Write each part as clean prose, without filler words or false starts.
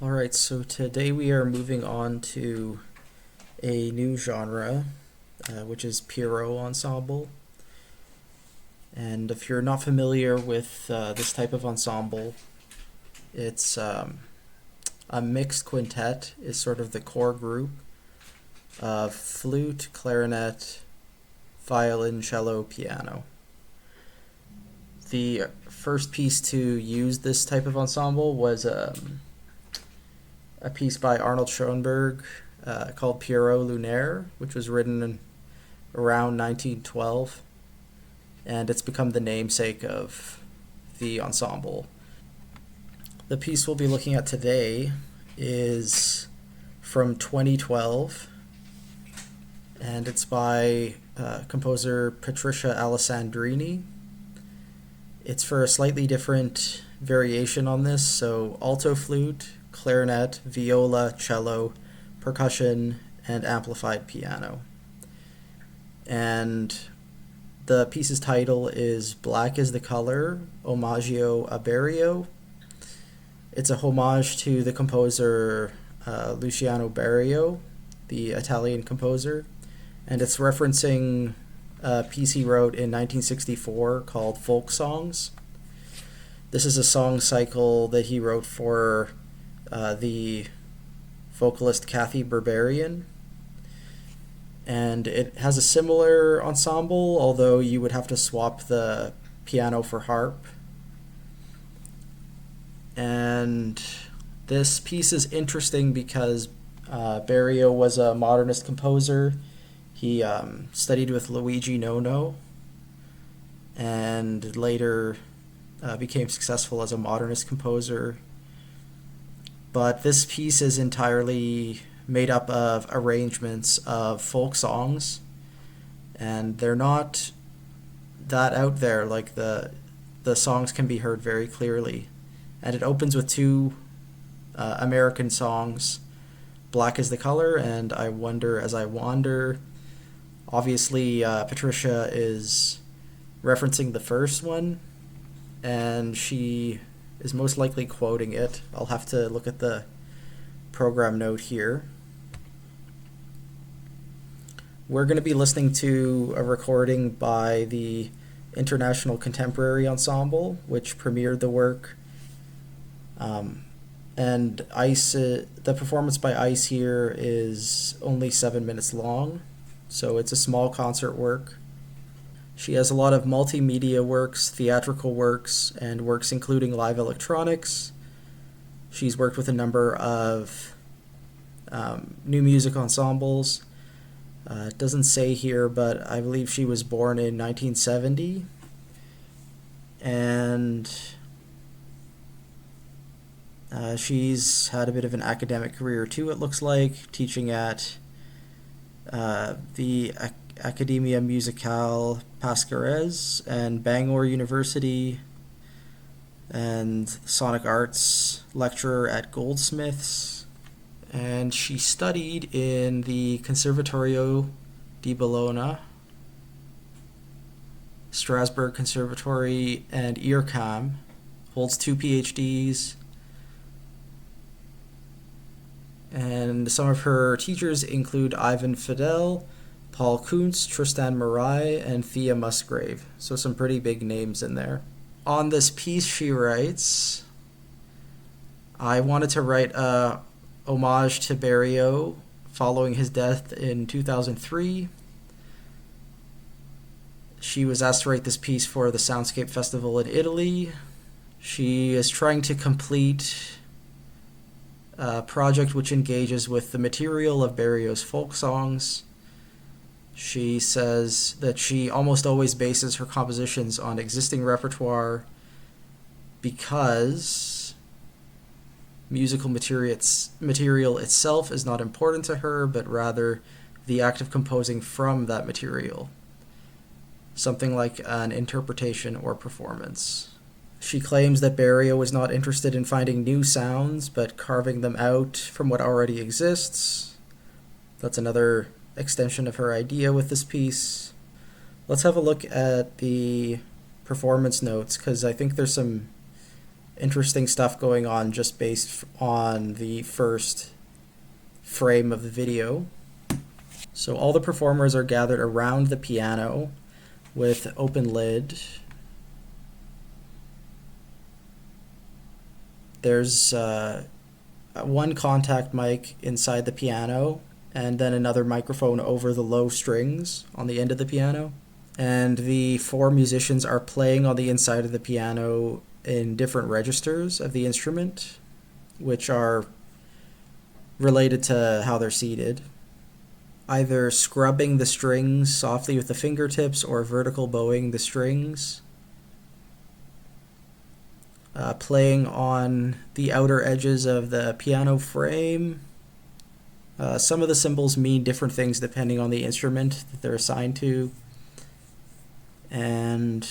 Alright, so today we are moving on to a new genre, which is Pierrot Ensemble. And if you're not familiar with this type of ensemble, it's a mixed quintet is sort of the core group of flute, clarinet, violin, cello, piano. The first piece to use this type of ensemble was a piece by Arnold Schoenberg called Pierrot Lunaire, which was written around 1912, and it's become the namesake of the ensemble. The piece we'll be looking at today is from 2012, and it's by composer Patricia Alessandrini. It's for a slightly different variation on this, so alto flute, clarinet, viola, cello, percussion, and amplified piano. And the piece's title is Black is the Color, Omaggio a Berio. It's a homage to the composer Luciano Berio, the Italian composer, and it's referencing a piece he wrote in 1964 called Folk Songs. This is a song cycle that he wrote for the vocalist Kathy Berberian, and it has a similar ensemble, although you would have to swap the piano for harp. And this piece is interesting because Berio was a modernist composer. He studied with Luigi Nono and later became successful as a modernist composer. But this piece is entirely made up of arrangements of folk songs, and they're not that out there. Like the songs can be heard very clearly, and it opens with two American songs, Black is the Color and I Wonder as I Wander. Obviously, Patricia is referencing the first one, and she is most likely quoting it. I'll have to look at the program note here. We're going to be listening to a recording by the International Contemporary Ensemble, which premiered the work. And Ice, the performance by Ice here is only 7 minutes long, so it's a small concert work. She has a lot of multimedia works, theatrical works, and works including live electronics. She's worked with a number of new music ensembles. It doesn't say here, but I believe she was born in 1970. And she's had a bit of an academic career too, it looks like, teaching at the Academia Musicale Pasquerez and Bangor University, and Sonic Arts lecturer at Goldsmiths. And she studied in the Conservatorio di Bologna, Strasbourg Conservatory, and IRCAM, holds 2 PhDs. And some of her teachers include Ivan Fidel, Paul Kuntz, Tristan Marai, and Thea Musgrave. So some pretty big names in there. On this piece, she writes, I wanted to write a homage to Berio following his death in 2003. She was asked to write this piece for the Soundscape Festival in Italy. She is trying to complete a project which engages with the material of Berio's folk songs. She says that she almost always bases her compositions on existing repertoire because musical material itself is not important to her, but rather the act of composing from that material, something like an interpretation or performance. She claims that Berio was not interested in finding new sounds, but carving them out from what already exists. That's another extension of her idea with this piece. Let's have a look at the performance notes, because I think there's some interesting stuff going on just based on the first frame of the video. So all the performers are gathered around the piano with open lid. There's one contact mic inside the piano, and then another microphone over the low strings on the end of the piano. And the 4 musicians are playing on the inside of the piano in different registers of the instrument, which are related to how they're seated. Either scrubbing the strings softly with the fingertips or vertical bowing the strings. Playing on the outer edges of the piano frame. Some of the symbols mean different things depending on the instrument that they're assigned to. And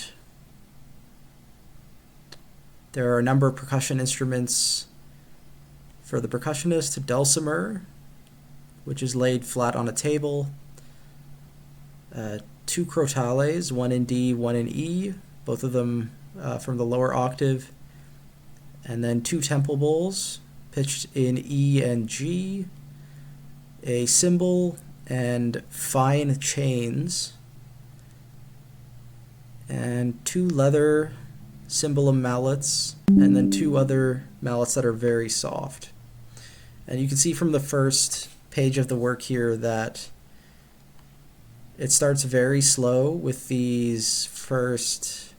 there are a number of percussion instruments. For the percussionist, dulcimer, which is laid flat on a table. 2 crotales, one in D, one in E, both of them from the lower octave. And then 2 temple bowls, pitched in E and G. A cymbal and fine chains. And 2 leather cymbalum mallets, and then 2 other mallets that are very soft. And you can see from the first page of the work here that it starts very slow with these first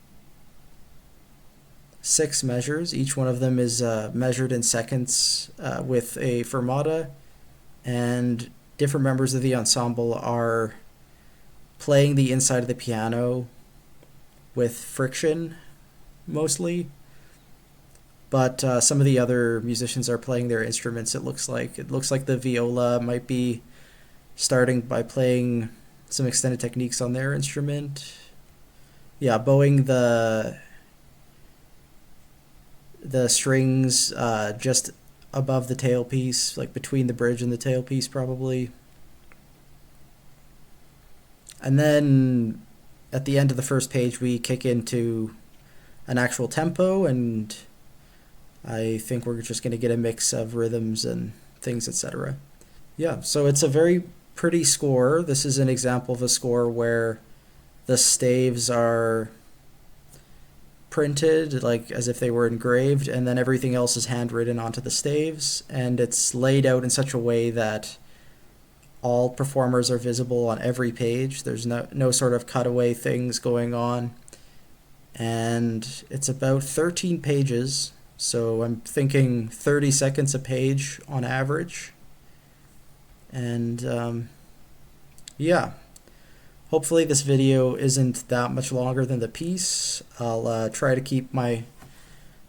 6 measures. Each one of them is measured in seconds with a fermata, and different members of the ensemble are playing the inside of the piano with friction mostly, but some of the other musicians are playing their instruments. It looks like the viola might be starting by playing some extended techniques on their instrument. Yeah, bowing the strings just above the tailpiece, like between the bridge and the tailpiece probably. And then at the end of the first page we kick into an actual tempo, and I think we're just going to get a mix of rhythms and things, etc. Yeah, so it's a very pretty score. This is an example of a score where the staves are printed like as if they were engraved, and then everything else is handwritten onto the staves, and it's laid out in such a way that all performers are visible on every page. There's no sort of cutaway things going on. And it's about 13 pages, so I'm thinking 30 seconds a page on average. And yeah, hopefully this video isn't that much longer than the piece. I'll try to keep my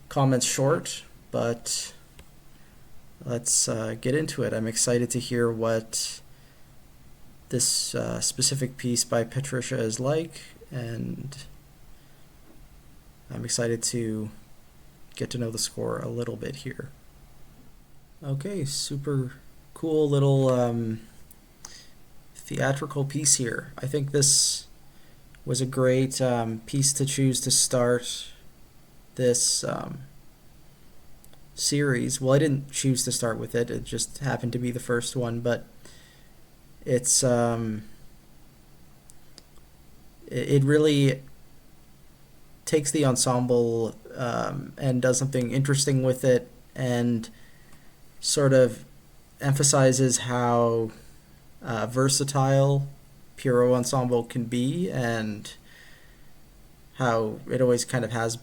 comments short, but let's get into it. I'm excited to hear what this specific piece by Patricia is like, and I'm excited to get to know the score a little bit here. Okay, super cool little theatrical piece here. I think this was a great piece to choose to start this series. Well, I didn't choose to start with it. It just happened to be the first one, but it's it really takes the ensemble and does something interesting with it, and sort of emphasizes how versatile Pierrot Ensemble can be, and how it always kind of has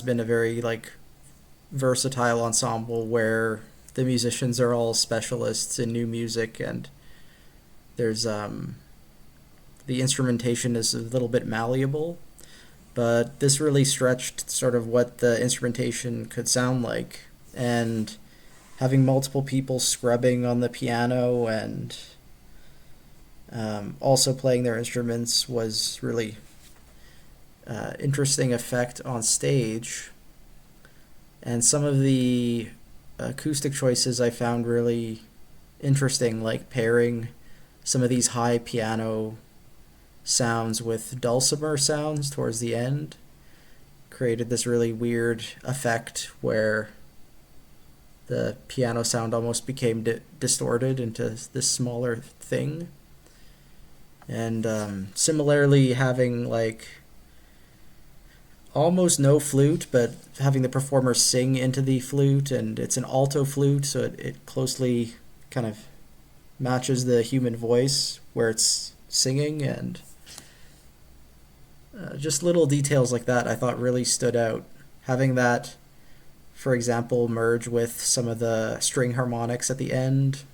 been a very like versatile ensemble where the musicians are all specialists in new music, and there's the instrumentation is a little bit malleable, but this really stretched sort of what the instrumentation could sound like, and having multiple people scrubbing on the piano and also playing their instruments was really interesting effect on stage. And some of the acoustic choices I found really interesting, like pairing some of these high piano sounds with dulcimer sounds towards the end. created this really weird effect where the piano sound almost became distorted into this smaller thing. And similarly, having like almost no flute, but having the performer sing into the flute, and it's an alto flute, so it closely kind of matches the human voice where it's singing, and just little details like that I thought really stood out. Having that, for example, merge with some of the string harmonics at the end,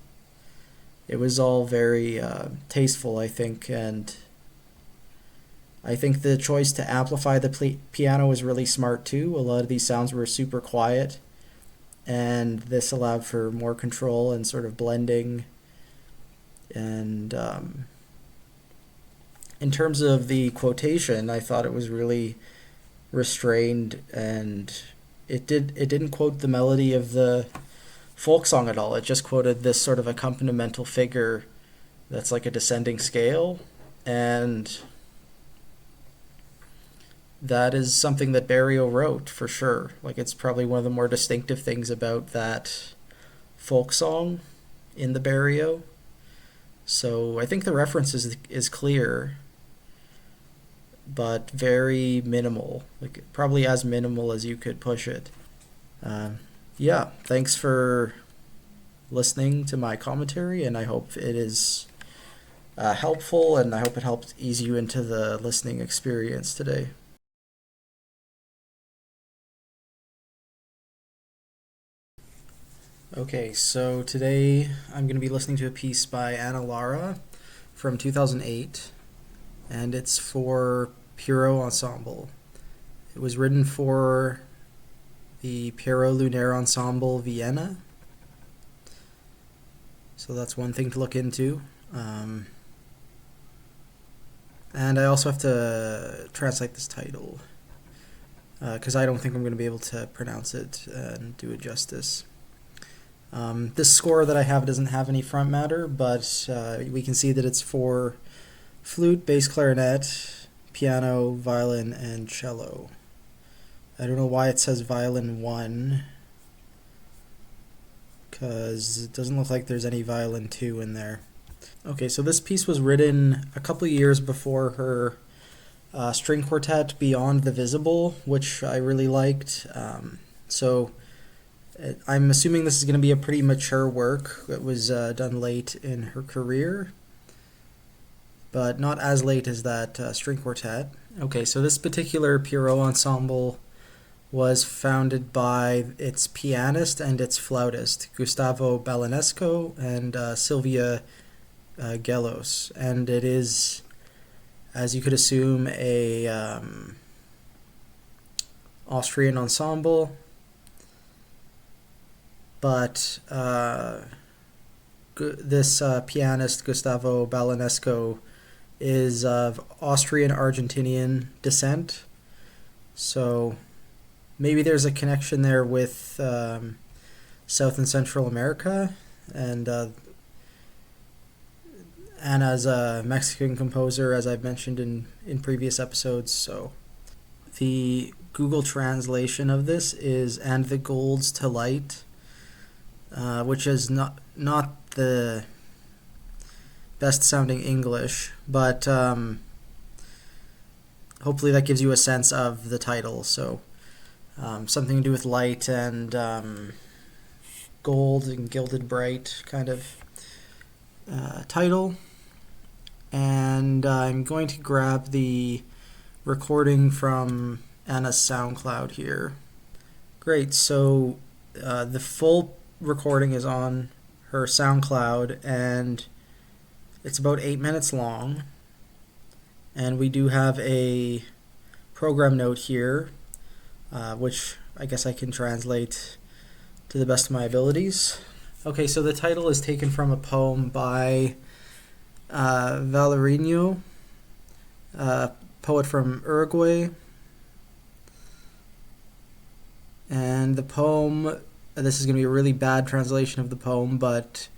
it was all very tasteful, I think, and I think the choice to amplify the piano was really smart too. A lot of these sounds were super quiet, and this allowed for more control and sort of blending. And in terms of the quotation, I thought it was really restrained, and it didn't quote the melody of the folk song at all. It just quoted this sort of accompanimental figure that's like a descending scale, and that is something that Berio wrote for sure. Like, it's probably one of the more distinctive things about that folk song in the Berio. So I think the reference is clear, but very minimal. Like, probably as minimal as you could push it. Yeah, thanks for listening to my commentary, and I hope it is helpful, and I hope it helped ease you into the listening experience today. Okay, so today I'm going to be listening to a piece by Ana Lara from 2008, and it's for Pierrot Ensemble. It was written for the Pierrot Ensemble Vienna, so that's one thing to look into. And I also have to translate this title, because I don't think I'm going to be able to pronounce it and do it justice. This score that I have doesn't have any front matter, but we can see that it's for flute, bass clarinet, piano, violin, and cello. I don't know why it says violin 1, because it doesn't look like there's any violin 2 in there. Okay, so this piece was written a couple of years before her string quartet Beyond the Visible, which I really liked. So I'm assuming this is going to be a pretty mature work. It was done late in her career, but not as late as that string quartet. Okay, so this particular Pierrot ensemble was founded by its pianist and its flautist, Gustavo Balanesco and Silvia Gelos. And it is, as you could assume, a Austrian ensemble. But this pianist, Gustavo Balanesco, is of Austrian-Argentinian descent. So maybe there's a connection there with South and Central America. And Ana's a Mexican composer, as I've mentioned in previous episodes. So the Google translation of this is "and the golds to light," which is not the best sounding English, but hopefully that gives you a sense of the title. So something to do with light and gold and gilded bright kind of title. And I'm going to grab the recording from Ana's SoundCloud here. Great, so the full recording is on her SoundCloud, and it's about 8 minutes long, and we do have a program note here, which I guess I can translate to the best of my abilities. Okay, so the title is taken from a poem by Valerino, a poet from Uruguay, and the poem, this is going to be a really bad translation of the poem, but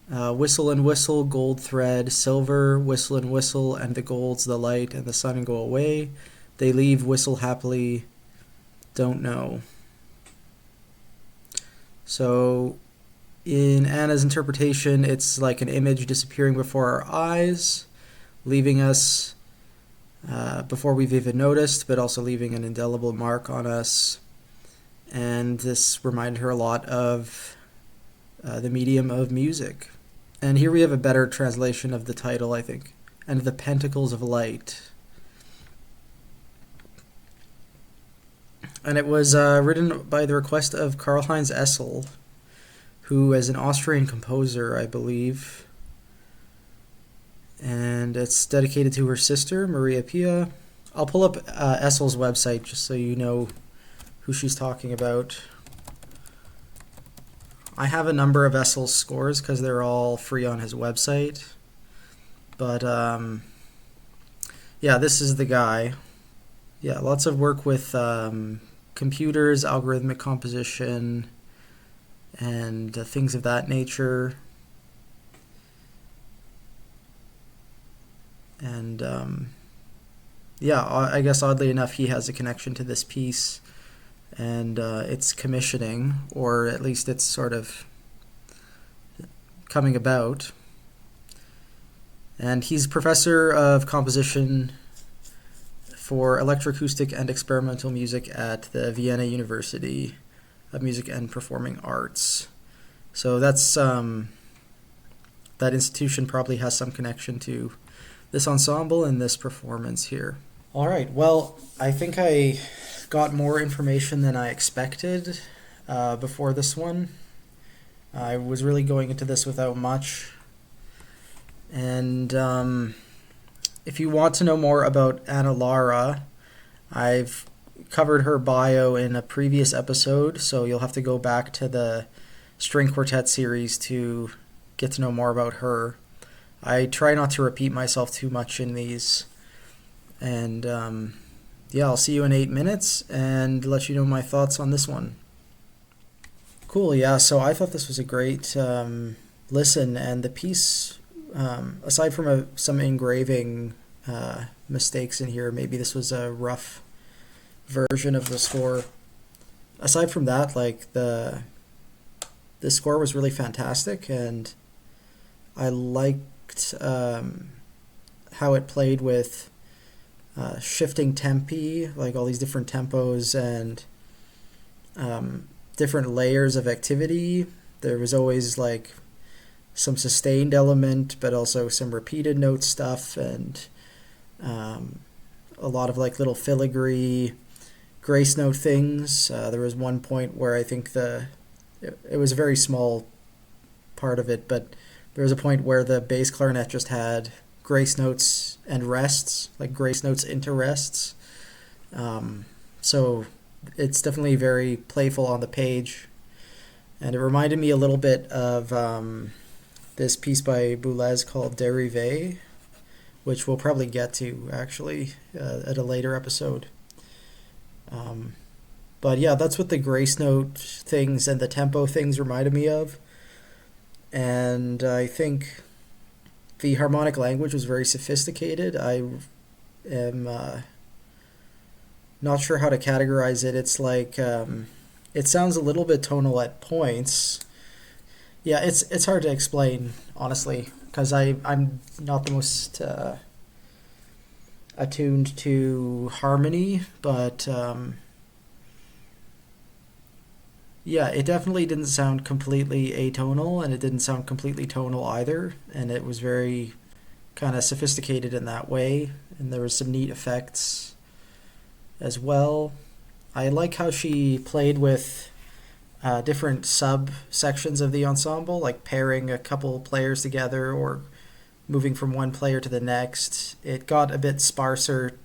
whistle and whistle, gold thread, silver, whistle and whistle, and the gold's the light, and the sun go away. They leave, whistle happily, don't know. So in Anna's interpretation, it's like an image disappearing before our eyes, leaving us before we've even noticed, but also leaving an indelible mark on us. And this reminded her a lot of the medium of music. And here we have a better translation of the title, I think, and the Pentacles of Light. And it was written by the request of Karl-Heinz Essel, who is an Austrian composer, I believe. And it's dedicated to her sister, Maria Pia. I'll pull up Essel's website just so you know who she's talking about. I have a number of Essel's scores because they're all free on his website. But, yeah, this is the guy. Yeah, lots of work with computers, algorithmic composition, and things of that nature. And yeah, I guess oddly enough, he has a connection to this piece and its commissioning, or at least it's sort of coming about. And he's professor of composition for electroacoustic and experimental music at the Vienna University of Music and Performing Arts. So that's that institution probably has some connection to this ensemble and this performance here. All right, well, I think I got more information than I expected before this one. I was really going into this without much. And if you want to know more about Ana Lara, I've covered her bio in a previous episode, so you'll have to go back to the string quartet series to get to know more about her. I try not to repeat myself too much in these. And yeah, I'll see you in 8 minutes and let you know my thoughts on this one. Cool, yeah, so I thought this was a great listen, and the piece, aside from some engraving mistakes in here, maybe this was a rough version of the score. Aside from that, like the score was really fantastic, and I liked how it played with shifting tempi, like all these different tempos and different layers of activity. There was always like some sustained element, but also some repeated note stuff, and a lot of like little filigree grace note things. There was one point where I think it was a very small part of it, but there was a point where the bass clarinet just had grace notes and rests, like grace notes into rests. So it's definitely very playful on the page. And it reminded me a little bit of this piece by Boulez called Dérive, which we'll probably get to actually at a later episode. But yeah, that's what the grace note things and the tempo things reminded me of. And I think the harmonic language was very sophisticated. I am not sure how to categorize it. It's like it sounds a little bit tonal at points. Yeah, it's hard to explain, honestly, because I'm not the most attuned to harmony, but yeah, it definitely didn't sound completely atonal, and it didn't sound completely tonal either, and it was very kind of sophisticated in that way, and there was some neat effects as well. I like how she played with different subsections of the ensemble, like pairing a couple players together or moving from one player to the next. It got a bit sparser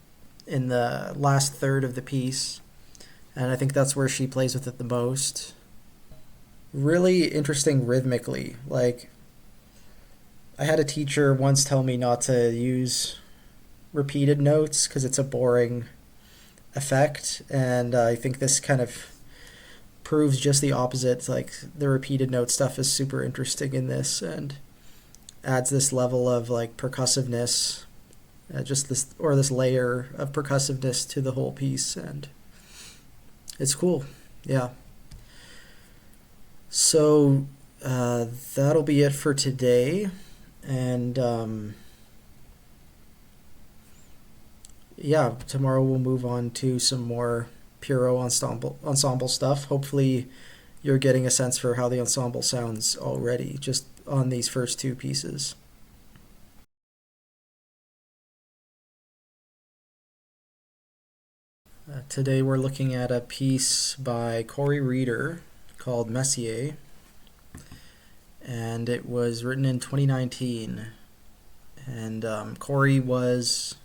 in the last third of the piece, and I think that's where she plays with it the most. Really interesting rhythmically. Like, I had a teacher once tell me not to use repeated notes because it's a boring effect, and I think this kind of proves just the opposite. Like, the repeated note stuff is super interesting in this and adds this level of like percussiveness, this layer of percussiveness to the whole piece, and It's cool. Yeah. So that'll be it for today. And yeah, tomorrow we'll move on to some more Pierrot ensemble stuff. Hopefully you're getting a sense for how the ensemble sounds already, just on these first two pieces. Today we're looking at a piece by Kory Reeder called Messier, and it was written in 2019. And Kory was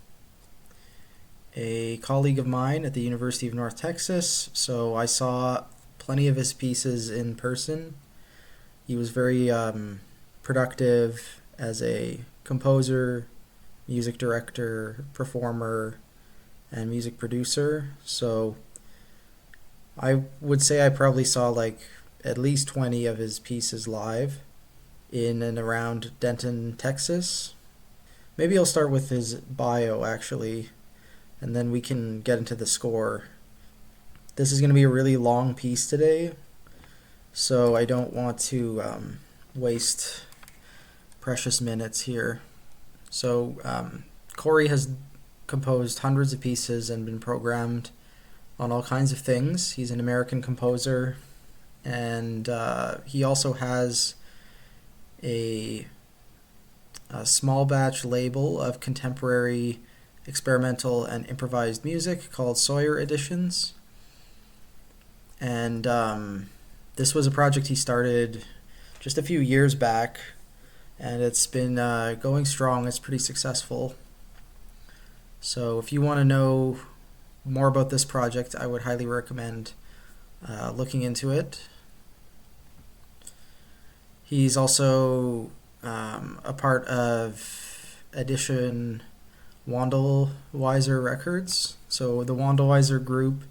a colleague of mine at the University of North Texas, so I saw plenty of his pieces in person. He was very productive as a composer, music director, performer, and music producer. So I would say I probably saw like at least 20 of his pieces live in and around Denton, Texas. Maybe I'll start with his bio actually, and then we can get into the score. This is going to be a really long piece today, so I don't want to waste precious minutes here. So Kory has composed hundreds of pieces and been programmed on all kinds of things. He's an American composer, and he also has a small batch label of contemporary, experimental, and improvised music called Sawyer Editions. And this was a project he started just a few years back, and it's been going strong. It's pretty successful. So if you want to know more about this project, I would highly recommend looking into it. He's also a part of Edition Wandelweiser Records. So the Wandelweiser group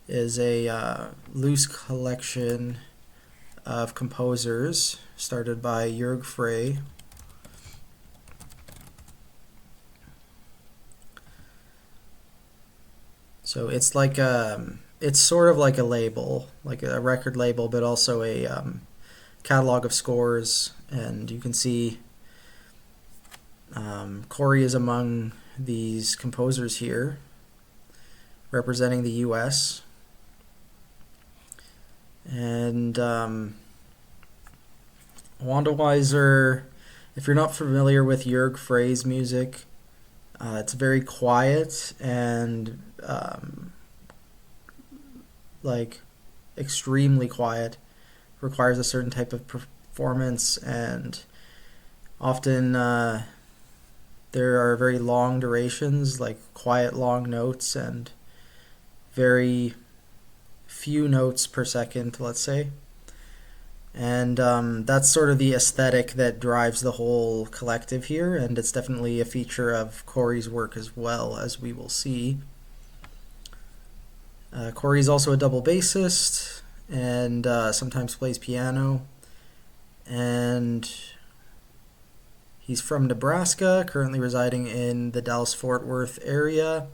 is a loose collection of composers started by Jörg Frey. So it's like it's sort of like a label, like a record label, but also a catalog of scores. And you can see Kory is among these composers here, representing the U.S. And Wandelweiser, if you're not familiar with Jörg Frey's music, it's very quiet and like extremely quiet. Requires a certain type of performance, and often there are very long durations, like quiet long notes, and very few notes per second, let's say. And that's sort of the aesthetic that drives the whole collective here, and it's definitely a feature of Kory's work as well, as we will see. Kory's also a double bassist, and sometimes plays piano. And he's from Nebraska, currently residing in the Dallas-Fort Worth area.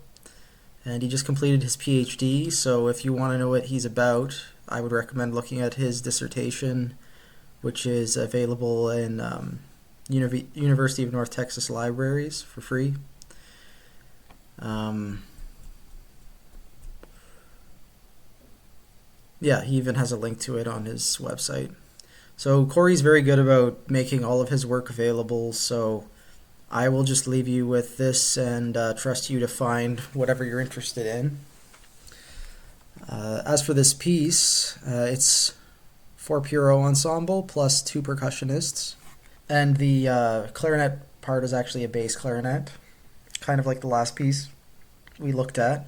And he just completed his PhD, so if you want to know what he's about, I would recommend looking at his dissertation, which is available in University of North Texas libraries for free. Yeah, he even has a link to it on his website. So Kory's very good about making all of his work available, so I will just leave you with this and trust you to find whatever you're interested in. As for this piece, it's for Pierrot Ensemble plus 2 percussionists, and the clarinet part is actually a bass clarinet, kind of like the last piece we looked at.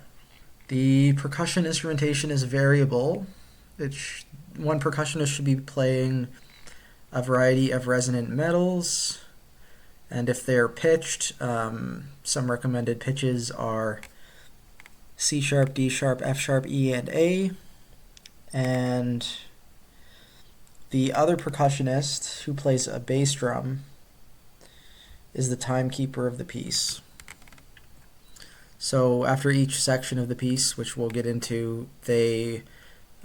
The percussion instrumentation is variable. One percussionist should be playing a variety of resonant metals, and if they're pitched, some recommended pitches are C sharp, D sharp, F sharp, E, and A. And the other percussionist, who plays a bass drum, is the timekeeper of the piece. So after each section of the piece, which we'll get into, they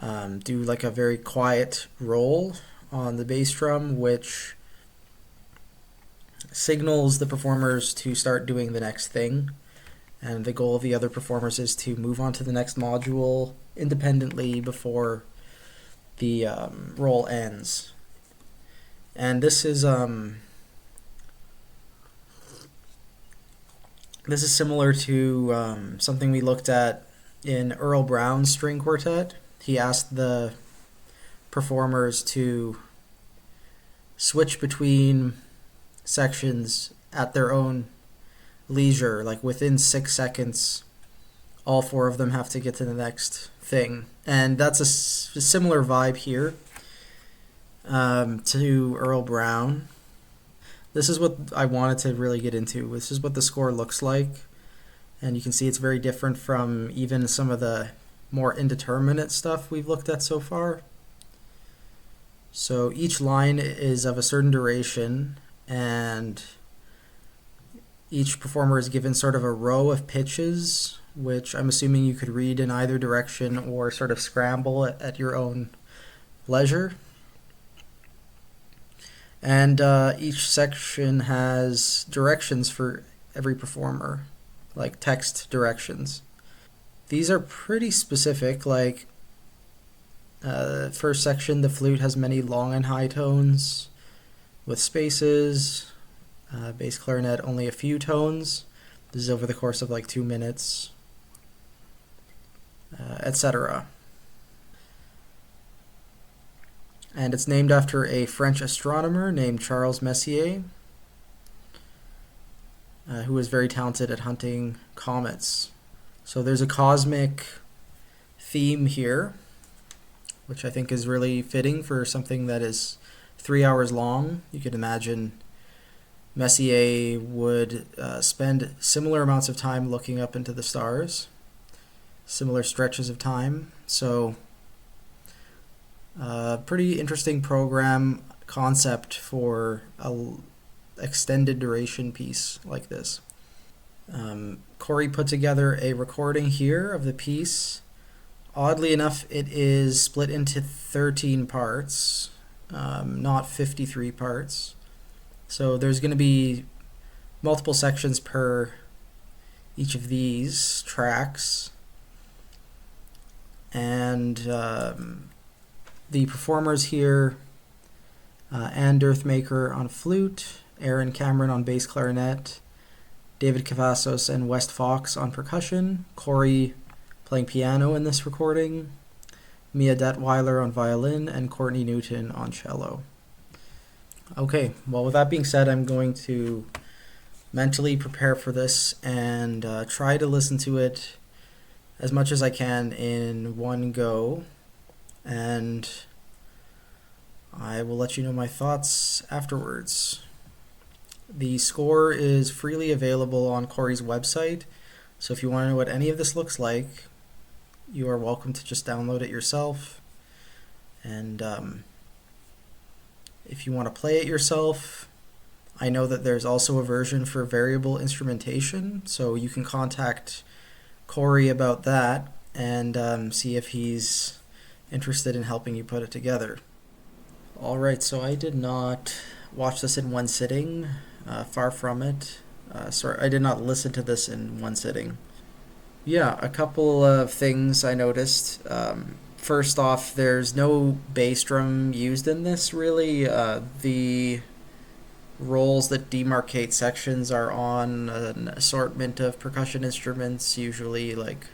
do like a very quiet roll on the bass drum, which signals the performers to start doing the next thing. And the goal of the other performers is to move on to the next module independently before the roll ends. And this is similar to something we looked at in Earl Brown's string quartet. He asked the performers to switch between sections at their own leisure, like within 6 seconds. All 4 of them have to get to the next thing, and that's a similar vibe here to Earl Brown. This is what I wanted to really get into. This is what the score looks like, and you can see it's very different from even some of the more indeterminate stuff we've looked at so far. So each line is of a certain duration, and each performer is given sort of a row of pitches, which I'm assuming you could read in either direction or sort of scramble at your own leisure. And each section has directions for every performer, like text directions. These are pretty specific, like first section, the flute has many long and high tones with spaces. Bass clarinet, only a few tones. This is over the course of like 2 minutes, etc. And it's named after a French astronomer named Charles Messier, who was very talented at hunting comets. So there's a cosmic theme here, which I think is really fitting for something that is 3 hours long. You could imagine Messier would spend similar amounts of time looking up into the stars, similar stretches of time. So pretty interesting program concept for an extended duration piece like this. Kory put together a recording here of the piece. Oddly enough, it is split into 13 parts, not 53 parts. So there's going to be multiple sections per each of these tracks. And the performers here, Anne Dirthmaker on flute, Aaron Cameron on bass clarinet, David Cavazos and West Fox on percussion, Kory playing piano in this recording, Mia Detweiler on violin, and Courtney Newton on cello. Okay, well, with that being said, I'm going to mentally prepare for this and try to listen to it as much as I can in one go, and I will let you know my thoughts afterwards. The score is freely available on Kory's website, so if you want to know what any of this looks like, you are welcome to just download it yourself. And if you want to play it yourself, I know that there's also a version for variable instrumentation, so you can contact Kory about that and see if he's interested in helping you put it together. Alright, so I did not watch this in one sitting, far from it. Sorry, I did not listen to this in one sitting. Yeah, a couple of things I noticed. First off, there's no bass drum used in this, really. The rolls that demarcate sections are on an assortment of percussion instruments, usually like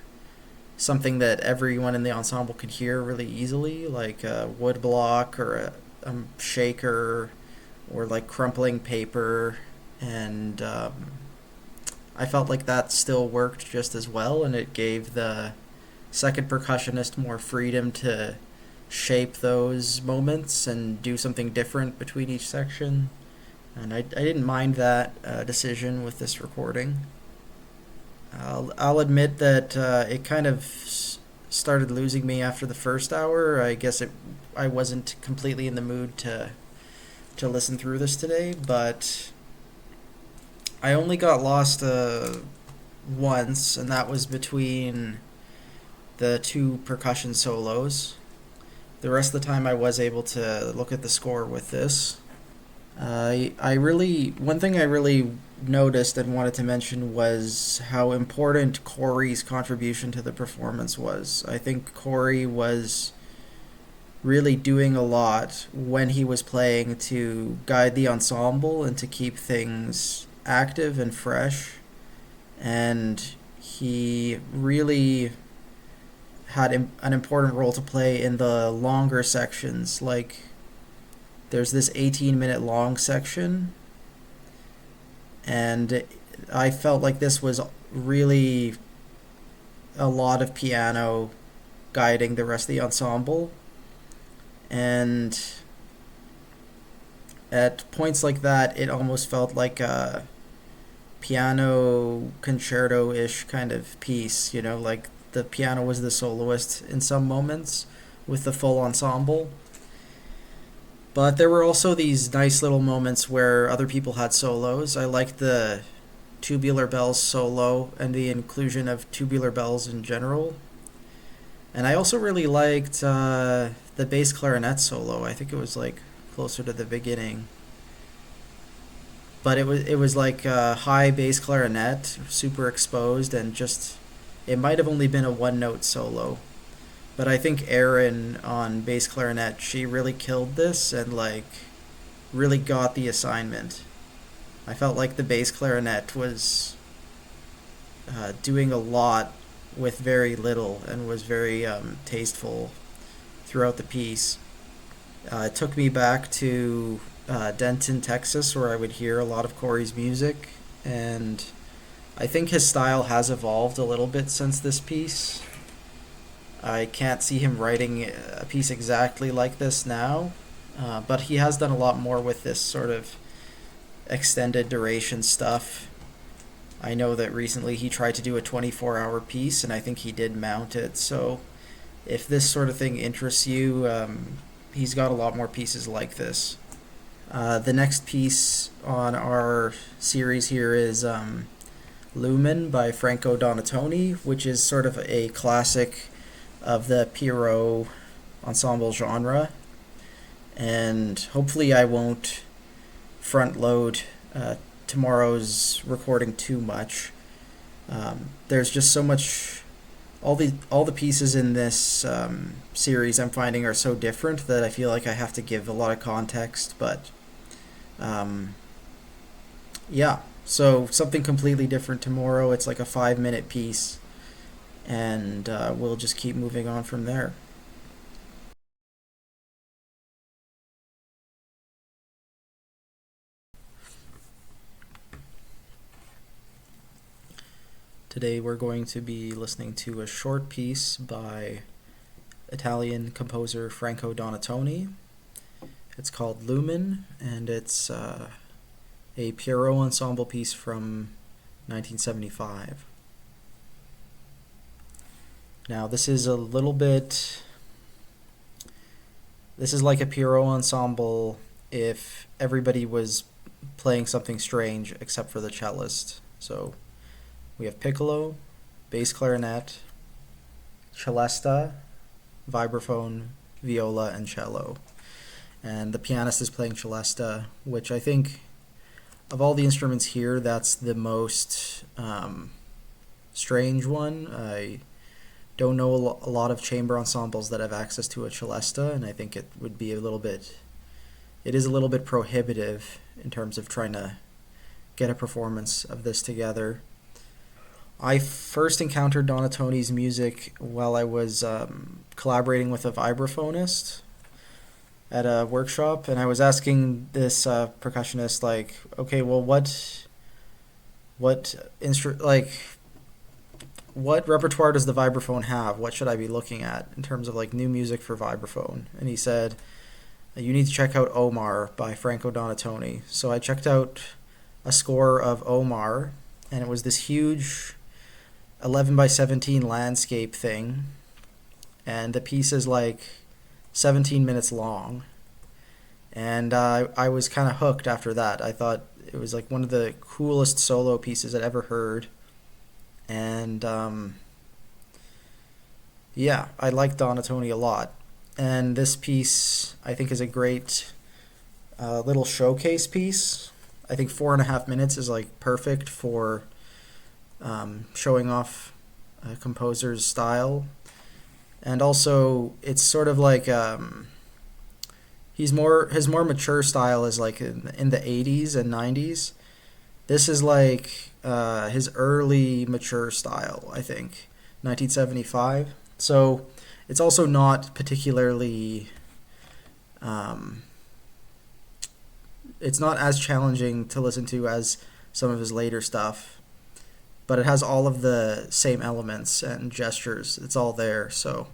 something that everyone in the ensemble could hear really easily, like a wood block or a shaker or like crumpling paper, and I felt like that still worked just as well, and it gave the second percussionist more freedom to shape those moments and do something different between each section. And I didn't mind that decision with this recording. I'll admit that it kind of started losing me after the first hour. I guess I wasn't completely in the mood to listen through this today, but I only got lost once, and that was between the two percussion solos. The rest of the time I was able to look at the score with this. One thing I really noticed and wanted to mention was how important Kory's contribution to the performance was. I think Kory was really doing a lot when he was playing to guide the ensemble and to keep things active and fresh. And he really had an important role to play in the longer sections. Like, there's this 18-minute long section, and I felt like this was really a lot of piano guiding the rest of the ensemble. And at points like that, it almost felt like a piano concerto-ish kind of piece, you know, like the piano was the soloist in some moments with the full ensemble. But there were also these nice little moments where other people had solos. I liked the tubular bells solo and the inclusion of tubular bells in general. And I also really liked the bass clarinet solo. I think it was like closer to the beginning. But it was like a high bass clarinet, super exposed, and just it might have only been a one note solo. But I think Erin on bass clarinet, she really killed this and like really got the assignment. I felt like the bass clarinet was doing a lot with very little and was very tasteful throughout the piece. It took me back to Denton, Texas, where I would hear a lot of Kory's music, and I think his style has evolved a little bit since this piece. I can't see him writing a piece exactly like this now, but he has done a lot more with this sort of extended duration stuff. I know that recently he tried to do a 24-hour piece, and I think he did mount it. So if this sort of thing interests you, he's got a lot more pieces like this. The next piece on our series here is Lumen by Franco Donatoni, which is sort of a classic of the Pierrot Ensemble genre. And hopefully I won't front load tomorrow's recording too much. There's just so much. All the pieces in this series I'm finding are so different that I feel like I have to give a lot of context. But yeah, so something completely different tomorrow. It's like a 5-minute piece, and we'll just keep moving on from there. Today we're going to be listening to a short piece by Italian composer Franco Donatoni. It's called Lumen, and it's a Pierrot Ensemble piece from 1975. Now this is a little bit... This is like a Pierrot Ensemble if everybody was playing something strange except for the cellist. So we have piccolo, bass clarinet, celesta, vibraphone, viola, and cello. And the pianist is playing celesta, which I think of all the instruments here, that's the most strange one. I don't know a lot of chamber ensembles that have access to a celesta, and I think it would be it is a little bit prohibitive in terms of trying to get a performance of this together. I first encountered Donatoni's music while I was collaborating with a vibraphonist at a workshop, and I was asking this percussionist, like, okay, well, what repertoire does the vibraphone have? What should I be looking at in terms of like new music for vibraphone? And he said, you need to check out Omar by Franco Donatoni. So I checked out a score of Omar, and it was this huge 11 by 17 landscape thing, and the piece is like 17 minutes long, and I was kind of hooked after that. I thought it was like one of the coolest solo pieces I'd ever heard, And yeah, I like Donatoni a lot. And this piece, I think, is a great little showcase piece. I think 4.5 minutes is like perfect for showing off a composer's style. And also, it's sort of like his more mature style is like in the 80s and 90s. This is like his early mature style, I think, 1975. So it's also not particularly. It's not as challenging to listen to as some of his later stuff, but it has all of the same elements and gestures. It's all there. So,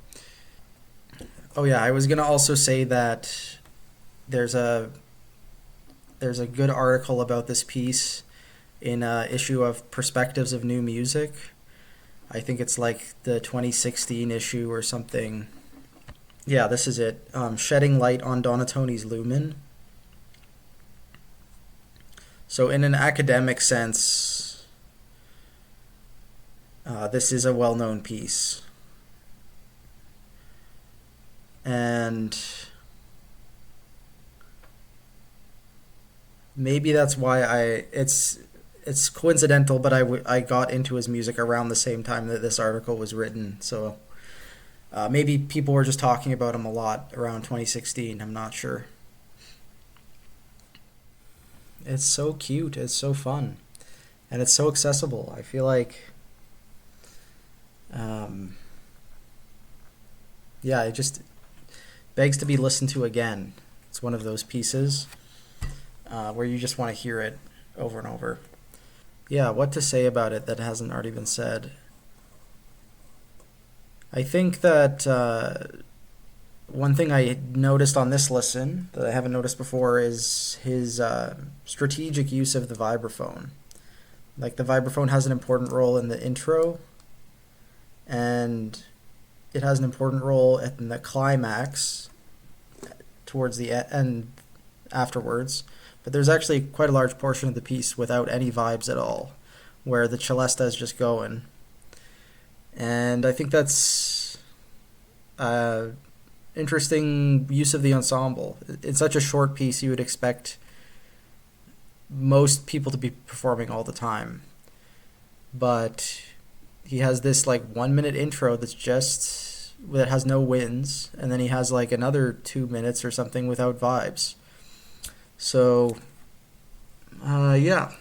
oh yeah, I was gonna also say that there's a good article about this piece in a issue of Perspectives of New Music. I think it's like the 2016 issue or something. Yeah, this is it. Shedding Light on Donatoni's Lumen. So in an academic sense, this is a well-known piece. And maybe that's why it's coincidental, but I got into his music around the same time that this article was written. So maybe people were just talking about him a lot around 2016. I'm not sure. It's so cute. It's so fun. And it's so accessible. I feel like, yeah, it just begs to be listened to again. It's one of those pieces where you just want to hear it over and over. Yeah, what to say about it that hasn't already been said? I think that one thing I noticed on this listen that I haven't noticed before is his strategic use of the vibraphone. Like, the vibraphone has an important role in the intro, and it has an important role in the climax towards the end afterwards. But there's actually quite a large portion of the piece without any vibes at all, where the celesta is just going. And I think that's interesting use of the ensemble. In such a short piece, you would expect most people to be performing all the time. But he has this like 1 minute intro that has no wins, and then he has like another 2 minutes or something without vibes. So, yeah.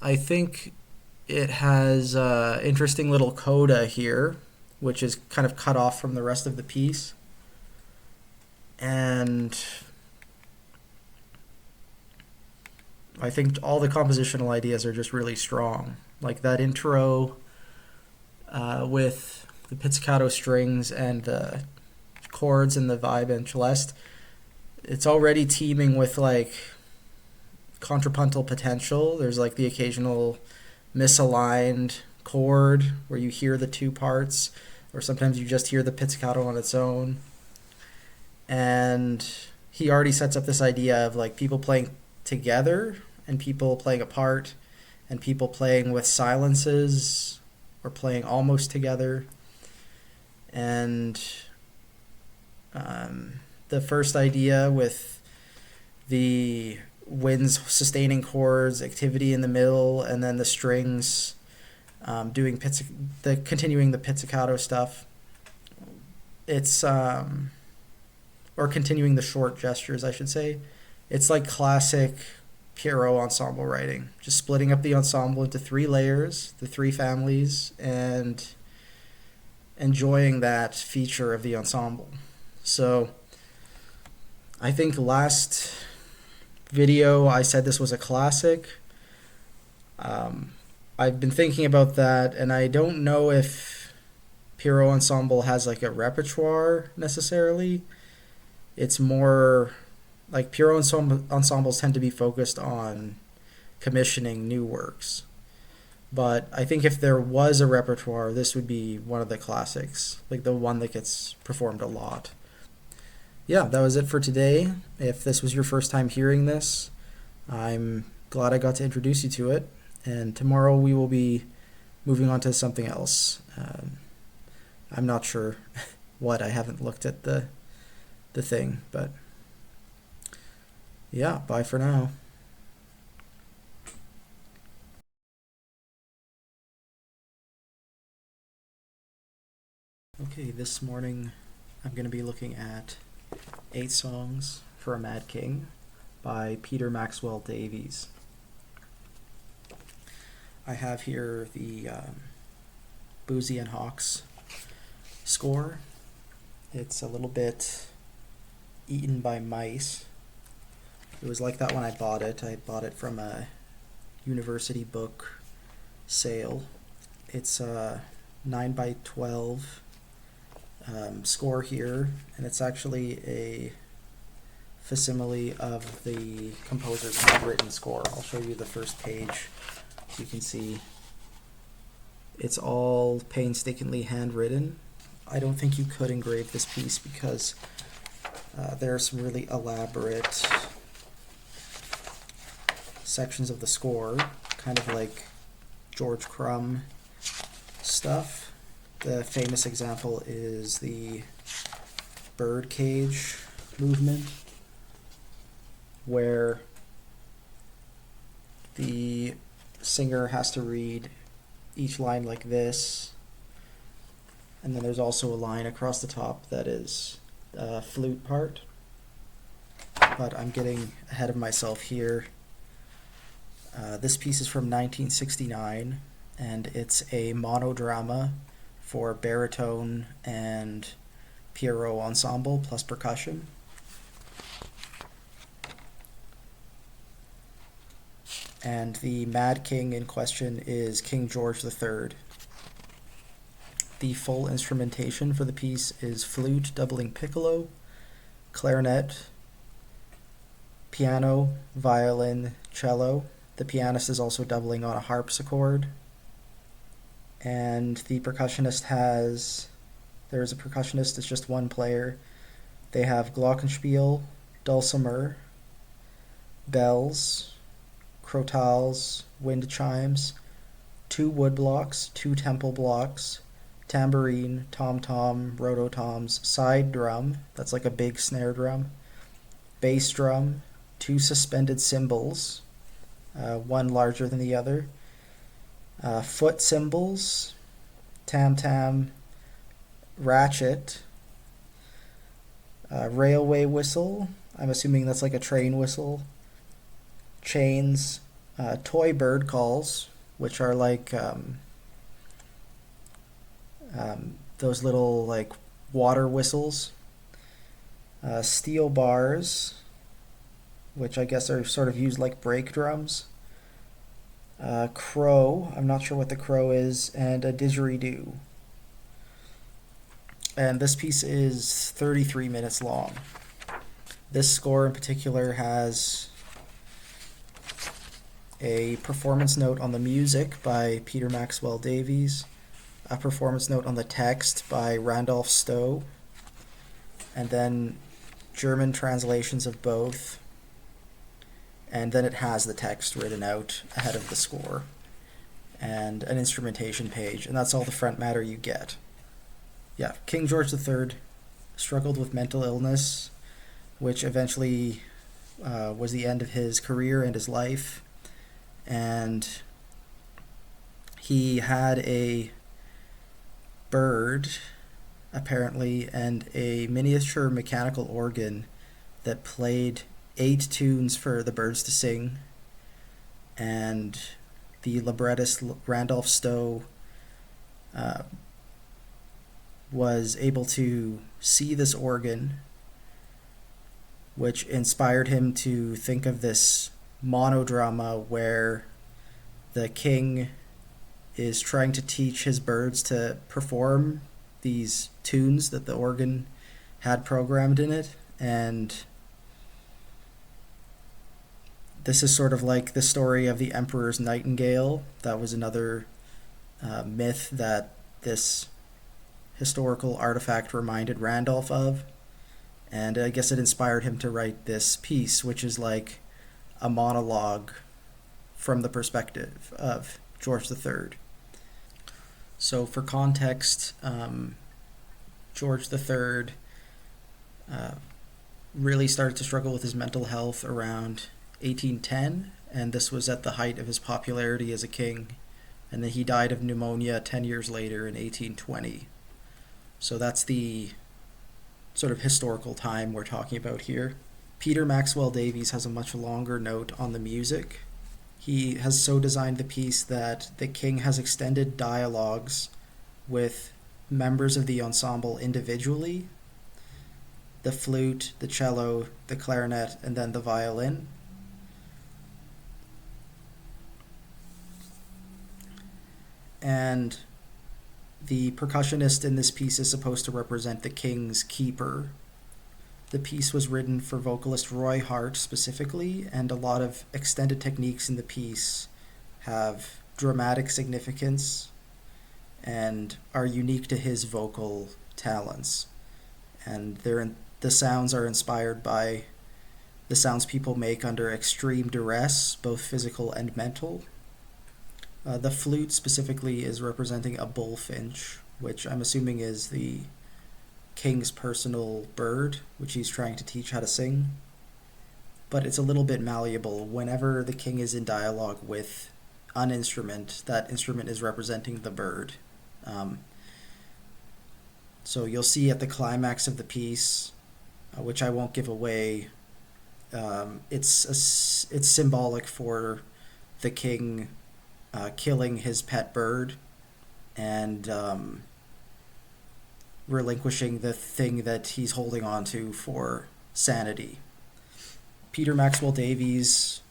I think it has interesting little coda here, which is kind of cut off from the rest of the piece. And I think all the compositional ideas are just really strong. Like that intro with the pizzicato strings and the chords and the vibe and celeste, it's already teeming with like contrapuntal potential. There's like the occasional misaligned chord where you hear the two parts, or sometimes you just hear the pizzicato on its own. And he already sets up this idea of like people playing together and people playing apart and people playing with silences or playing almost together. And the first idea with the winds sustaining chords, activity in the middle, and then the strings doing continuing the pizzicato stuff. It's or continuing the short gestures, I should say. It's like classic Pierrot ensemble writing, just splitting up the ensemble into 3 layers, the 3 families, and enjoying that feature of the ensemble. So I think last video I said this was a classic. I've been thinking about that, and I don't know if Pierrot Ensemble has like a repertoire necessarily. It's more like Pierrot ensembles tend to be focused on commissioning new works. But I think if there was a repertoire, this would be one of the classics, like the one that gets performed a lot. Yeah, that was it for today. If this was your first time hearing this, I'm glad I got to introduce you to it. And tomorrow we will be moving on to something else. I'm not sure what. I haven't looked at the thing, but yeah, bye for now. Okay, this morning I'm going to be looking at 8 songs for a Mad King by Peter Maxwell Davies. I have here the Boozy and Hawks score. It's a little bit eaten by mice. It was like that when I bought it. I bought it from a university book sale. It's a 9x12 score here, and it's actually a facsimile of the composer's handwritten score. I'll show you the first page. You can see it's all painstakingly handwritten. I don't think you could engrave this piece because there are some really elaborate sections of the score, kind of like George Crumb stuff. The famous example is the birdcage movement, where the singer has to read each line like this, and then there's also a line across the top that is the flute part. But I'm getting ahead of myself here. This piece is from 1969, and it's a monodrama for baritone and Pierrot Ensemble plus percussion. And the Mad King in question is King George III. The full instrumentation for the piece is flute doubling piccolo, clarinet, piano, violin, cello. The pianist is also doubling on a harpsichord. And the percussionist there's a percussionist, it's just one player. They have glockenspiel, dulcimer, bells, crotales, wind chimes, 2 wood blocks, 2 temple blocks, tambourine, tom-tom, rototoms, side drum, that's like a big snare drum, bass drum, 2 suspended cymbals, one larger than the other, foot cymbals, tam-tam, ratchet, railway whistle, I'm assuming that's like a train whistle, chains, toy bird calls, which are like those little like water whistles, steel bars, which I guess are sort of used like brake drums, crow, I'm not sure what the crow is, and a didgeridoo. And this piece is 33 minutes long. This score in particular has a performance note on the music by Peter Maxwell Davies, a performance note on the text by Randolph Stowe, and then German translations of both, and then it has the text written out ahead of the score, and an instrumentation page, and that's all the front matter you get. Yeah, King George III struggled with mental illness, which eventually was the end of his career and his life, and he had a bird, apparently, and a miniature mechanical organ that played 8 tunes for the birds to sing, and the librettist Randolph Stowe was able to see this organ, which inspired him to think of this monodrama where the king is trying to teach his birds to perform these tunes that the organ had programmed in it. And this is sort of like the story of the Emperor's Nightingale. That was another myth that this historical artifact reminded Randolph of. And I guess it inspired him to write this piece, which is like a monologue from the perspective of George III. So for context, George III really started to struggle with his mental health around 1810, and this was at the height of his popularity as a king. And then he died of pneumonia 10 years later in 1820. So that's the sort of historical time we're talking about here. Peter Maxwell Davies has a much longer note on the music. He has so designed the piece that the king has extended dialogues with members of the ensemble individually: the flute, the cello, the clarinet, and then the violin. And the percussionist in this piece is supposed to represent the king's keeper. The piece was written for vocalist Roy Hart specifically, and a lot of extended techniques in the piece have dramatic significance and are unique to his vocal talents. And the sounds are inspired by the sounds people make under extreme duress, both physical and mental. The flute specifically is representing a bullfinch, which I'm assuming is the king's personal bird, which he's trying to teach how to sing. But it's a little bit malleable. Whenever the king is in dialogue with an instrument, that instrument is representing the bird. So you'll see at the climax of the piece, which I won't give away, it's symbolic for the king killing his pet bird and relinquishing the thing that he's holding on to for sanity. Peter Maxwell Davies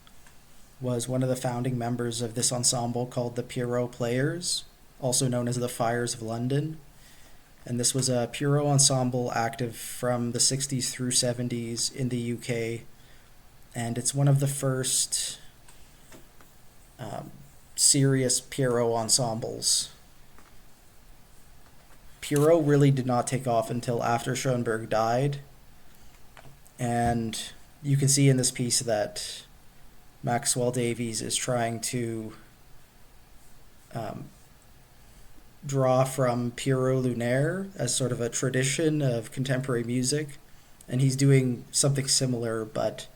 was one of the founding members of this ensemble called the Pierrot Players, also known as the Fires of London. And this was a Pierrot ensemble active from the 60s through 70s in the UK. And it's one of the first serious Pierrot ensembles. Pierrot really did not take off until after Schoenberg died. And you can see in this piece that Maxwell Davies is trying to draw from Pierrot Lunaire as sort of a tradition of contemporary music. And he's doing something similar but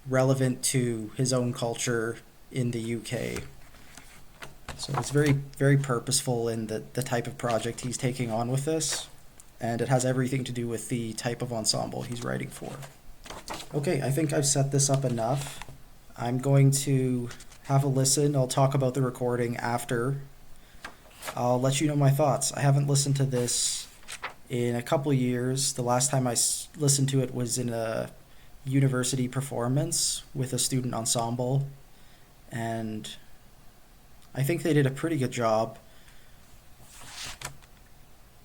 relevant to his own culture in the UK. So it's very, very purposeful in the type of project he's taking on with this, and it has everything to do with the type of ensemble he's writing for. Okay, I think I've set this up enough. I'm going to have a listen. I'll talk about the recording after. I'll let you know my thoughts. I haven't listened to this in a couple years. The last time I listened to it was in a university performance with a student ensemble, and I think they did a pretty good job,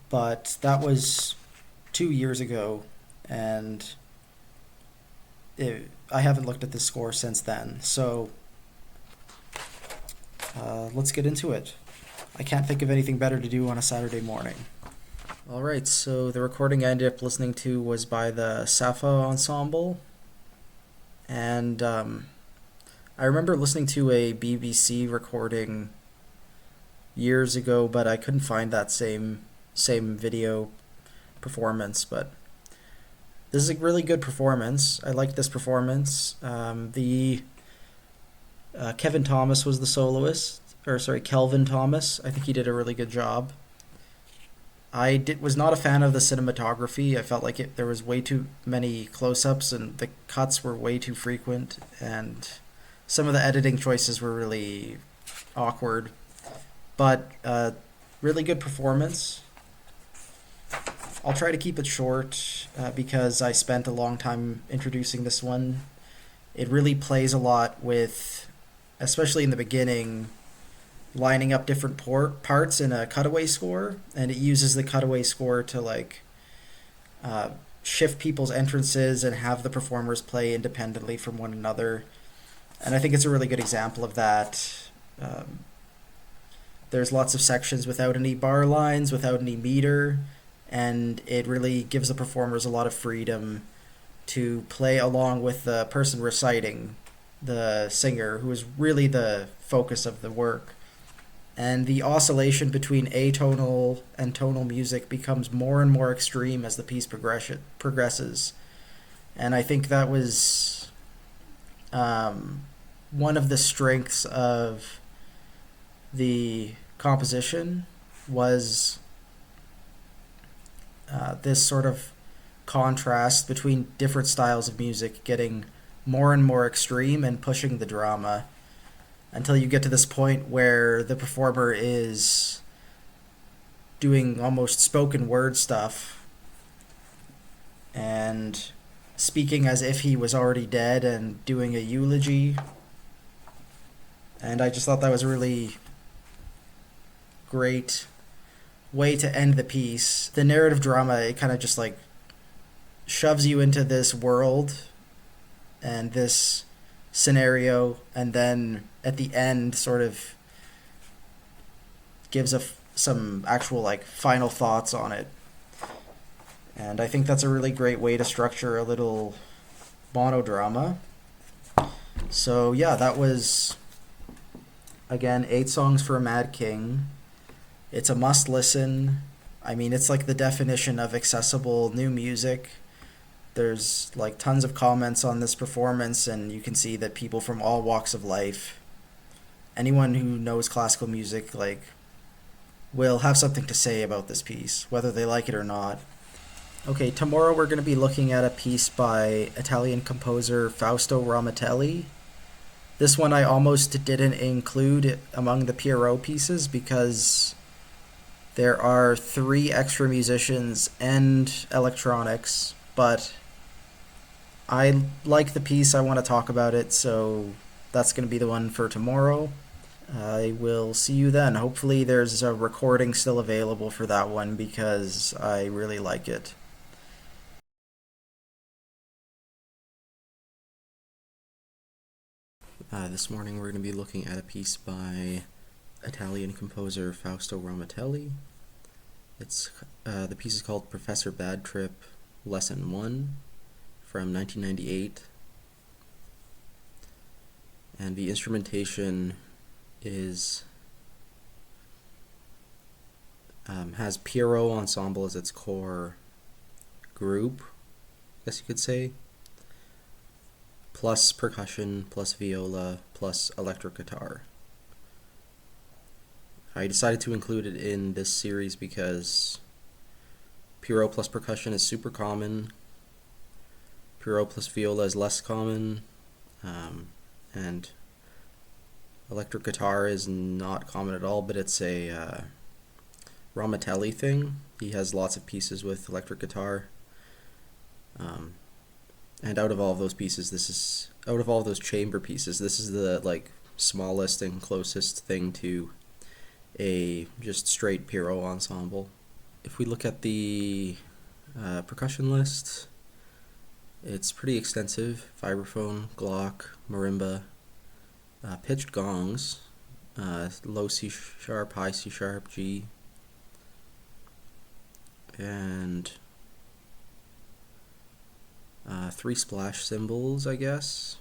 but that was 2 years ago, and I haven't looked at the score since then, so let's get into it. I can't think of anything better to do on a Saturday morning. Alright, so the recording I ended up listening to was by the Sappho Ensemble, and I remember listening to a BBC recording years ago, but I couldn't find that same video performance. But this is a really good performance. I liked this performance. Kevin Thomas was the soloist, Kelvin Thomas. I think he did a really good job. I was not a fan of the cinematography. I felt like there was way too many close-ups and the cuts were way too frequent, and some of the editing choices were really awkward, but really good performance. I'll try to keep it short because I spent a long time introducing this one. It really plays a lot with, especially in the beginning, lining up different parts in a cutaway score, and it uses the cutaway score to shift people's entrances and have the performers play independently from one another. And I think it's a really good example of that. There's lots of sections without any bar lines, without any meter, and it really gives the performers a lot of freedom to play along with the person reciting, the singer, who is really the focus of the work. and the oscillation between atonal and tonal music becomes more and more extreme as the piece progresses. And I think that was one of the strengths of the composition was this sort of contrast between different styles of music getting more and more extreme and pushing the drama until you get to this point where the performer is doing almost spoken word stuff and speaking as if he was already dead and doing a eulogy. And I just thought that was a really great way to end the piece. The narrative drama, it kind of just like shoves you into this world and this scenario, and then at the end sort of gives some actual like final thoughts on it. And I think that's a really great way to structure a little monodrama. So yeah, that was again 8 songs for a Mad King. It's a must listen. I mean, it's like the definition of accessible new music. There's like tons of comments on this performance, and you can see that people from all walks of life, anyone who knows classical music, like, will have something to say about this piece, whether they like it or not. Okay, tomorrow we're going to be looking at a piece by Italian composer Fausto Romitelli. This one I almost didn't include among the Pierrot pieces because there are 3 extra musicians and electronics, but I like the piece, I want to talk about it, so that's going to be the one for tomorrow. I will see you then. Hopefully there's a recording still available for that one because I really like it. This morning we're going to be looking at a piece by Italian composer Fausto Romitelli. The piece is called Professor Bad Trip, Lesson 1 from 1998. And the instrumentation is has Pierrot Ensemble as its core group, I guess you could say, plus percussion, plus viola, plus electric guitar. I decided to include it in this series because Pierrot plus percussion is super common, Pierrot plus viola is less common, and electric guitar is not common at all, but it's a Romitelli thing. He has lots of pieces with electric guitar. And out of all of those pieces, out of all of those chamber pieces, this is the like smallest and closest thing to a just straight Pierrot ensemble. If we look at the percussion list, it's pretty extensive. Vibraphone, Glock, marimba, pitched gongs, low C sharp, high C sharp, G, and 3 splash cymbals, I guess,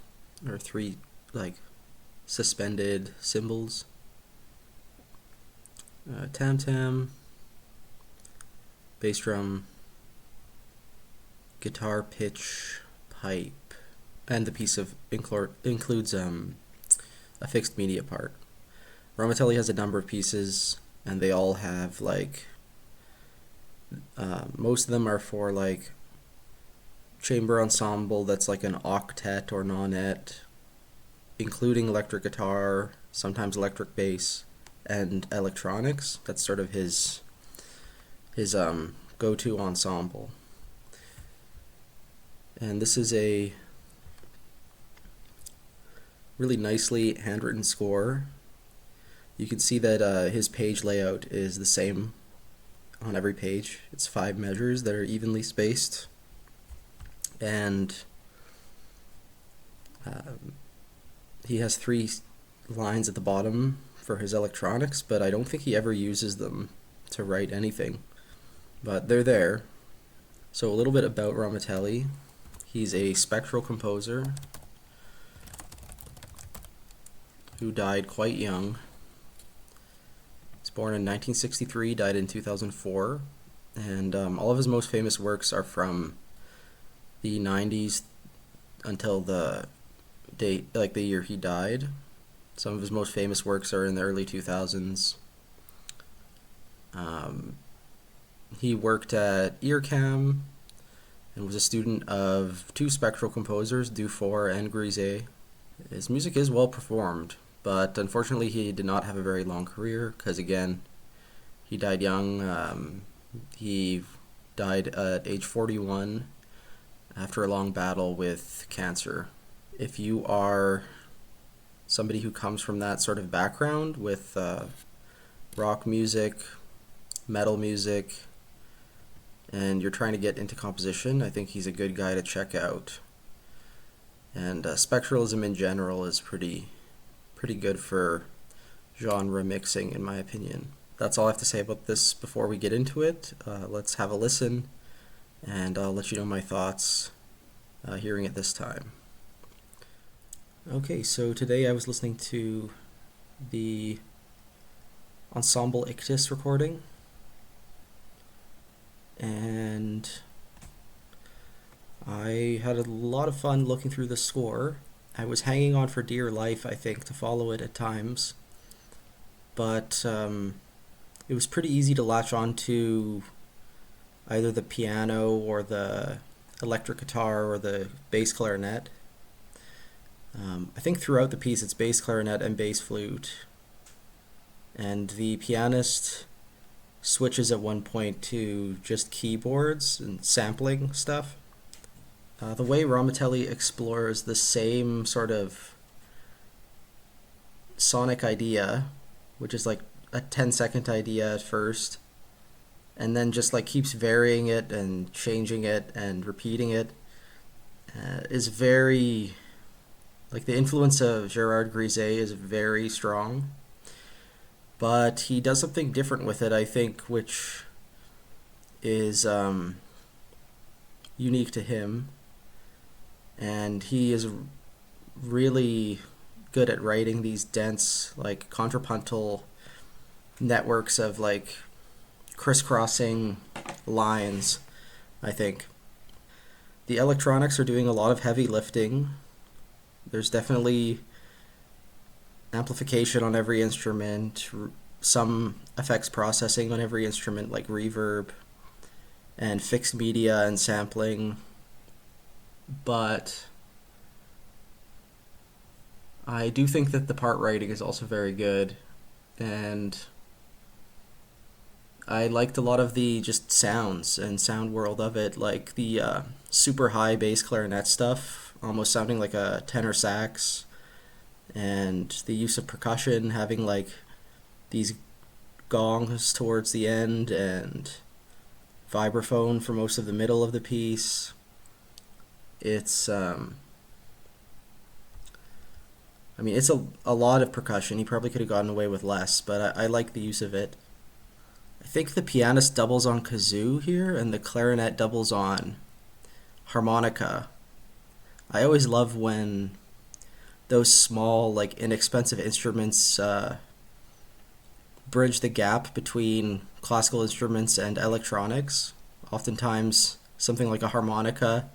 or 3 like suspended cymbals, tam-tam, bass drum, guitar pitch, pipe, and the piece includes a fixed media part. Romitelli has a number of pieces, and they all have like most of them are for like chamber ensemble that's like an octet or nonet, including electric guitar, sometimes electric bass, and electronics. That's sort of his go-to ensemble. And this is a really nicely handwritten score. You can see that his page layout is the same on every page. It's 5 measures that are evenly spaced, and he has 3 lines at the bottom for his electronics, but I don't think he ever uses them to write anything, but they're there. So a little bit about Romitelli. He's a spectral composer who died quite young. born in 1963, died in 2004, and all of his most famous works are from the 90s until the date, like the year he died. Some of his most famous works are in the early 2000s. He worked at Earcam and was a student of two spectral composers, Dufour and Grisey. His music is well performed, but unfortunately he did not have a very long career because, again, he died young. He died at age 41 after a long battle with cancer. If you are somebody who comes from that sort of background with rock music, metal music, and you're trying to get into composition, I think he's a good guy to check out. And spectralism in general is pretty good for genre mixing, in my opinion. That's all I have to say about this before we get into it. Let's have a listen, and I'll let you know my thoughts hearing it this time. Okay, so today I was listening to the Ensemble Ictus recording, and I had a lot of fun looking through the score. I was hanging on for dear life, I think, to follow it at times, but it was pretty easy to latch on to either the piano or the electric guitar or the bass clarinet. I think throughout the piece it's bass clarinet and bass flute, and the pianist switches at one point to just keyboards and sampling stuff. The way Romitelli explores the same sort of sonic idea, which is like a 10-second idea at first, and then just like keeps varying it and changing it and repeating it, is very, like, the influence of Gérard Grisey is very strong, but he does something different with it, I think, which is unique to him, and he is really good at writing these dense, like, contrapuntal networks of, like, crisscrossing lines, I think. The electronics are doing a lot of heavy lifting. There's definitely amplification on every instrument, some effects processing on every instrument, like reverb and fixed media and sampling, but I do think that the part writing is also very good, and I liked a lot of the just sounds and sound world of it, like the super high bass clarinet stuff, almost sounding like a tenor sax, and the use of percussion, having like these gongs towards the end and vibraphone for most of the middle of the piece. It's it's a lot of percussion. He probably could have gotten away with less, but I like the use of it. I think the pianist doubles on kazoo here, and the clarinet doubles on harmonica. I always love when those small, like, inexpensive instruments bridge the gap between classical instruments and electronics. Oftentimes, something like a harmonica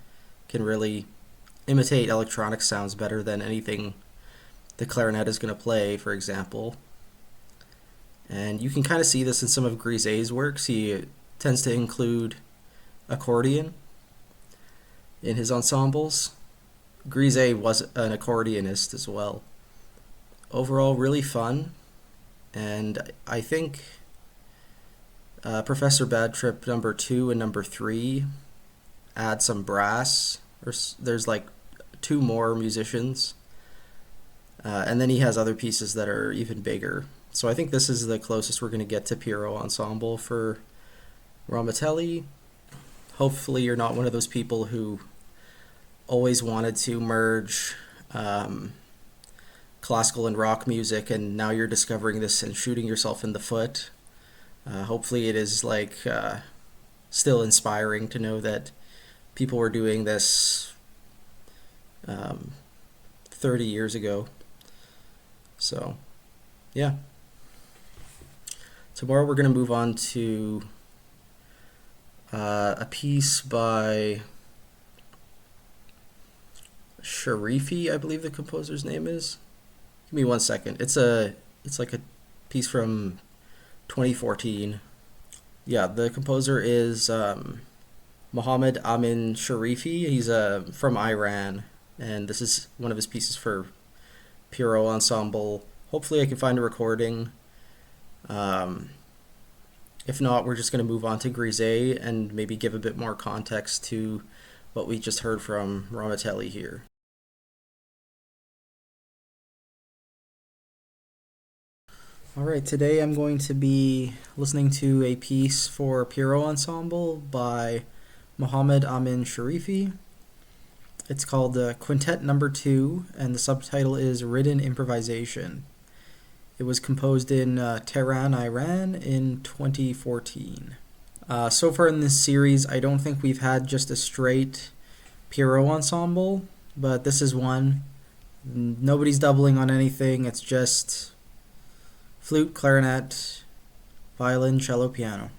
can really imitate electronic sounds better than anything the clarinet is going to play, for example. And you can kind of see this in some of Grisey's works. He tends to include accordion in his ensembles. Grisey was an accordionist as well. Overall, really fun, and I think Professor Bad Trip number 2 and number 3 add some brass. There's like 2 more musicians, and then he has other pieces that are even bigger. So I think this is the closest we're going to get to Pierrot Ensemble for Romitelli. Hopefully you're not one of those people who always wanted to merge classical and rock music, and now you're discovering this and shooting yourself in the foot. Hopefully it is still inspiring to know that people were doing this 30 years ago. So, yeah. Tomorrow we're going to move on to a piece by Sharifi, I believe the composer's name is. Give me 1 second. It's like a piece from 2014. Yeah, the composer is Mohammad Amin Sharifi. He's from Iran, and this is one of his pieces for Pierrot Ensemble. Hopefully I can find a recording. If not, we're just going to move on to Grisey and maybe give a bit more context to what we just heard from Romitelli here. Alright, today I'm going to be listening to a piece for Pierrot Ensemble by Mohammad Amin Sharifi. It's called Quintet Number 2, and the subtitle is Written Improvisation. It was composed in Tehran, Iran in 2014. So far in this series, I don't think we've had just a straight Pierrot ensemble, but this is one. Nobody's doubling on anything. It's just flute, clarinet, violin, cello, piano.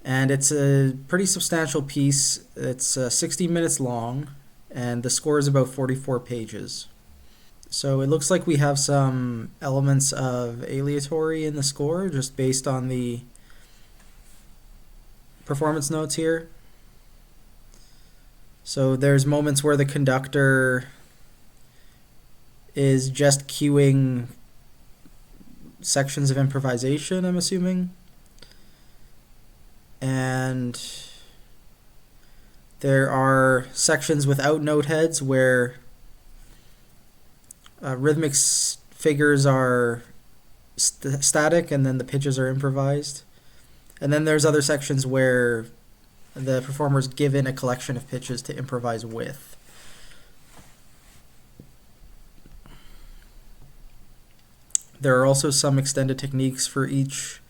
And it's a pretty substantial piece. It's 60 minutes long, and the score is about 44 pages. So it looks like we have some elements of aleatory in the score, just based on the performance notes here. So there's moments where the conductor is just cueing sections of improvisation, I'm assuming. And there are sections without note heads where rhythmic figures are static and then the pitches are improvised. And then there's other sections where the performer's given a collection of pitches to improvise with. There are also some extended techniques for each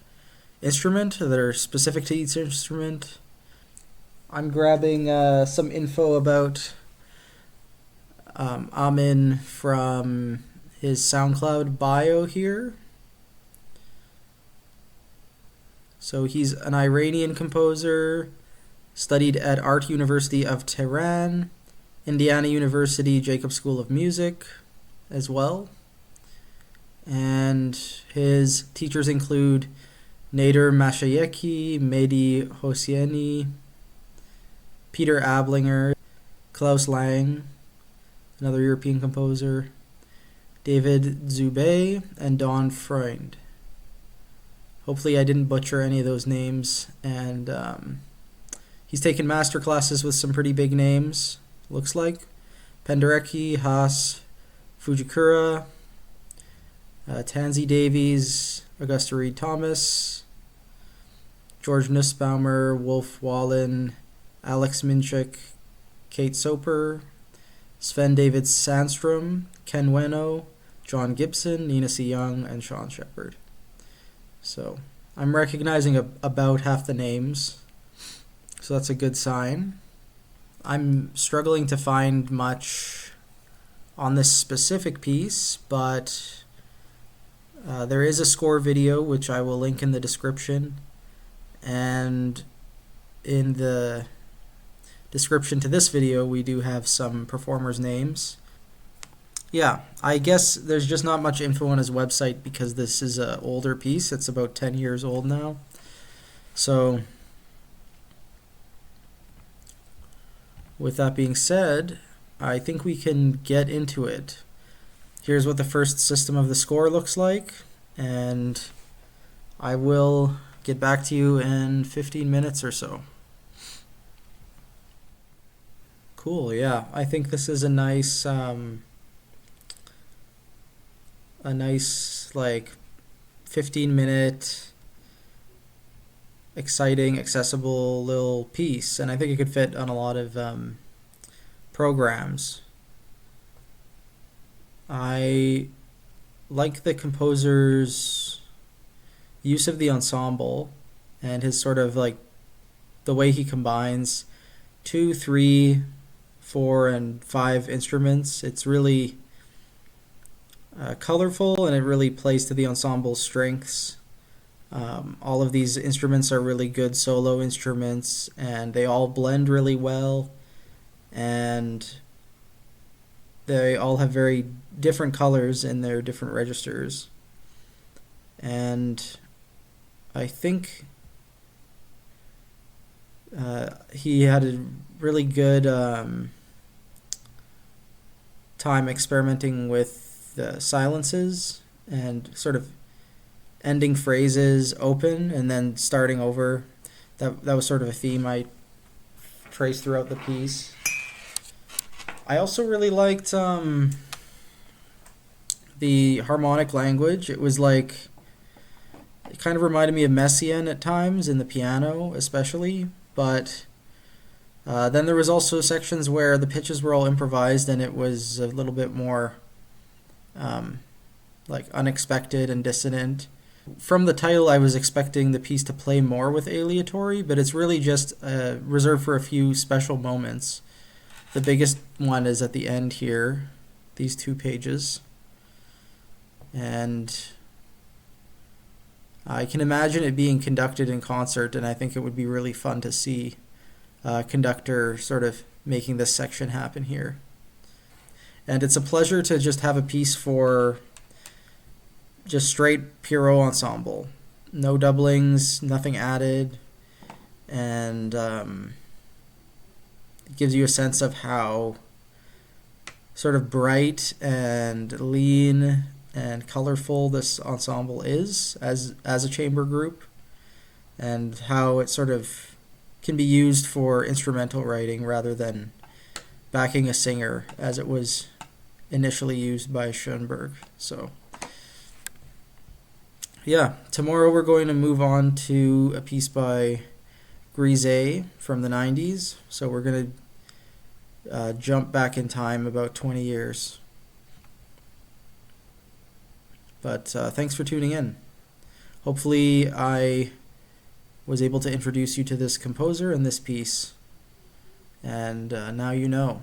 instrument that are specific to each instrument. I'm grabbing some info about Amin from his SoundCloud bio here. So he's an Iranian composer, studied at Art University of Tehran, Indiana University Jacob School of Music as well. And his teachers include Nader Mashayekhi, Mehdi Hosseini, Peter Ablinger, Klaus Lang, another European composer, David Zubey, and Don Freund. Hopefully I didn't butcher any of those names. And he's taken master classes with some pretty big names, looks like. Penderecki, Haas, Fujikura, Tansy Davies, Augusta Reed Thomas, George Nussbaumer, Wolf Wallen, Alex Minchik, Kate Soper, Sven David Sandstrom, Ken Weno, John Gibson, Nina C. Young, and Sean Shepard. So I'm recognizing about half the names, so that's a good sign. I'm struggling to find much on this specific piece, but there is a score video, which I will link in the description, and in the description to this video we do have some performers' names. Yeah, I guess there's just not much info on his website because this is an older piece. It's about 10 years old now. So with that being said, I think we can get into it. Here's what the first system of the score looks like, and I will get back to you in 15 minutes or so. Cool, yeah. I think this is a nice like 15-minute exciting, accessible little piece, and I think it could fit on a lot of programs. I like the composer's use of the ensemble and his sort of like the way he combines 2, 3, 4, and 5 instruments. It's really colorful, and it really plays to the ensemble's strengths. All of these instruments are really good solo instruments, and they all blend really well, and they all have very different colors in their different registers. And I think he had a really good time experimenting with the silences and sort of ending phrases open and then starting over. That was sort of a theme I traced throughout the piece. I also really liked the harmonic language. It was like, it kind of reminded me of Messier at times in the piano especially, but then there was also sections where the pitches were all improvised and it was a little bit more like unexpected and dissonant. From the title, I was expecting the piece to play more with aleatory, but it's really just reserved for a few special moments. The biggest one is at the end here, these 2 pages. And I can imagine it being conducted in concert, and I think it would be really fun to see a conductor sort of making this section happen here. And it's a pleasure to just have a piece for just straight Pierrot Ensemble. No doublings, nothing added, and it gives you a sense of how sort of bright and lean and colorful this ensemble is as a chamber group, and how it sort of can be used for instrumental writing rather than backing a singer as it was initially used by Schoenberg. So yeah, tomorrow we're going to move on to a piece by Grisey from the 90s. So we're going to jump back in time about 20 years. But thanks for tuning in. Hopefully I was able to introduce you to this composer and this piece. And now you know.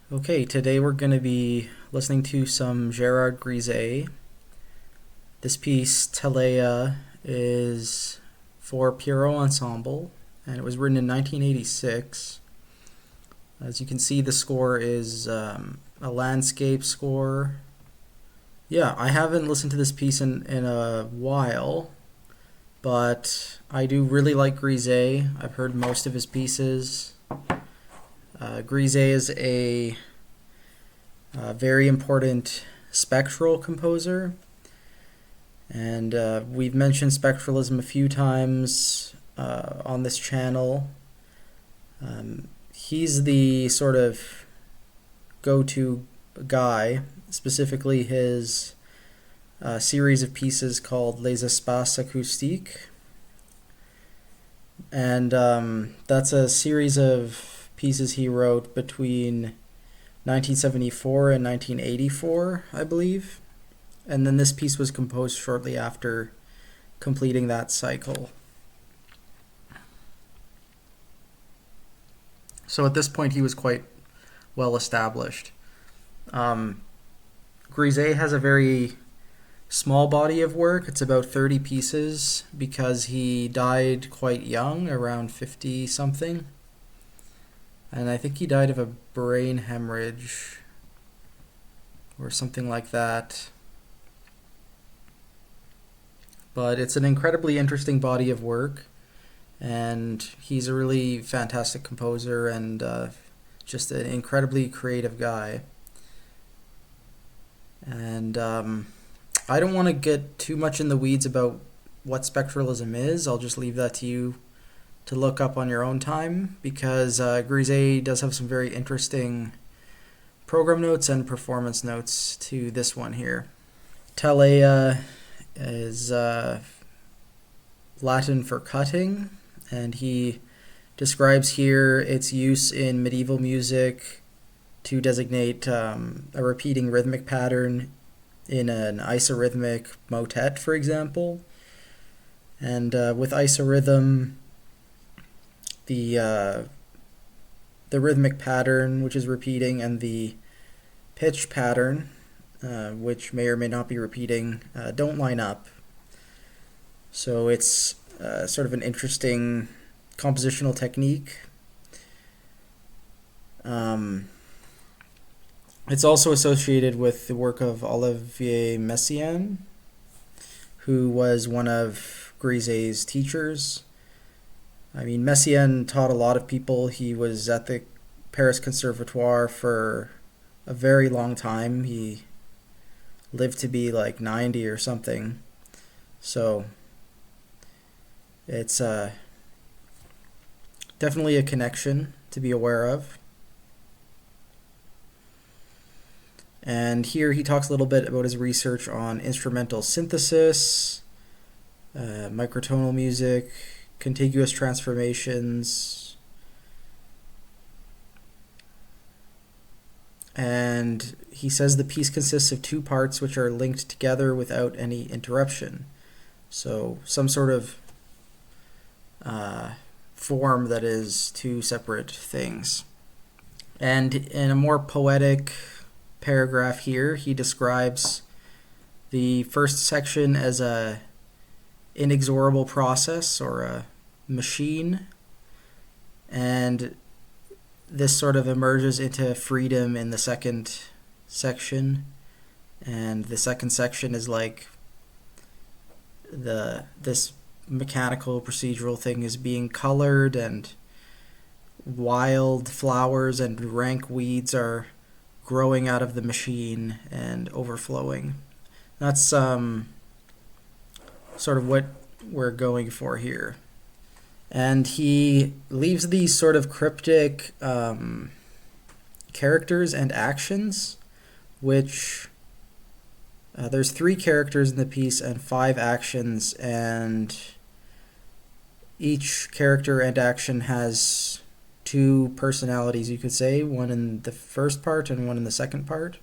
Okay, today we're going to be listening to some Gérard Grisey. This piece, Talea, is for Pierrot Ensemble, and it was written in 1986. As you can see, the score is a landscape score. Yeah, I haven't listened to this piece in a while, but I do really like Grisey. I've heard most of his pieces. Grisey is a very important spectral composer, and we've mentioned spectralism a few times on this channel. He's the sort of go-to guy, specifically his series of pieces called Les Espaces Acoustiques, and that's a series of pieces he wrote between 1974 and 1984, I believe. And then this piece was composed shortly after completing that cycle. So at this point, he was quite well established. Grisey has a very small body of work. It's about 30 pieces because he died quite young, around 50-something. And I think he died of a brain hemorrhage or something like that. But it's an incredibly interesting body of work, and he's a really fantastic composer and just an incredibly creative guy. And I don't want to get too much in the weeds about what spectralism is. I'll just leave that to you to look up on your own time, because Grisey does have some very interesting program notes and performance notes to this one here. Talea is Latin for cutting, and he describes here its use in medieval music to designate a repeating rhythmic pattern in an isorhythmic motet, for example. And with isorhythm, the rhythmic pattern, which is repeating, and the pitch pattern, which may or may not be repeating, don't line up. So it's sort of an interesting compositional technique. It's also associated with the work of Olivier Messier, who was one of Grisey's teachers. I mean, Messier taught a lot of people. He was at the Paris Conservatoire for a very long time. He lived to be like 90 or something. So it's definitely a connection to be aware of. And here he talks a little bit about his research on instrumental synthesis, microtonal music, contiguous transformations, and he says the piece consists of two parts which are linked together without any interruption. So some sort of form that is two separate things. And in a more poetic paragraph here, he describes the first section as a inexorable process or a machine, and this sort of emerges into freedom in the second section, and the second section is like this mechanical procedural thing is being colored, and wild flowers and rank weeds are growing out of the machine and overflowing. That's sort of what we're going for here. And he leaves these sort of cryptic characters and actions, which there's 3 characters in the piece and 5 actions, and each character and action has 2 personalities, you could say, one in the first part and one in the second part.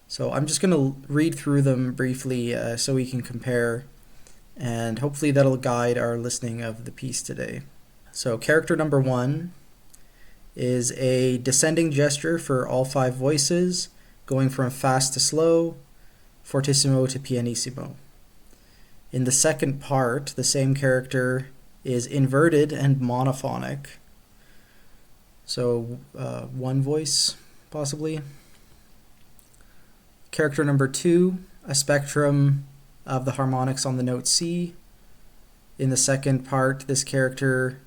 So I'm just going to read through them briefly so we can compare, and hopefully that'll guide our listening of the piece today. So character number 1 is a descending gesture for all 5 voices, going from fast to slow, fortissimo to pianissimo. In the second part, the same character is inverted and monophonic. So one voice, possibly. Character number 2, a spectrum of the harmonics on the note C. In the second part, this character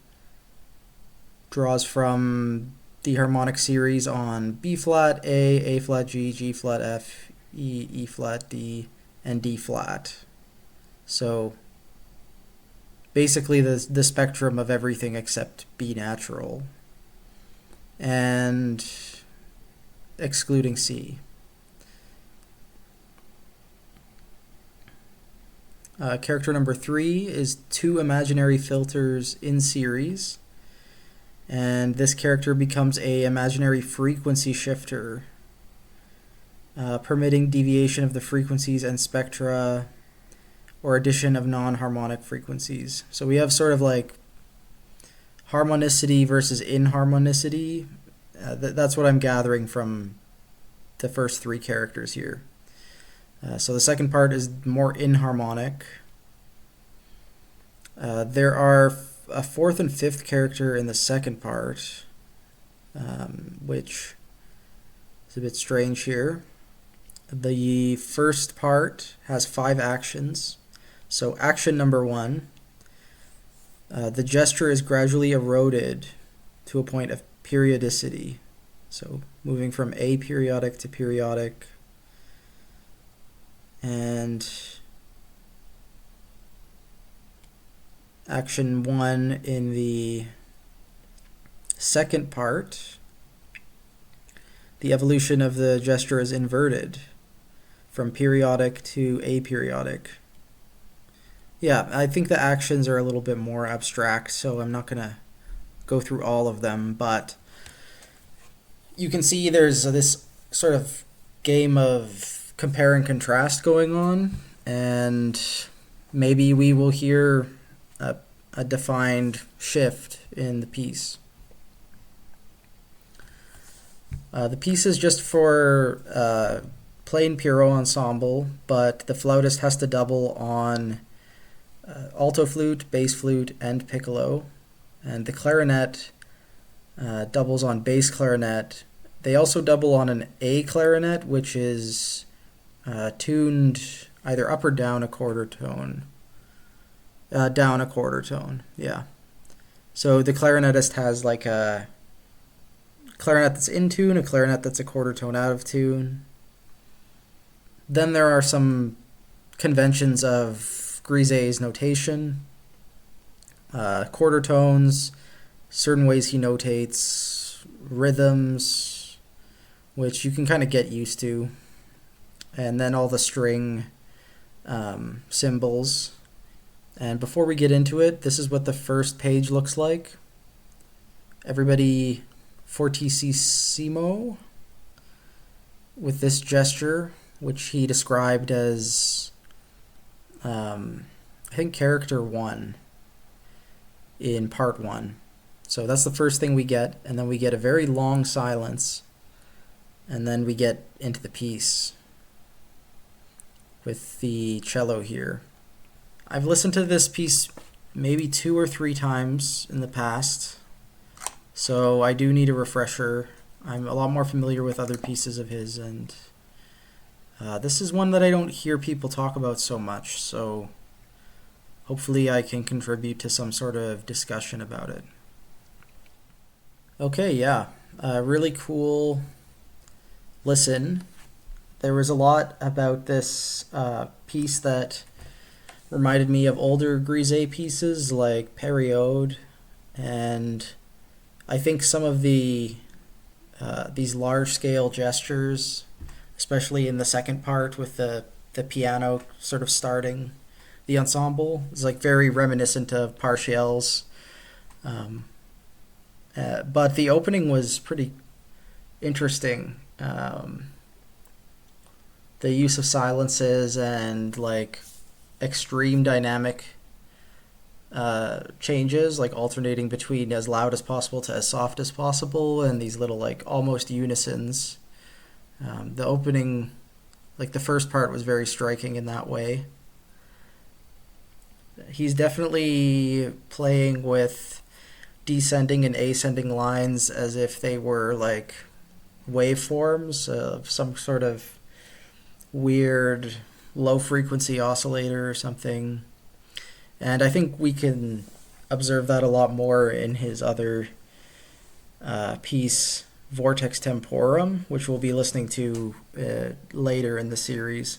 draws from the harmonic series on B flat, A flat G, G flat F, E flat D, and D flat. So basically the spectrum of everything except B natural, and excluding C. Character number 3 is 2 imaginary filters in series, and this character becomes a imaginary frequency shifter, permitting deviation of the frequencies and spectra or addition of non-harmonic frequencies. So we have sort of like harmonicity versus inharmonicity. That's what I'm gathering from the first 3 characters here. So the second part is more inharmonic. There are a 4th and 5th character in the second part, which is a bit strange here. The first part has 5 actions. So action number 1, the gesture is gradually eroded to a point of periodicity. So moving from aperiodic to periodic. And action 1 in the second part, the evolution of the gesture is inverted from periodic to aperiodic. Yeah, I think the actions are a little bit more abstract, so I'm not going to go through all of them, but you can see there's this sort of game of compare and contrast going on, and maybe we will hear a defined shift in the piece. The piece is just for plain Pierrot ensemble, but the flautist has to double on alto flute, bass flute, and piccolo. And the clarinet doubles on bass clarinet. They also double on an A clarinet, which is tuned either up or down a quarter tone. Down a quarter tone, yeah. So the clarinetist has like a clarinet that's in tune, a clarinet that's a quarter tone out of tune. Then there are some conventions of Grisey's notation, quarter tones, certain ways he notates, rhythms, which you can kind of get used to, and then all the string symbols. And before we get into it, this is what the first page looks like. Everybody fortissimo with this gesture, which he described as, I think, character 1 in part 1. So that's the first thing we get, and then we get a very long silence, and then we get into the piece with the cello here. I've listened to this piece maybe 2 or 3 times in the past, so I do need a refresher. I'm a lot more familiar with other pieces of his, and this is one that I don't hear people talk about so much, so hopefully I can contribute to some sort of discussion about it. Okay, yeah, really cool listen. There was a lot about this piece that reminded me of older Grisey pieces like Periode, and I think some of the these large-scale gestures, especially in the second part with the piano sort of starting the ensemble, is like very reminiscent of Partials. But the opening was pretty interesting. The use of silences and like extreme dynamic changes, like alternating between as loud as possible to as soft as possible, and these little like almost unisons. The opening, like the first part, was very striking in that way. He's definitely playing with descending and ascending lines as if they were like waveforms of some sort of weird low frequency oscillator or something. And I think we can observe that a lot more in his other piece, Vortex Temporum, which we'll be listening to later in the series.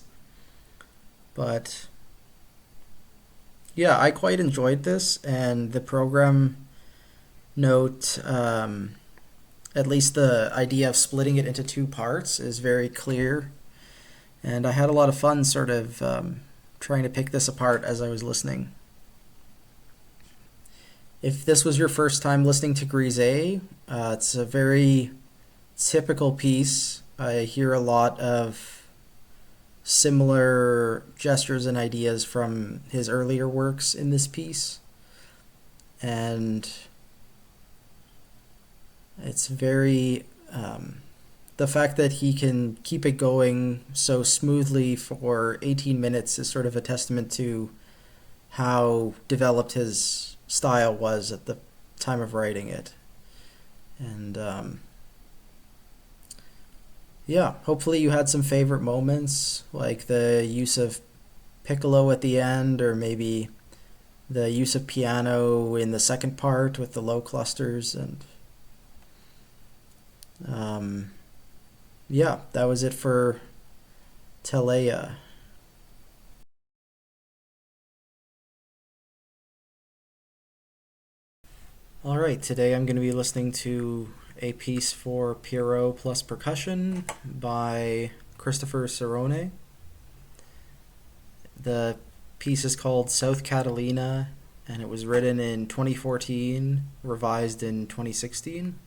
But yeah, I quite enjoyed this, and the program note, at least the idea of splitting it into 2 parts, is very clear. And I had a lot of fun sort of trying to pick this apart as I was listening. If this was your first time listening to Grisey, it's a very typical piece. I hear a lot of similar gestures and ideas from his earlier works in this piece. And it's very... the fact that he can keep it going so smoothly for 18 minutes is sort of a testament to how developed his style was at the time of writing it. And yeah, hopefully you had some favorite moments, like the use of piccolo at the end, or maybe the use of piano in the second part with the low clusters. And yeah, that was it for Talea. All right, today I'm going to be listening to a piece for Pierrot plus percussion by Christopher Cerrone. The piece is called South Catalina, and it was written in 2014, revised in 2016.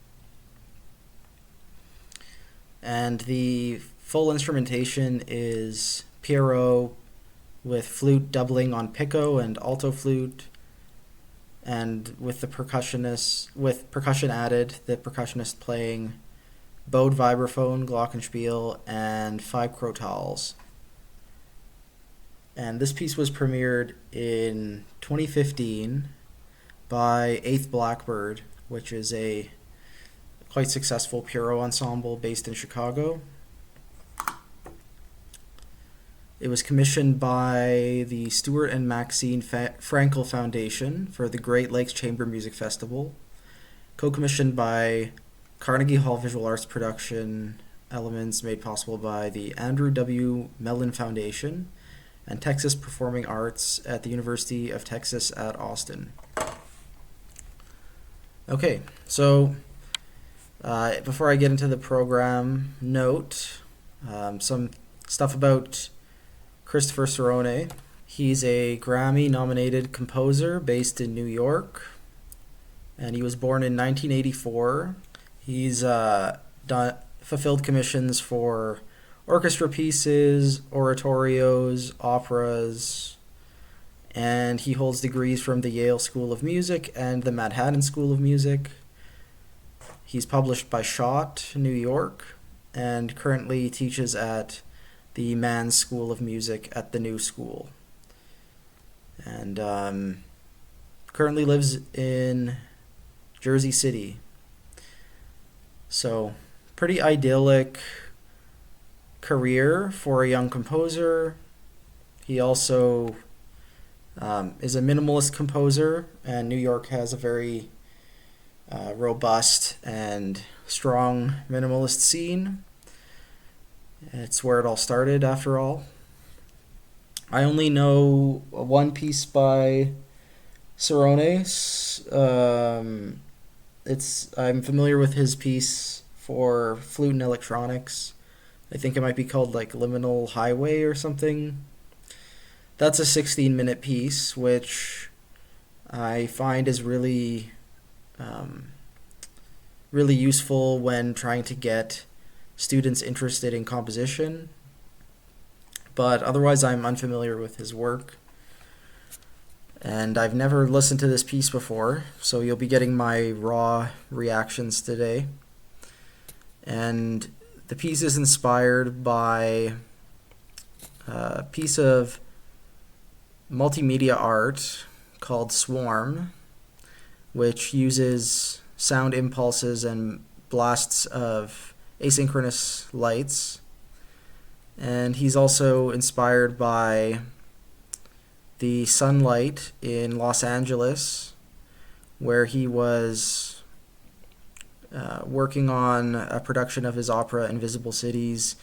And the full instrumentation is Pierrot with flute doubling on picco and alto flute, and with the percussionist, with percussion added, the percussionist playing bowed vibraphone, glockenspiel, and 5 crotals. And this piece was premiered in 2015 by 8th Blackbird, which is a quite successful Pierrot ensemble based in Chicago. It was commissioned by the Stuart and Maxine Frankel Foundation for the Great Lakes Chamber Music Festival, co-commissioned by Carnegie Hall Visual Arts Production, elements made possible by the Andrew W. Mellon Foundation, and Texas Performing Arts at the University of Texas at Austin. Okay, so before I get into the program note, some stuff about Christopher Cerrone. He's a Grammy-nominated composer based in New York, and he was born in 1984. He's fulfilled commissions for orchestra pieces, oratorios, operas, and he holds degrees from the Yale School of Music and the Manhattan School of Music. He's published by Schott, New York, and currently teaches at the Mann School of Music at the New School. And currently lives in Jersey City. So, pretty idyllic career for a young composer. He also is a minimalist composer, and New York has a very robust and strong minimalist scene. It's where it all started, after all. I only know one piece by Cerrone. I'm familiar with his piece for flute and electronics. I think it might be called like Liminal Highway or something. That's a 16-minute piece, which I find is really, really useful when trying to get students interested in composition. But otherwise, I'm unfamiliar with his work. And I've never listened to this piece before, so you'll be getting my raw reactions today. And the piece is inspired by a piece of multimedia art called Swarm, which uses sound impulses and blasts of asynchronous lights. And he's also inspired by the sunlight in Los Angeles, where he was working on a production of his opera Invisible Cities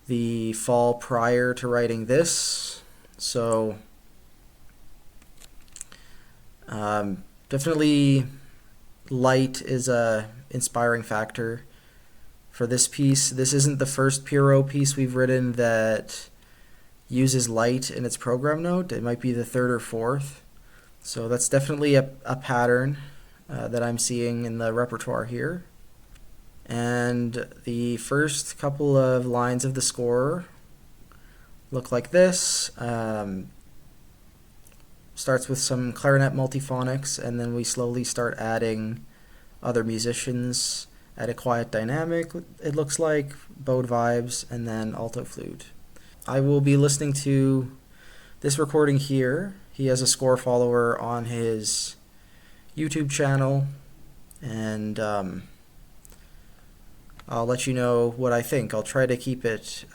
the fall prior to writing this. So definitely light is a inspiring factor for this piece. This isn't the first Pierrot piece we've written that uses light in its program note. It might be the third or fourth. So that's definitely a pattern that I'm seeing in the repertoire here. And the first couple of lines of the score look like this. Starts with some clarinet multiphonics, and then we slowly start adding other musicians at a quiet dynamic, it looks like, bowed vibes, and then alto flute. I will be listening to this recording here. He has a score follower on his YouTube channel, and I'll let you know what I think. I'll try to keep it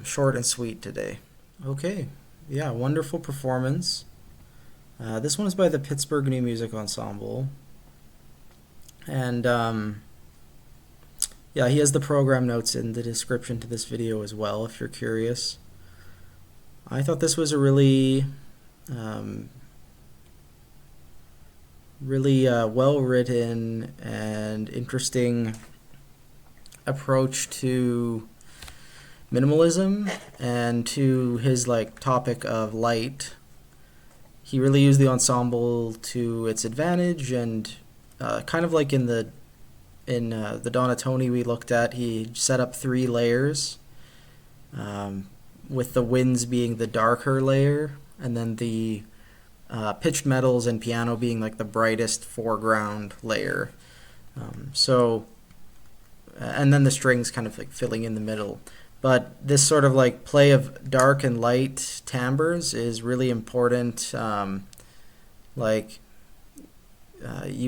short and sweet today. Okay, yeah, wonderful performance. This one is by the Pittsburgh New Music Ensemble, and yeah, he has the program notes in the description to this video as well, if you're curious. I thought this was a really well-written and interesting approach to minimalism and to his topic of light. He really used the ensemble to its advantage, and kind of like in the Donatoni we looked at, he set up 3 layers, with the winds being the darker layer, and then the pitched metals and piano being the brightest foreground layer. So and then the strings kind of like filling in the middle. But this sort of like play of dark and light timbres is really important. You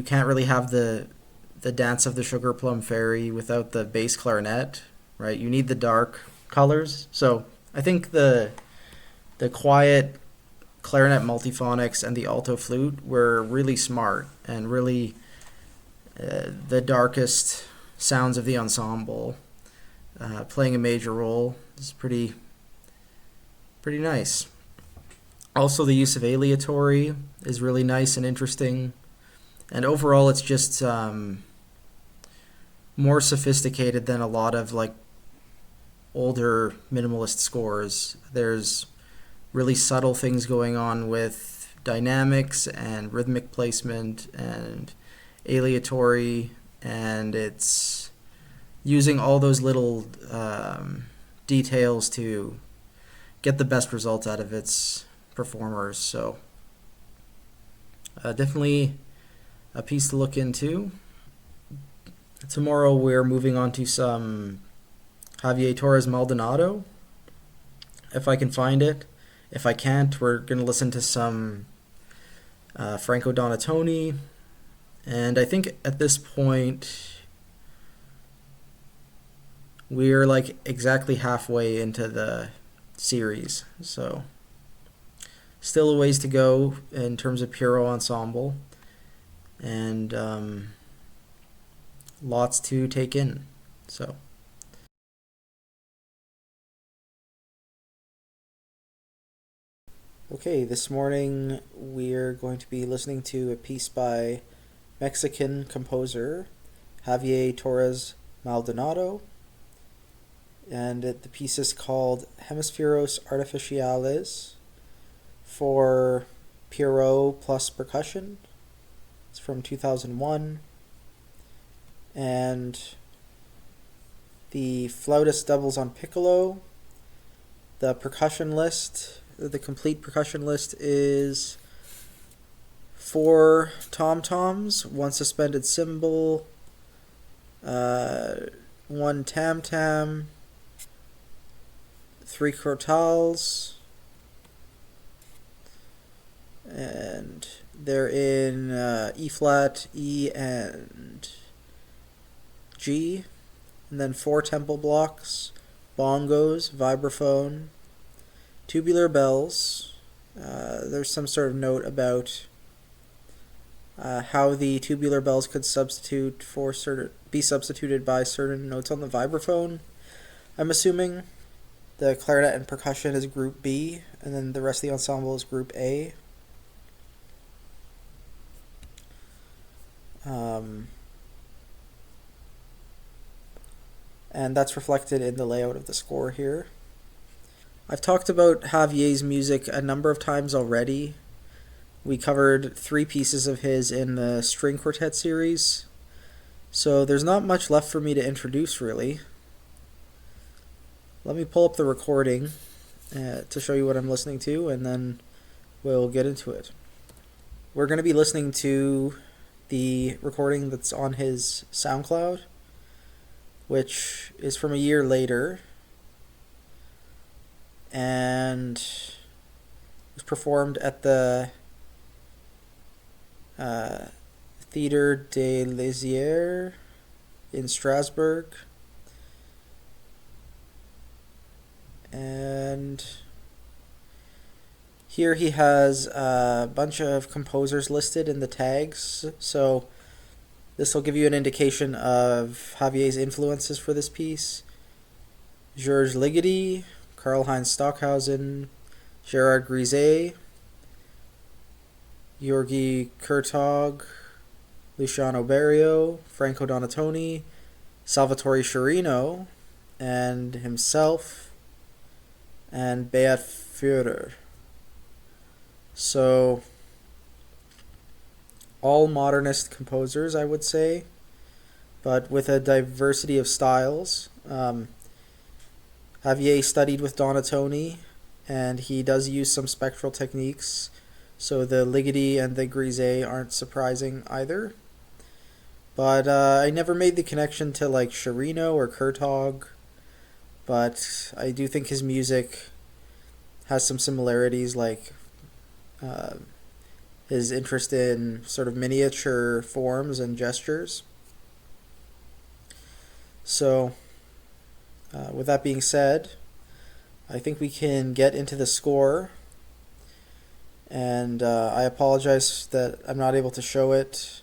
can't really have the dance of the Sugar Plum Fairy without the bass clarinet, right? You need the dark colors. So I think the quiet clarinet multiphonics and the alto flute were really smart and really the darkest sounds of the ensemble playing a major role is pretty nice. Also, the use of aleatory is really nice and interesting. And overall, it's just more sophisticated than a lot of like older minimalist scores. There's really subtle things going on with dynamics and rhythmic placement and aleatory, and it's using all those little details to get the best results out of its performers. So definitely a piece to look into. Tomorrow we're moving on to some Javier Torres Maldonado, if I can find it. If I can't, we're going to listen to some Franco Donatoni. And I think at this point we're like exactly halfway into the series. So still a ways to go in terms of Pierrot Ensemble. And lots to take in. So okay, this morning we're going to be listening to a piece by Mexican composer Javier Torres Maldonado, and the piece is called Hemisferios Artificiales for Pierrot plus percussion. It's from 2001, and the flautist doubles on piccolo. The percussion list, the complete percussion list is 4 tom-toms, 1 suspended cymbal, 1 tam-tam, 3 crotales, and they're in E flat, E, and G, and then 4 tempo blocks, bongos, vibraphone, tubular bells. There's some sort of note about how the tubular bells could be substituted by certain notes on the vibraphone. I'm assuming the clarinet and percussion is group B, and then the rest of the ensemble is group A. And that's reflected in the layout of the score here. I've talked about Javier's music a number of times already. We covered 3 pieces of his in the string quartet series, so there's not much left for me to introduce really. Let me pull up the recording to show you what I'm listening to, and then we'll get into it. We're going to be listening to the recording that's on his SoundCloud, which is from a year later, and was performed at the Theatre des Laisières in Strasbourg. And here he has a bunch of composers listed in the tags, so this will give you an indication of Javier's influences for this piece. Georges Ligeti, Karl-Heinz Stockhausen, Gérard Grisey, Georgi Kurtog, Luciano Berio, Franco Donatoni, Salvatore Sciarrino, and himself, and Beat Führer. So all modernist composers, I would say, but with a diversity of styles. Javier studied with Donatoni, and he does use some spectral techniques, so the Ligeti and the Grisey aren't surprising either. But I never made the connection to like Sharino or Kurtog. But I do think his music has some similarities, like uh, his interest in sort of miniature forms and gestures. So, with that being said, I think we can get into the score. And I apologize that I'm not able to show it.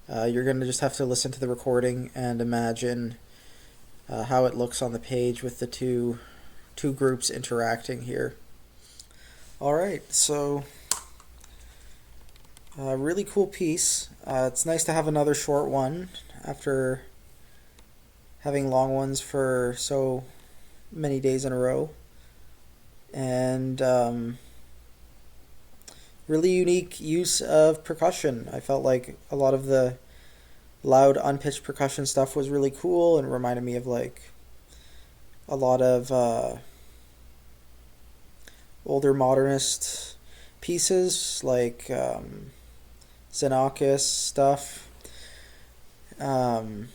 You're going to just have to listen to the recording and imagine how it looks on the page with the two groups interacting here. All right, so really cool piece. It's nice to have another short one after having long ones for so many days in a row. And really unique use of percussion. I felt like a lot of the loud, unpitched percussion stuff was really cool and reminded me of like a lot of older modernist pieces like Xenakis stuff. The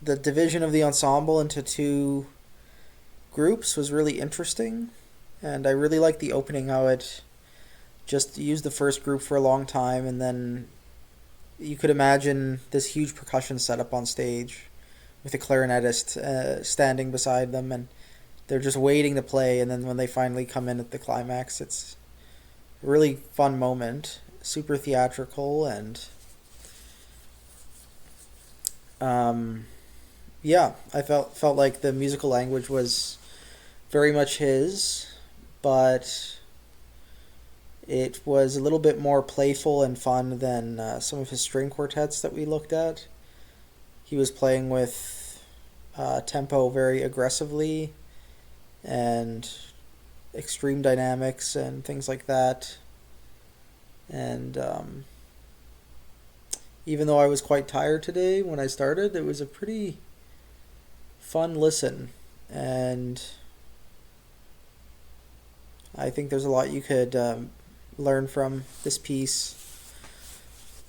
division of the ensemble into two groups was really interesting, and I really liked the opening how it just used the first group for a long time, and then you could imagine this huge percussion setup on stage with a clarinetist standing beside them, and they're just waiting to play, and then when they finally come in at the climax, it's a really fun moment, super theatrical, and yeah, I felt like the musical language was very much his, but it was a little bit more playful and fun than some of his string quartets that we looked at. He was playing with tempo very aggressively and extreme dynamics and things like that. And even though I was quite tired today when I started, it was a pretty fun listen. And I think there's a lot you could learn from this piece.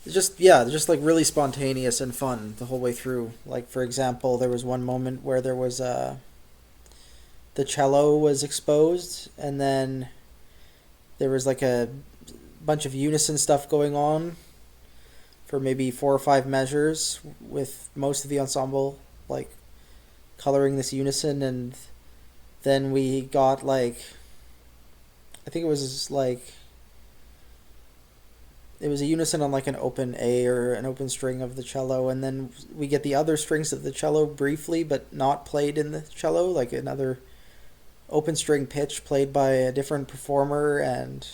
It's just like really spontaneous and fun the whole way through. Like for example, there was one moment where there was the cello was exposed, and then there was like a bunch of unison stuff going on for maybe 4 or 5 measures, with most of the ensemble like coloring this unison, and then we got like, I think it was like, it was a unison on like an open A or an open string of the cello, and then we get the other strings of the cello briefly but not played in the cello, like another open string pitch played by a different performer, and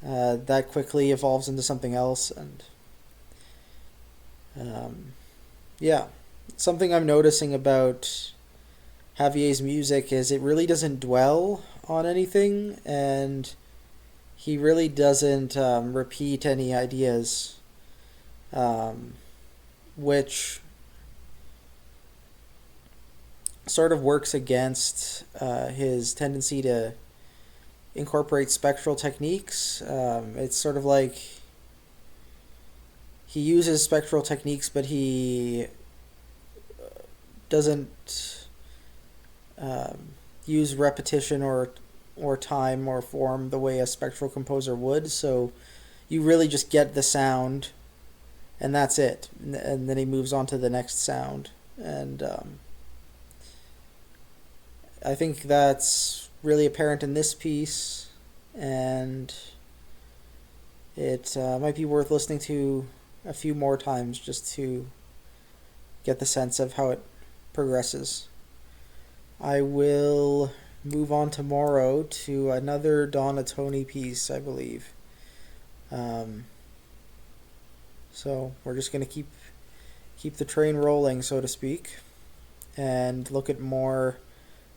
that quickly evolves into something else. And yeah, something I'm noticing about Javier's music is it really doesn't dwell on anything, and he really doesn't repeat any ideas, which sort of works against his tendency to incorporate spectral techniques. It's sort of like he uses spectral techniques, but he doesn't use repetition or time or form the way a spectral composer would. So you really just get the sound, and that's it. And then he moves on to the next sound. And I think that's really apparent in this piece, and it might be worth listening to a few more times just to get the sense of how it progresses. I will move on tomorrow to another Donatoni piece, I believe. So we're just going to keep the train rolling, so to speak, and look at more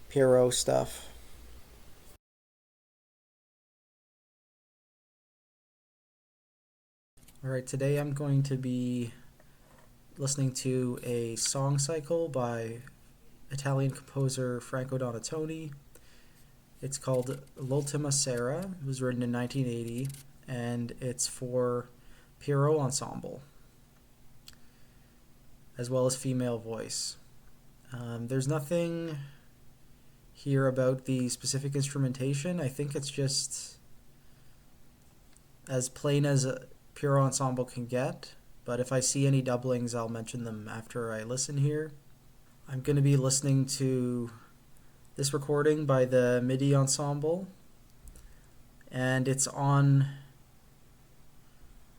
Pierrot stuff. Alright, today I'm going to be listening to a song cycle by Italian composer Franco Donatoni. It's called L'Ultima Sera. It was written in 1980, and it's for Pierrot Ensemble. as well as female voice. There's nothing here about the specific instrumentation. I think it's just as plain as a Pierrot Ensemble can get, but if I see any doublings, I'll mention them after I listen here. I'm going to be listening to this recording by the MIDI Ensemble, and it's on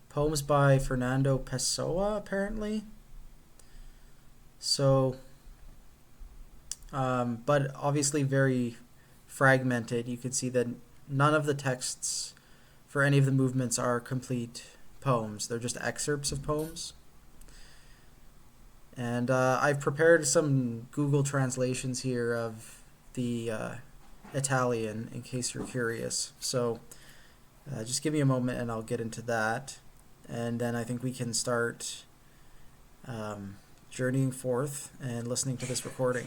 poems by Fernando Pessoa, apparently. So, but obviously very fragmented. You can see that none of the texts for any of the movements are complete poems. They're just excerpts of poems. And I've prepared some Google translations here of the Italian in case you're curious. So just give me a moment and I'll get into that. And then I think we can start journeying forth and listening to this recording.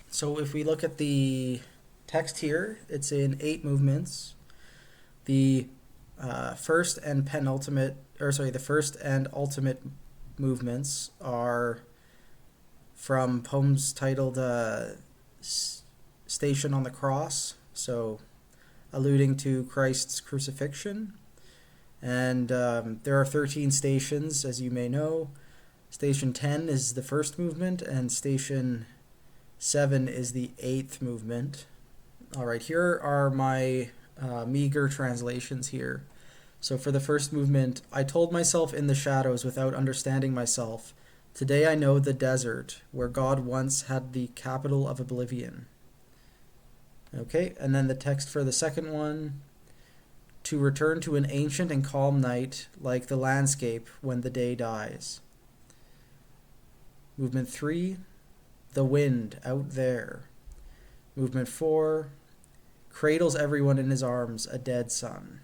So if we look at the text here, it's in 8 movements. The first and ultimate movements are from poems titled Station on the Cross, so alluding to Christ's crucifixion. And there are 13 stations, as you may know. Station 10 is the first movement, and Station 7 is the 8th movement. All right, here are my meager translations here. So for the first movement, I told myself in the shadows without understanding myself, today I know the desert where God once had the capital of oblivion. Okay, and then the text for the second one, to return to an ancient and calm night like the landscape when the day dies. Movement 3, the wind out there. Movement 4, cradles everyone in his arms, a dead son.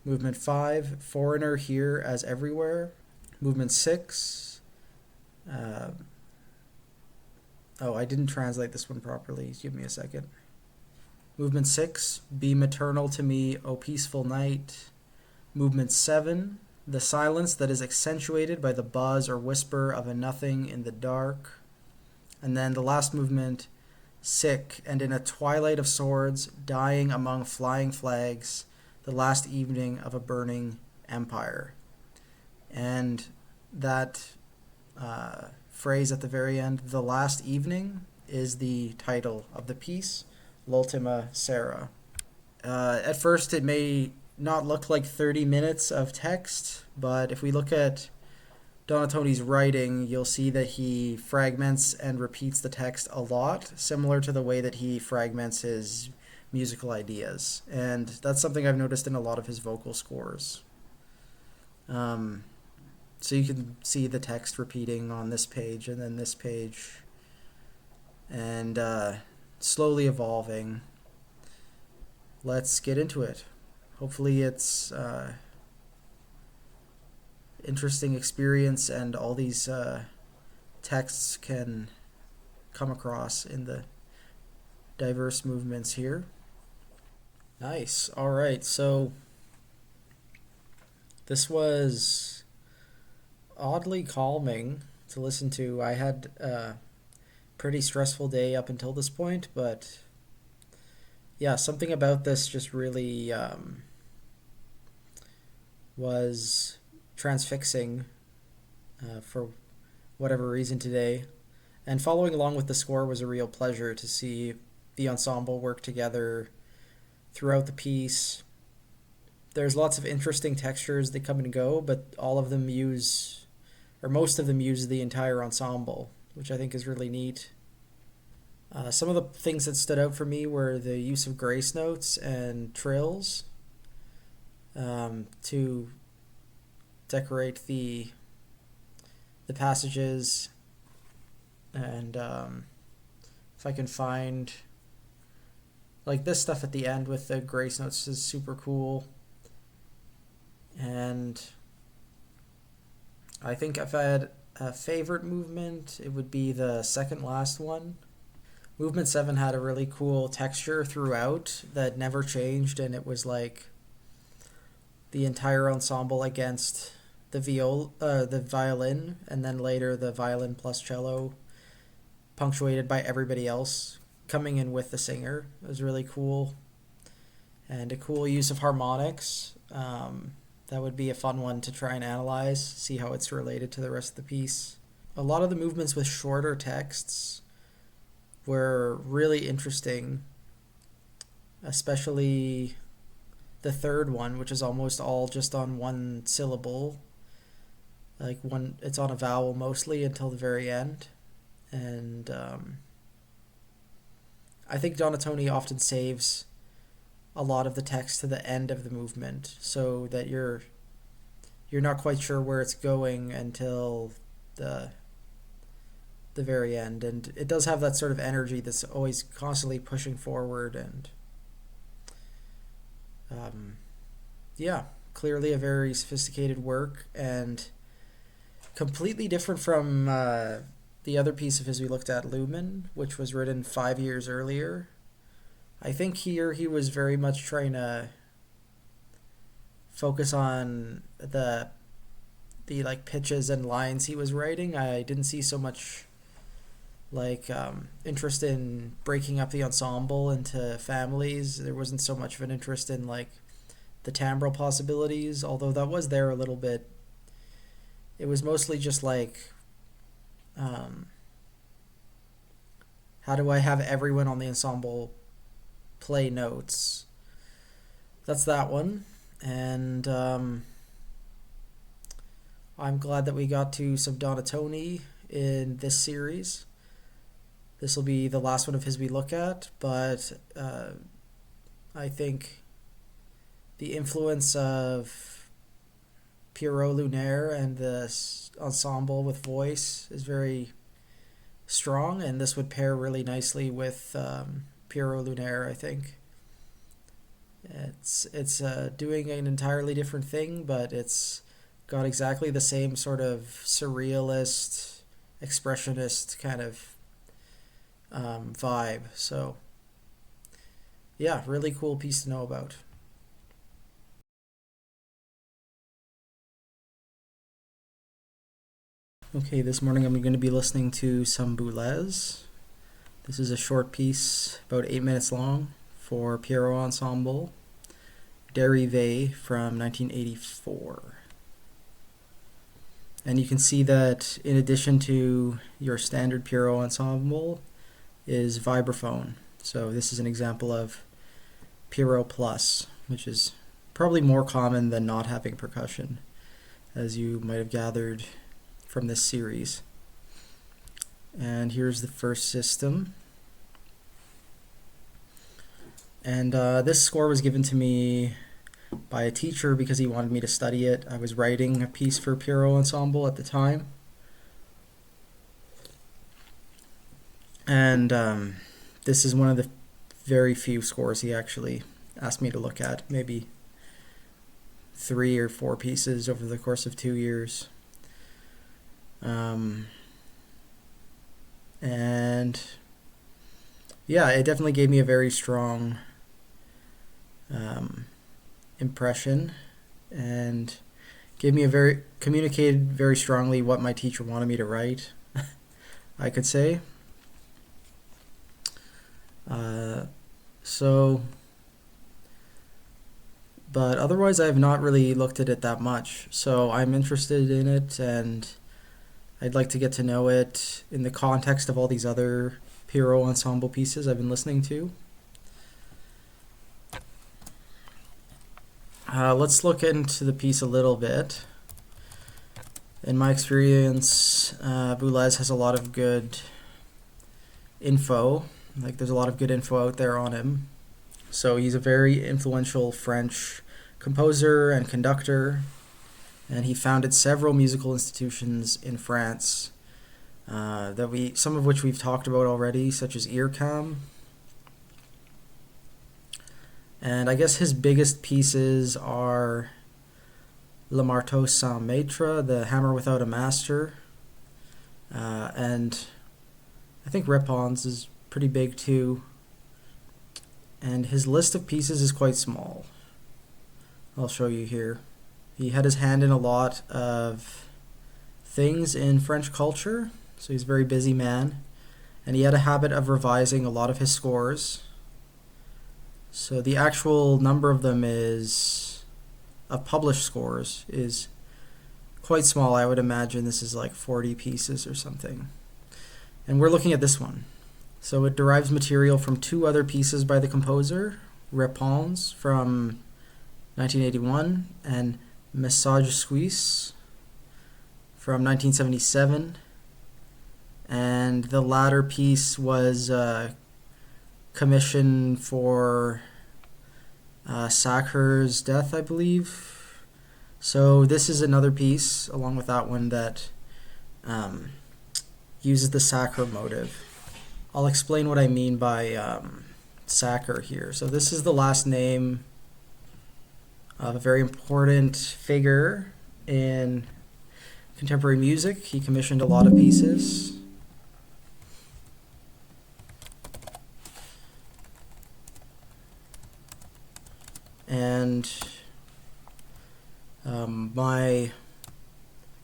Movement 5, foreigner here as everywhere. Movement 6, I didn't translate this one properly. Give me a second. Movement 6, be maternal to me, O peaceful night. Movement 7, the silence that is accentuated by the buzz or whisper of a nothing in the dark. And then the last movement, sick and in a twilight of swords, dying among flying flags, the last evening of a burning empire. And that phrase at the very end, the last evening, is the title of the piece, L'Ultima Sera. At first it may not look like 30 minutes of text, but if we look at Donatoni's writing, you'll see that he fragments and repeats the text a lot, similar to the way that he fragments his musical ideas. And that's something I've noticed in a lot of his vocal scores. So you can see the text repeating on this page and then this page, and slowly evolving. Let's get into it. Hopefully it's interesting experience and all these texts can come across in the diverse movements here. Nice. All right, so this was oddly calming to listen to. I had a pretty stressful day up until this point, but yeah, something about this just really was transfixing for whatever reason today. And following along with the score was a real pleasure to see the ensemble work together throughout the piece. There's lots of interesting textures that come and go, but all of them use, or most of them use, the entire ensemble, which I think is really neat. Some of the things that stood out for me were the use of grace notes and trills to decorate the passages, and if I can find like this stuff at the end with the grace notes is super cool. And I think if I had a favorite movement, it would be the second last one. Movement 7 had a really cool texture throughout that never changed, and it was like the entire ensemble against the violin, and then later the violin plus cello, punctuated by everybody else coming in with the singer. It was really cool, and a cool use of harmonics. That would be a fun one to try and analyze, see how it's related to the rest of the piece. A lot of the movements with shorter texts were really interesting, especially the third one, which is almost all just on one syllable. Like it's on a vowel mostly until the very end. And I think Donatoni often saves a lot of the text to the end of the movement, so that you're not quite sure where it's going until the very end. And it does have that sort of energy that's always constantly pushing forward, and yeah, clearly a very sophisticated work, and completely different from the other piece of his we looked at, Lumen, which was written 5 years earlier. I think here he was very much trying to focus on the like pitches and lines he was writing. I didn't see so much like interest in breaking up the ensemble into families. There wasn't so much of an interest in like the timbral possibilities, although that was there a little bit. It was mostly just like, how do I have everyone on the ensemble play notes? That's that one. And I'm glad that we got to some Donatoni in this series. This will be the last one of his we look at, but I think the influence of Pierrot Lunaire and this ensemble with voice is very strong, and this would pair really nicely with Pierrot Lunaire, I think. It's doing an entirely different thing, but it's got exactly the same sort of surrealist, expressionist kind of vibe. So yeah, really cool piece to know about. Okay, this morning I'm going to be listening to some Boulez. This is a short piece, about 8 minutes long, for Pierrot Ensemble, Dérive from 1984. And you can see that in addition to your standard Pierrot Ensemble is vibraphone. So this is an example of Pierrot Plus, which is probably more common than not having percussion, as you might have gathered from this series. And here's the first system. And this score was given to me by a teacher because he wanted me to study it. I was writing a piece for Pierrot Ensemble at the time. And this is one of the very few scores he actually asked me to look at, maybe 3 or 4 pieces over the course of 2 years. And yeah, it definitely gave me a very strong impression, and communicated very strongly what my teacher wanted me to write, I could say. But otherwise I have not really looked at it that much, so I'm interested in it, and I'd like to get to know it in the context of all these other Pierrot Ensemble pieces I've been listening to. Let's look into the piece a little bit. In my experience, Boulez has a lot of good info. Like, there's a lot of good info out there on him. So he's a very influential French composer and conductor, and he founded several musical institutions in France, some of which we've talked about already, such as IRCAM. And I guess his biggest pieces are Le Marteau Sans Maître, the Hammer Without a Master, and I think Réponse is pretty big too. And his list of pieces is quite small. I'll show you here. He had his hand in a lot of things in French culture, so he's a very busy man. And he had a habit of revising a lot of his scores. So the actual number of them of published scores is quite small. I would imagine this is like 40 pieces or something. And we're looking at this one. So it derives material from two other pieces by the composer, Réponse from 1981 and Message Suisse from 1977. And the latter piece was commissioned for Sacre's death, I believe. So this is another piece, along with that one, that uses the Sacre motive. I'll explain what I mean by Sacre here. So this is the last name of a very important figure in contemporary music. He commissioned a lot of pieces. And my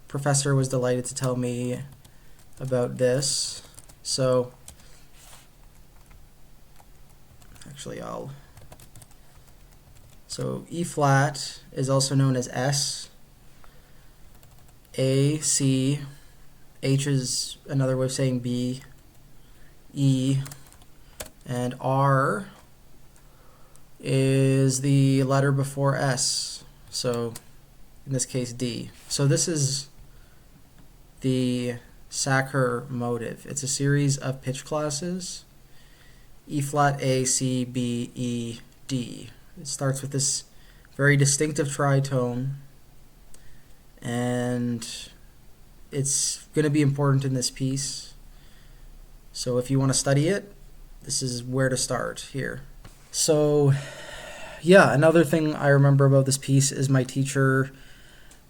professor was delighted to tell me about this. So actually so E flat is also known as S. A, C, H is another way of saying B, E, and R is the letter before S, so in this case D. So this is the Sacre motive. It's a series of pitch classes, E flat, A, C, B, E, D. It starts with this very distinctive tritone, and it's going to be important in this piece. So if you want to study it, this is where to start here. So yeah, another thing I remember about this piece is my teacher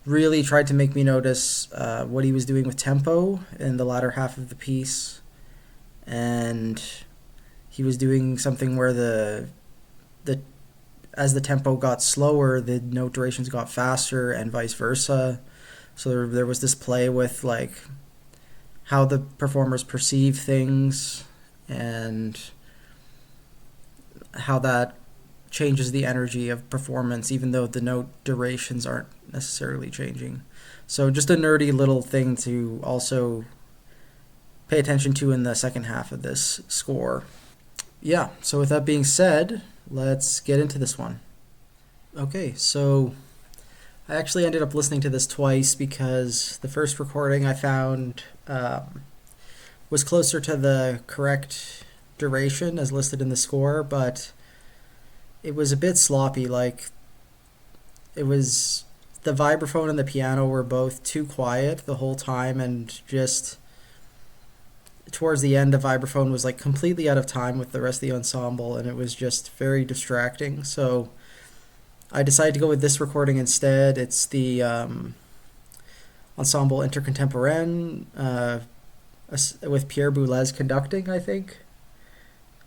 really tried to make me notice what he was doing with tempo in the latter half of the piece. And he was doing something where as the tempo got slower, the note durations got faster and vice versa. So there was this play with like how the performers perceive things and how that changes the energy of performance, even though the note durations aren't necessarily changing. So just a nerdy little thing to also pay attention to in the second half of this score. Yeah, so with that being said, let's get into this one. Okay, so I actually ended up listening to this twice because the first recording I found was closer to the correct duration as listed in the score, but it was a bit sloppy. Like, it was, the vibraphone and the piano were both too quiet the whole time, and just towards the end the vibraphone was like completely out of time with the rest of the ensemble, and it was just very distracting. So I decided to go with this recording instead. It's the Ensemble Intercontemporain with Pierre Boulez conducting, I think.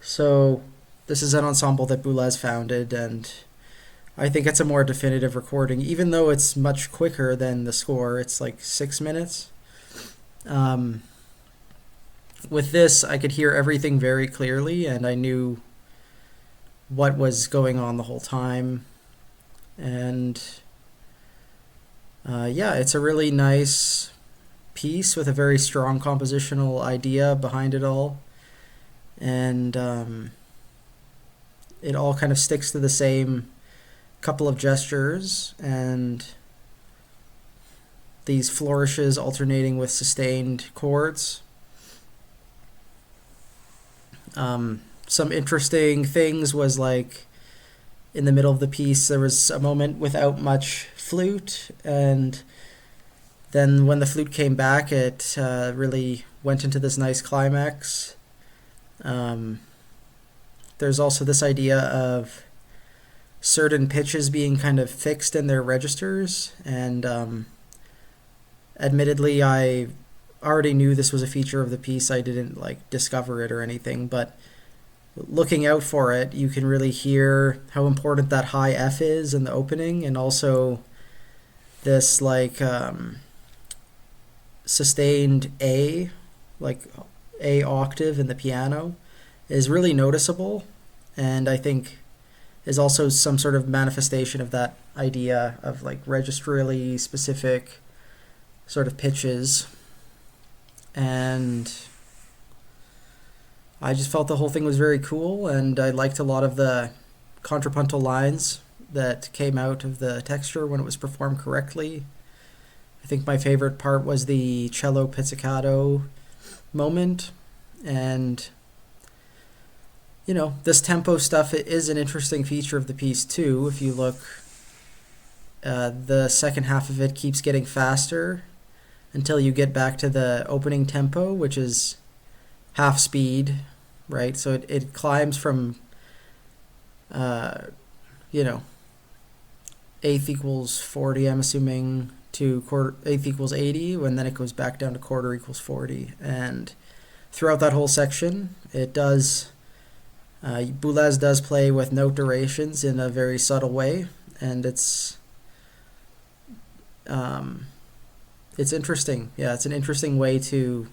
So this is an ensemble that Boulez founded, and I think it's a more definitive recording, even though it's much quicker than the score. It's like 6 minutes. With this, I could hear everything very clearly, and I knew what was going on the whole time. And yeah, it's a really nice piece with a very strong compositional idea behind it all. And it all kind of sticks to the same couple of gestures, and these flourishes alternating with sustained chords. Some interesting things was like in the middle of the piece there was a moment without much flute, and then when the flute came back it really went into this nice climax. There's also this idea of certain pitches being kind of fixed in their registers, and admittedly I already knew this was a feature of the piece. I didn't like discover it or anything, but looking out for it, you can really hear how important that high F is in the opening, and also this like sustained A, like A octave in the piano, is really noticeable, and I think is also some sort of manifestation of that idea of like registrally specific sort of pitches. And I just felt the whole thing was very cool, and I liked a lot of the contrapuntal lines that came out of the texture when it was performed correctly. I think my favorite part was the cello pizzicato moment, and you know, this tempo stuff is an interesting feature of the piece too. If you look, the second half of it keeps getting faster until you get back to the opening tempo, which is half speed, right? So it climbs from, you know, eighth equals 40, I'm assuming, to eighth equals 80, and then it goes back down to quarter equals 40. And throughout that whole section, it does, Boulez does play with note durations in a very subtle way, and it's interesting. Yeah, it's an interesting way to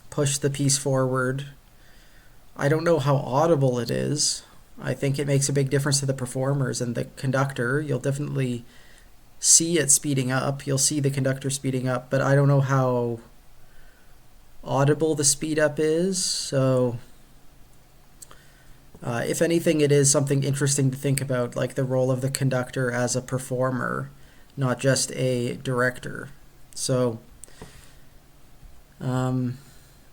push the piece forward. I don't know how audible it is. I think it makes a big difference to the performers and the conductor. You'll definitely see it speeding up. You'll see the conductor speeding up, but I don't know how audible the speed up is. So if anything, it is something interesting to think about, like the role of the conductor as a performer, not just a director. So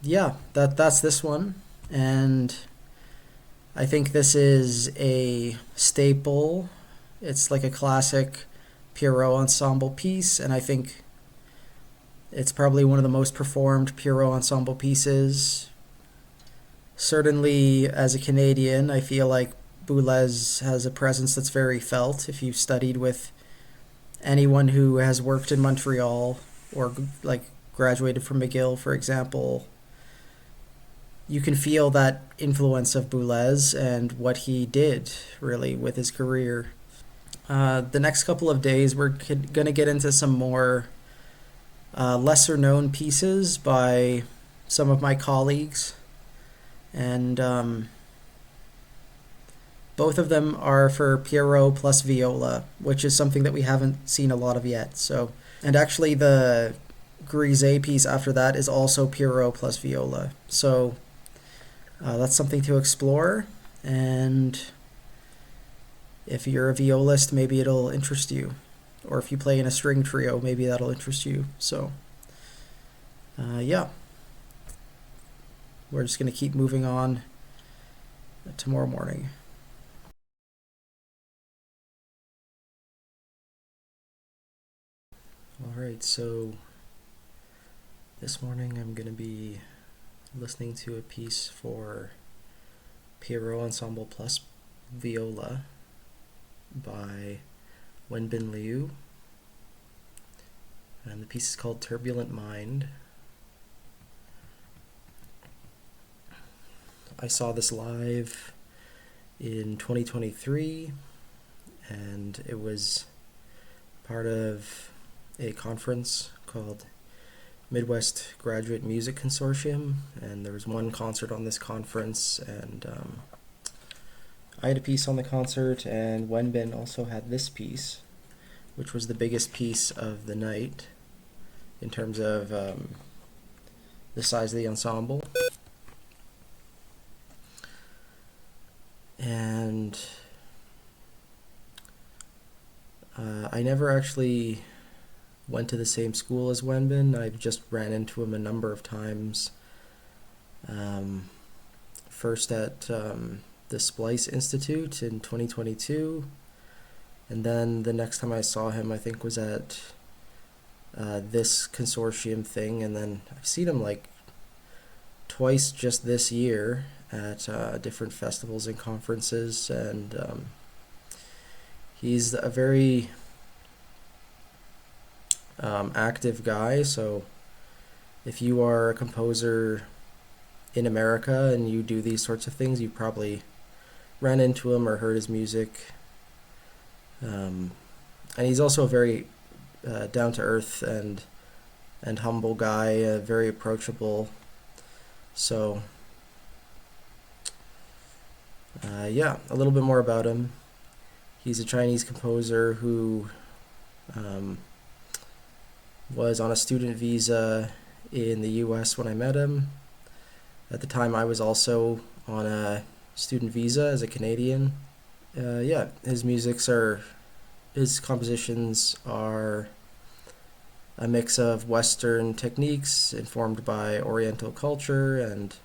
yeah, that's this one. And I think this is a staple. It's like a classic Pierrot Ensemble piece, and I think it's probably one of the most performed Pierrot Ensemble pieces. Certainly, as a Canadian, I feel like Boulez has a presence that's very felt. If you've studied with anyone who has worked in Montreal or like graduated from McGill, for example, you can feel that influence of Boulez and what he did, really, with his career. The next couple of days, we're going to get into some more lesser-known pieces by some of my colleagues. And both of them are for Pierrot plus viola, which is something that we haven't seen a lot of yet. So, and actually the Grisey piece after that is also Pierrot plus viola. So that's something to explore, and if you're a violist, maybe it'll interest you, or if you play in a string trio, maybe that'll interest you. So yeah, we're just going to keep moving on tomorrow morning. All right, so this morning I'm going to be listening to a piece for Pierrot Ensemble plus viola by Wenbin Liu, and the piece is called Turbulent Mind. I saw this live in 2023, and it was part of a conference called Midwest Graduate Music Consortium, and there was one concert on this conference, and I had a piece on the concert, and Wenbin also had this piece, which was the biggest piece of the night in terms of the size of the ensemble. And I never actually went to the same school as Wenbin. I've just ran into him a number of times. First at the Splice Institute in 2022, and then the next time I saw him, I think, was at this consortium thing, and then I've seen him like twice just this year at different festivals and conferences, and he's a very active guy. So if you are a composer in America and you do these sorts of things, you probably ran into him or heard his music. And he's also a very down-to-earth and humble guy, very approachable. So, yeah, a little bit more about him. He's a Chinese composer who was on a student visa in the US when I met him. At the time, I was also on a student visa as a Canadian. Yeah, his compositions are a mix of Western techniques informed by Oriental culture, and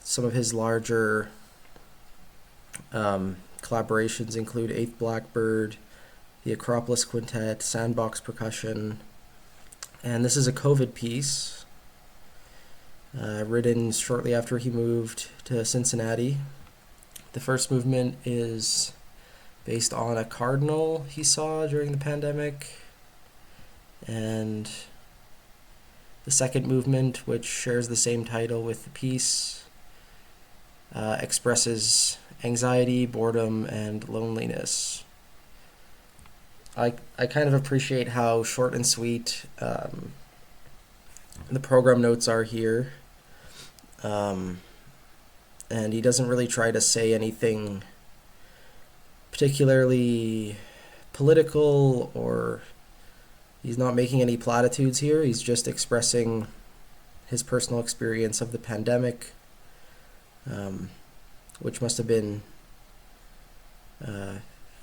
some of his larger collaborations include Eighth Blackbird, the Acropolis Quintet, Sandbox Percussion, and this is a COVID piece written shortly after he moved to Cincinnati. The first movement is based on a cardinal he saw during the pandemic, and the second movement, which shares the same title with the piece, expresses anxiety, boredom, and loneliness. I kind of appreciate how short and sweet the program notes are here. And he doesn't really try to say anything particularly political, or he's not making any platitudes here. He's just expressing his personal experience of the pandemic, which must have been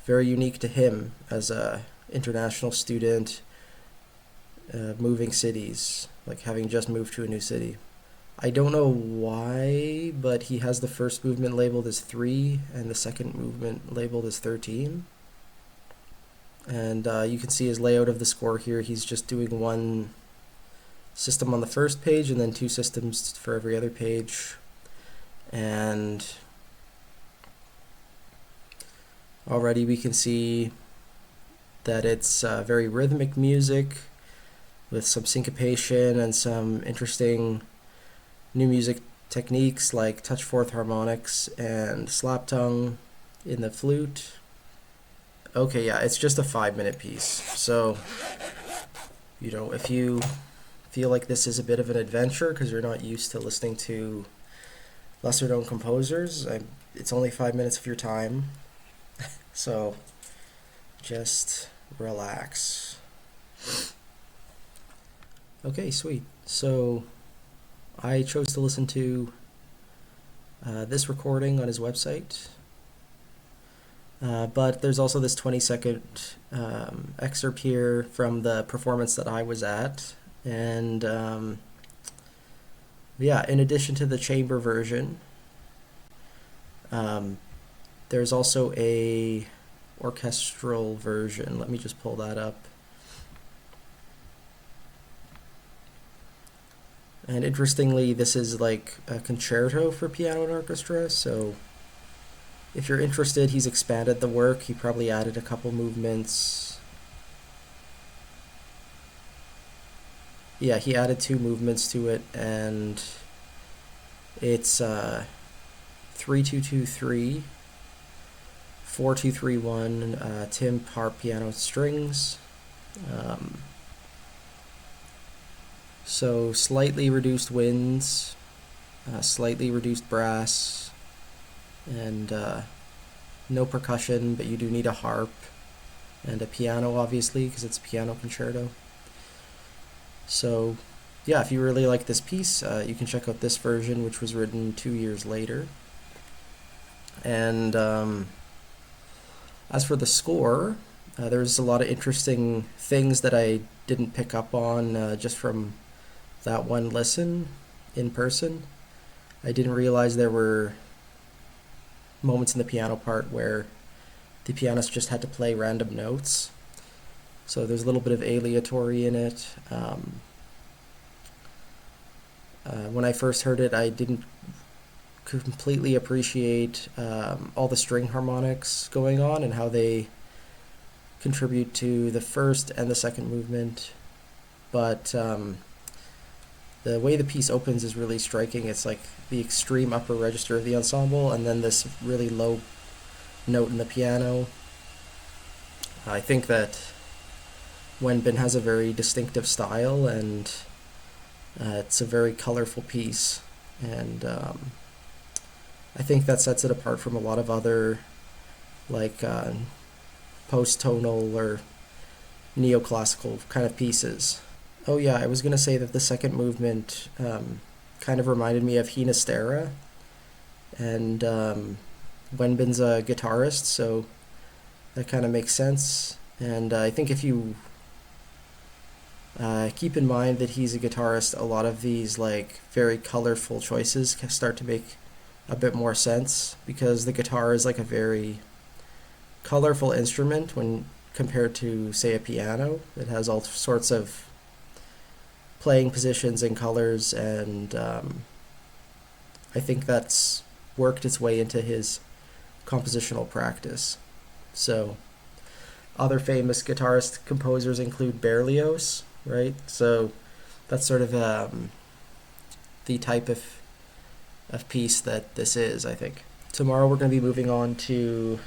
very unique to him as a international student, moving cities, like having just moved to a new city. I don't know why, but he has the first movement labeled as 3 and the second movement labeled as 13. And you can see his layout of the score here. He's just doing one system on the first page and then 2 systems for every other page. And already we can see that it's very rhythmic music with some syncopation and some interesting new music techniques like touch fourth harmonics and slap tongue in the flute. Okay, yeah, it's just a 5-minute piece. So, if you feel like this is a bit of an adventure because you're not used to listening to lesser known composers, it's only 5 minutes of your time. So, just relax. Okay, sweet. So, I chose to listen to this recording on his website, but there's also this 20-second excerpt here from the performance that I was at, and yeah, in addition to the chamber version, there's also a orchestral version. Let me just pull that up. And interestingly, this is like a concerto for piano and orchestra, so if you're interested, he's expanded the work. He probably added a couple movements. Yeah, he added 2 movements to it, and it's 3-2-2-3, 4-2-3-1, timp, harp, piano, strings. So slightly reduced winds, slightly reduced brass, and no percussion, but you do need a harp and a piano, obviously, because it's a piano concerto. So, yeah, if you really like this piece, you can check out this version, which was written 2 years later. And as for the score, there's a lot of interesting things that I didn't pick up on just from that one listen in person. I didn't realize there were moments in the piano part where the pianist just had to play random notes. So there's a little bit of aleatory in it. When I first heard it, I didn't completely appreciate all the string harmonics going on and how they contribute to the first and the second movement. But the way the piece opens is really striking. It's like the extreme upper register of the ensemble, and then this really low note in the piano, I think that Wenbin has a very distinctive style, and it's a very colorful piece, and I think that sets it apart from a lot of other like post-tonal or neoclassical kind of pieces. Oh yeah, I was gonna say that the second movement kind of reminded me of Hemisferios, and Wenbin's a guitarist, so that kind of makes sense. And I think if you keep in mind that he's a guitarist, a lot of these like very colorful choices can start to make a bit more sense, because the guitar is like a very colorful instrument when compared to, say, a piano. It has all sorts of playing positions and colors, and I think that's worked its way into his compositional practice. So other famous guitarist composers include Berlioz, right? So that's sort of the type of piece that this is, I think. Tomorrow we're going to be moving on to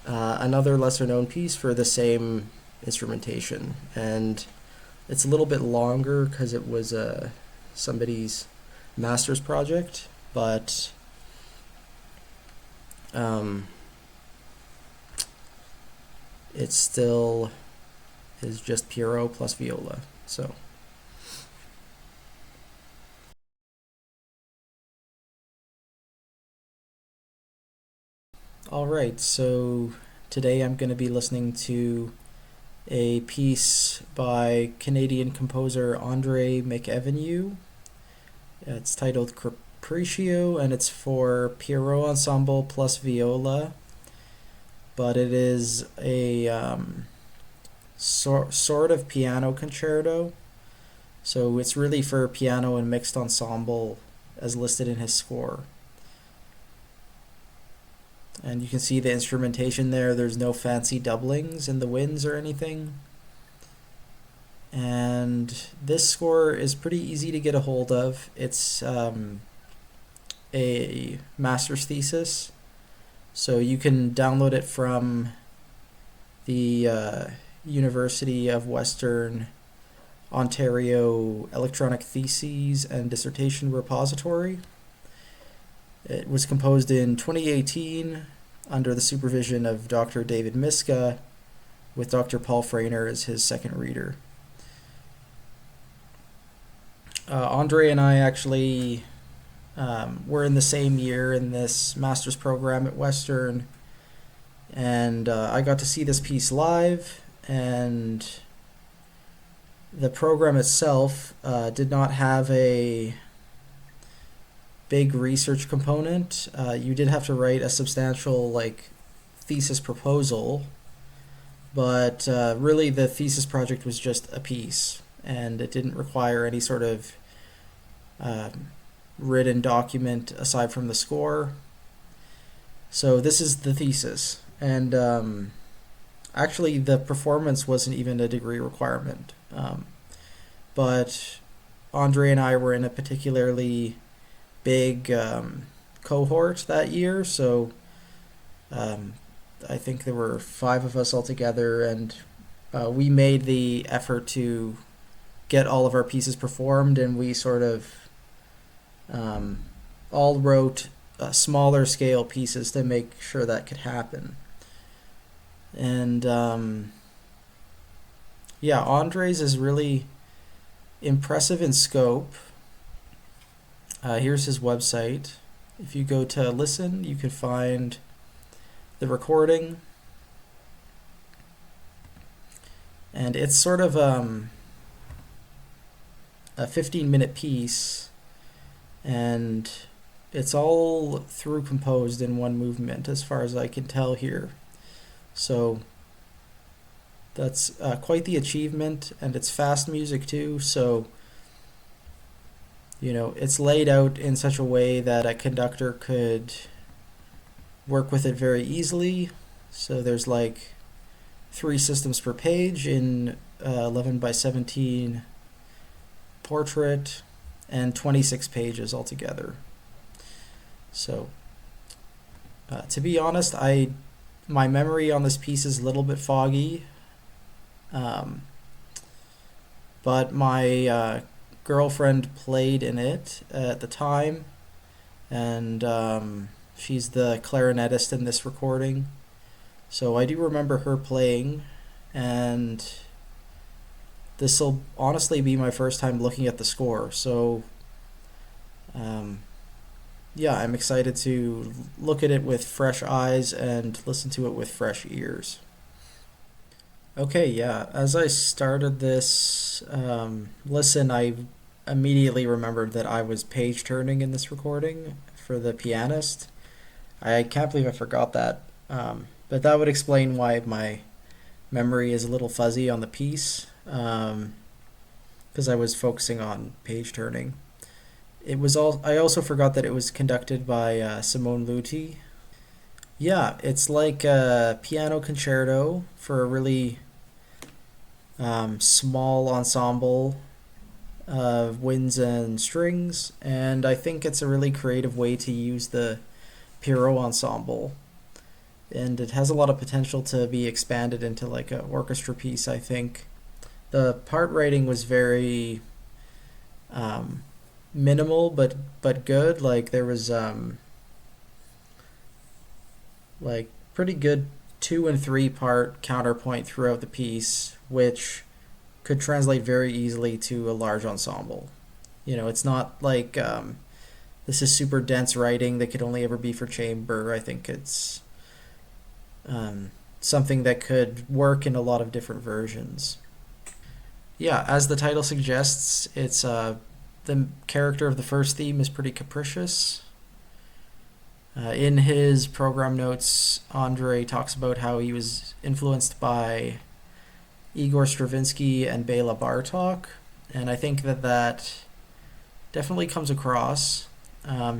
another lesser-known piece for the same instrumentation, and it's a little bit longer because it was somebody's master's project, but it still is just Pierrot plus viola. So alright, so today I'm going to be listening to a piece by Canadian composer Andre McEvenue. It's titled Capriccio, and it's for Pierrot Ensemble plus viola, but it is a sort of piano concerto, so it's really for piano and mixed ensemble as listed in his score. And you can see the instrumentation there. There's no fancy doublings in the winds or anything. And this score is pretty easy to get a hold of. It's a master's thesis, so you can download it from the University of Western Ontario Electronic Theses and Dissertation Repository. It was composed in 2018 under the supervision of Dr. David Miska, with Dr. Paul Frainer as his second reader. Andre and I actually were in the same year in this master's program at Western, and I got to see this piece live, and the program itself did not have a big research component. You did have to write a substantial thesis proposal, but really the thesis project was just a piece, and it didn't require any sort of written document aside from the score. So this is the thesis, and actually the performance wasn't even a degree requirement, but Andre and I were in a particularly big cohort that year, so I think there were 5 of us altogether, and we made the effort to get all of our pieces performed, and we sort of all wrote smaller scale pieces to make sure that could happen. And yeah, Andre's is really impressive in scope. Here's his website. If you go to listen, you can find the recording, and it's sort of a 15-minute piece, and it's all through composed in one movement as far as I can tell here. So that's quite the achievement, and it's fast music too, so it's laid out in such a way that a conductor could work with it very easily. So there's 3 systems per page in 11 by 17 portrait, and 26 pages altogether. So to be honest, I my memory on this piece is a little bit foggy, um, but my girlfriend played in it at the time, and she's the clarinetist in this recording. So I do remember her playing, and this will honestly be my first time looking at the score. So yeah, I'm excited to look at it with fresh eyes and listen to it with fresh ears. Okay, yeah, as I started this listen, I immediately remembered that I was page turning in this recording for the pianist. I can't believe I forgot that. But that would explain why my memory is a little fuzzy on the piece, because I was focusing on page turning. I also forgot that it was conducted by Simone Luti. Yeah, it's like a piano concerto for a really small ensemble of winds and strings, and I think it's a really creative way to use the Pierrot Ensemble, and it has a lot of potential to be expanded into like an orchestra piece. I think the part writing was very minimal, but good. Like there was like pretty good 2 and 3 part counterpoint throughout the piece, which could translate very easily to a large ensemble. It's not like this is super dense writing that could only ever be for chamber. I think it's something that could work in a lot of different versions. Yeah, as the title suggests, it's the character of the first theme is pretty capricious. In his program notes, Andre talks about how he was influenced by Igor Stravinsky and Bela Bartok, and I think that definitely comes across.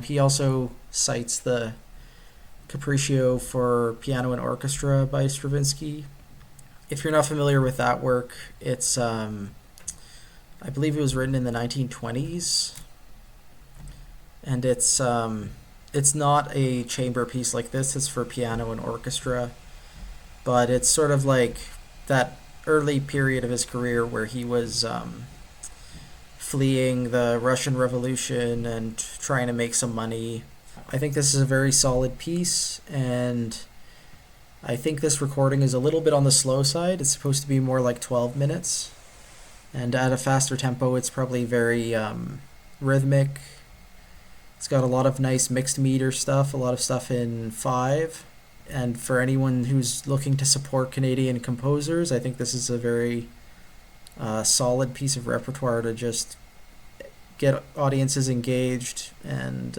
He also cites the Capriccio for piano and orchestra by Stravinsky. If you're not familiar with that work, it's I believe it was written in the 1920s, and it's not a chamber piece like this. It's for piano and orchestra, but it's sort of like that early period of his career where he was fleeing the Russian Revolution and trying to make some money. I think this is a very solid piece, and I think this recording is a little bit on the slow side. It's supposed to be more like 12 minutes, and at a faster tempo it's probably very rhythmic. It's got a lot of nice mixed meter stuff, a lot of stuff in 5, and for anyone who's looking to support Canadian composers, I think this is a very solid piece of repertoire to just get audiences engaged and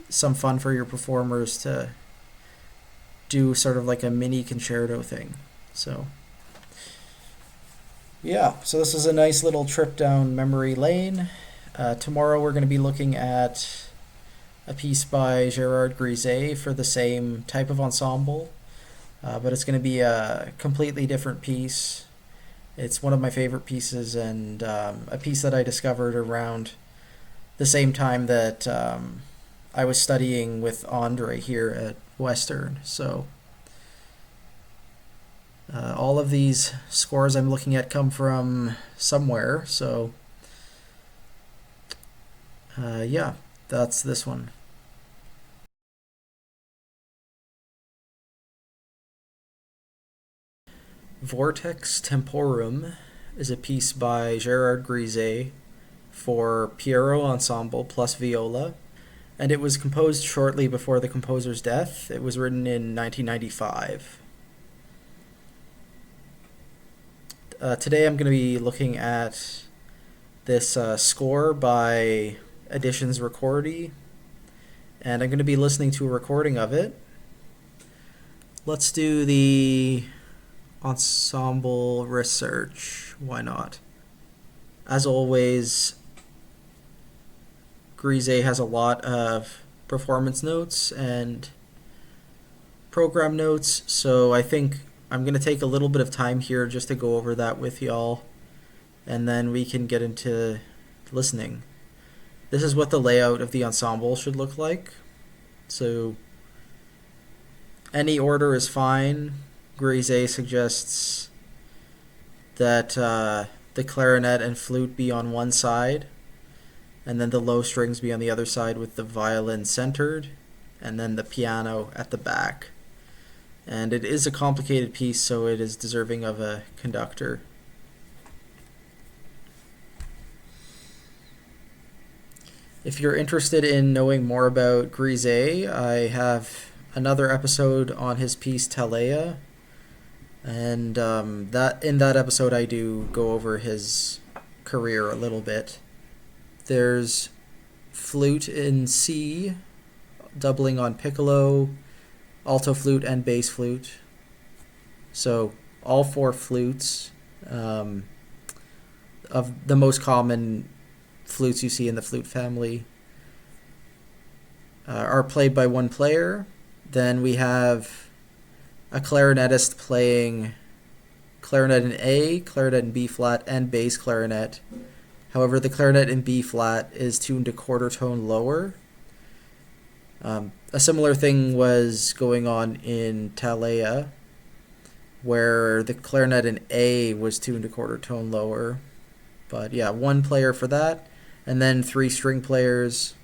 some fun for your performers to do sort of like a mini concerto thing. So yeah, so this is a nice little trip down memory lane. Tomorrow we're going to be looking at a piece by Gérard Grisey for the same type of ensemble, but it's going to be a completely different piece. It's one of my favorite pieces, and a piece that I discovered around the same time that I was studying with Andre here at Western. So all of these scores I'm looking at come from somewhere, so yeah, that's this one. Vortex Temporum is a piece by Gérard Grisey for Pierrot Ensemble plus viola, and it was composed shortly before the composer's death. It was written in 1995. Today I'm going to be looking at this score by Editions Recordi, and I'm going to be listening to a recording of it. Let's do the ensemble research. Why not? As always, Grisey has a lot of performance notes and program notes, so I think I'm going to take a little bit of time here just to go over that with y'all, and then we can get into listening. This is what the layout of the ensemble should look like. So Any order is fine. Grisey suggests that the clarinet and flute be on one side, and then the low strings be on the other side with the violin centered, and then the piano at the back. And it is a complicated piece, so it is deserving of a conductor. If you're interested in knowing more about Grisey, I have another episode on his piece Talea, and that in that episode I do go over his career a little bit. There's flute in C, doubling on piccolo, alto flute, and bass flute. So all four flutes of the most common flutes you see in the flute family are played by one player. Then we have a clarinetist playing clarinet in A, clarinet in B flat, and bass clarinet. However, the clarinet in B flat is tuned a quarter tone lower. A similar thing was going on in Talea, where the clarinet in A was tuned a quarter tone lower. But yeah, one player for that, and then 3 string players.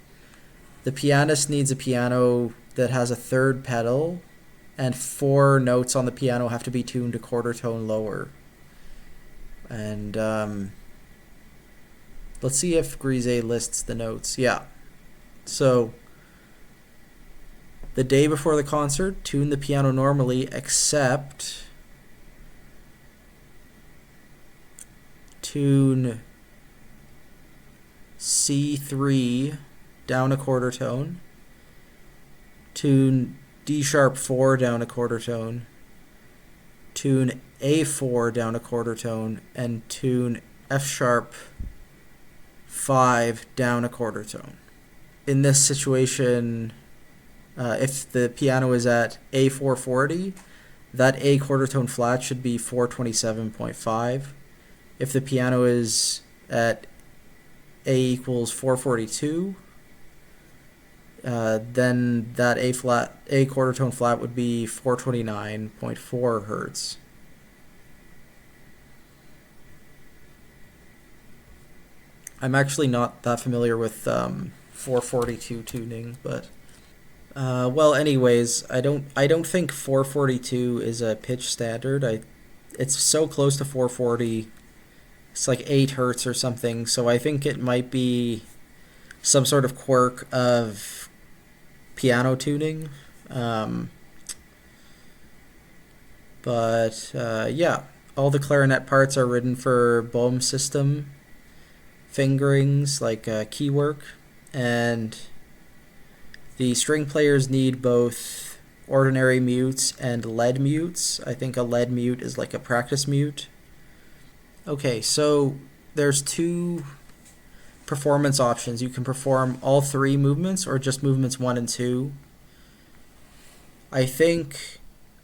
The pianist needs a piano that has a third pedal, and 4 notes on the piano have to be tuned a quarter tone lower. And let's see if Grisey lists the notes. Yeah. So the day before the concert, tune the piano normally, except tune C3 down a quarter tone, tune D sharp 4 down a quarter tone, tune A4 down a quarter tone, and tune F sharp 5 down a quarter tone. In this situation, if the piano is at A440, that A quarter tone flat should be 427.5. If the piano is at A equals 442, then that A quarter tone flat would be 429.4 hertz. I'm actually not that familiar with 442 tuning, but well, anyways, I don't think 442 is a pitch standard. It's so close to 440. It's like 8 hertz or something, so I think it might be some sort of quirk of piano tuning. But yeah, all the clarinet parts are written for Bohm system fingerings, like key work, and the string players need both ordinary mutes and lead mutes. I think a lead mute is like a practice mute. Okay, so there's 2 performance options. You can perform all 3 movements or just movements 1 and 2. I think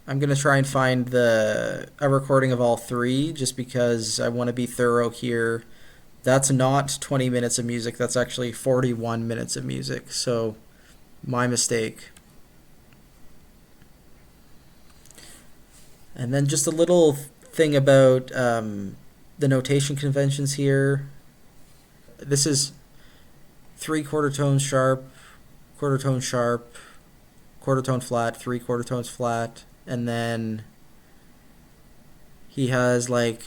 I'm going to try and find a recording of all 3 just because I want to be thorough here. That's not 20 minutes of music. That's actually 41 minutes of music. So my mistake. And then just a little thing about the notation conventions here. This is 3 quarter tones sharp, quarter tone sharp, quarter tone flat, 3 quarter tones flat, and then he has like,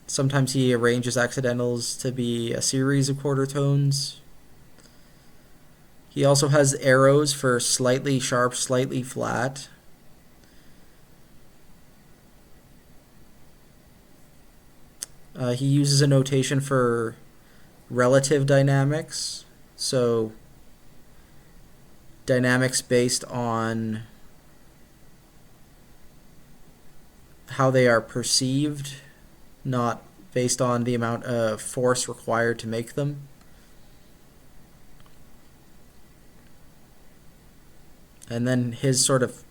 sometimes he arranges accidentals to be a series of quarter tones. He also has arrows for slightly sharp, slightly flat. He uses a notation for relative dynamics, so dynamics based on how they are perceived, not based on the amount of force required to make them. And then his sort of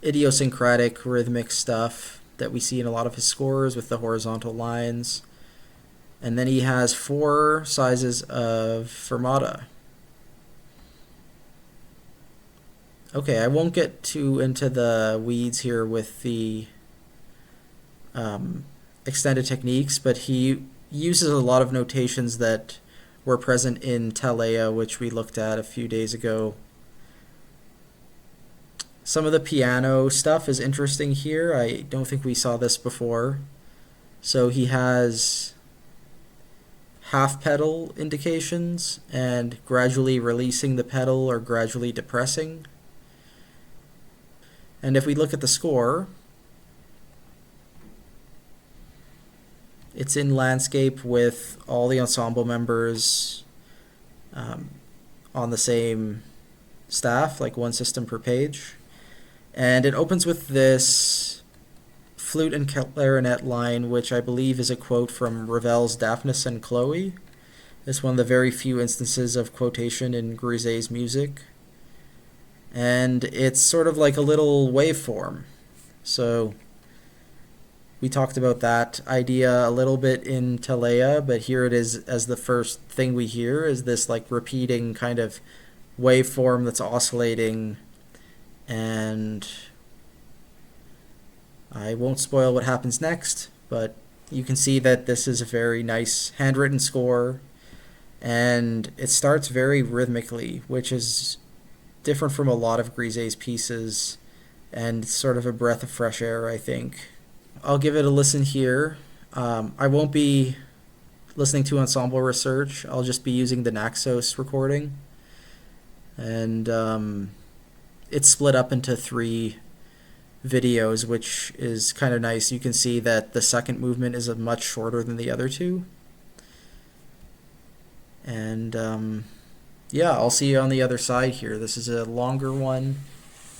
idiosyncratic rhythmic stuff that we see in a lot of his scores with the horizontal lines. And then he has 4 sizes of fermata. Okay, I won't get too into the weeds here with the extended techniques, but he uses a lot of notations that were present in Talea, which we looked at a few days ago. Some of the piano stuff is interesting here. I don't think we saw this before. So he has half pedal indications and gradually releasing the pedal or gradually depressing. And if we look at the score, it's in landscape with all the ensemble members on the same staff, like one system per page. And it opens with this flute and clarinet line, which I believe is a quote from Ravel's Daphnis and Chloe. It's one of the very few instances of quotation in Grisey's music. And it's sort of like a little waveform. So we talked about that idea a little bit in Talea, but here it is as the first thing we hear is this like repeating kind of waveform that's oscillating. And I won't spoil what happens next, but you can see that this is a very nice handwritten score, and it starts very rhythmically, which is different from a lot of Grisey's pieces, and sort of a breath of fresh air, I think. I'll give it a listen here. I won't be listening to ensemble research. I'll just be using the Naxos recording. And it's split up into 3 videos, which is kind of nice. You can see that the second movement is much shorter than the other 2. And yeah, I'll see you on the other side here. This is a longer one.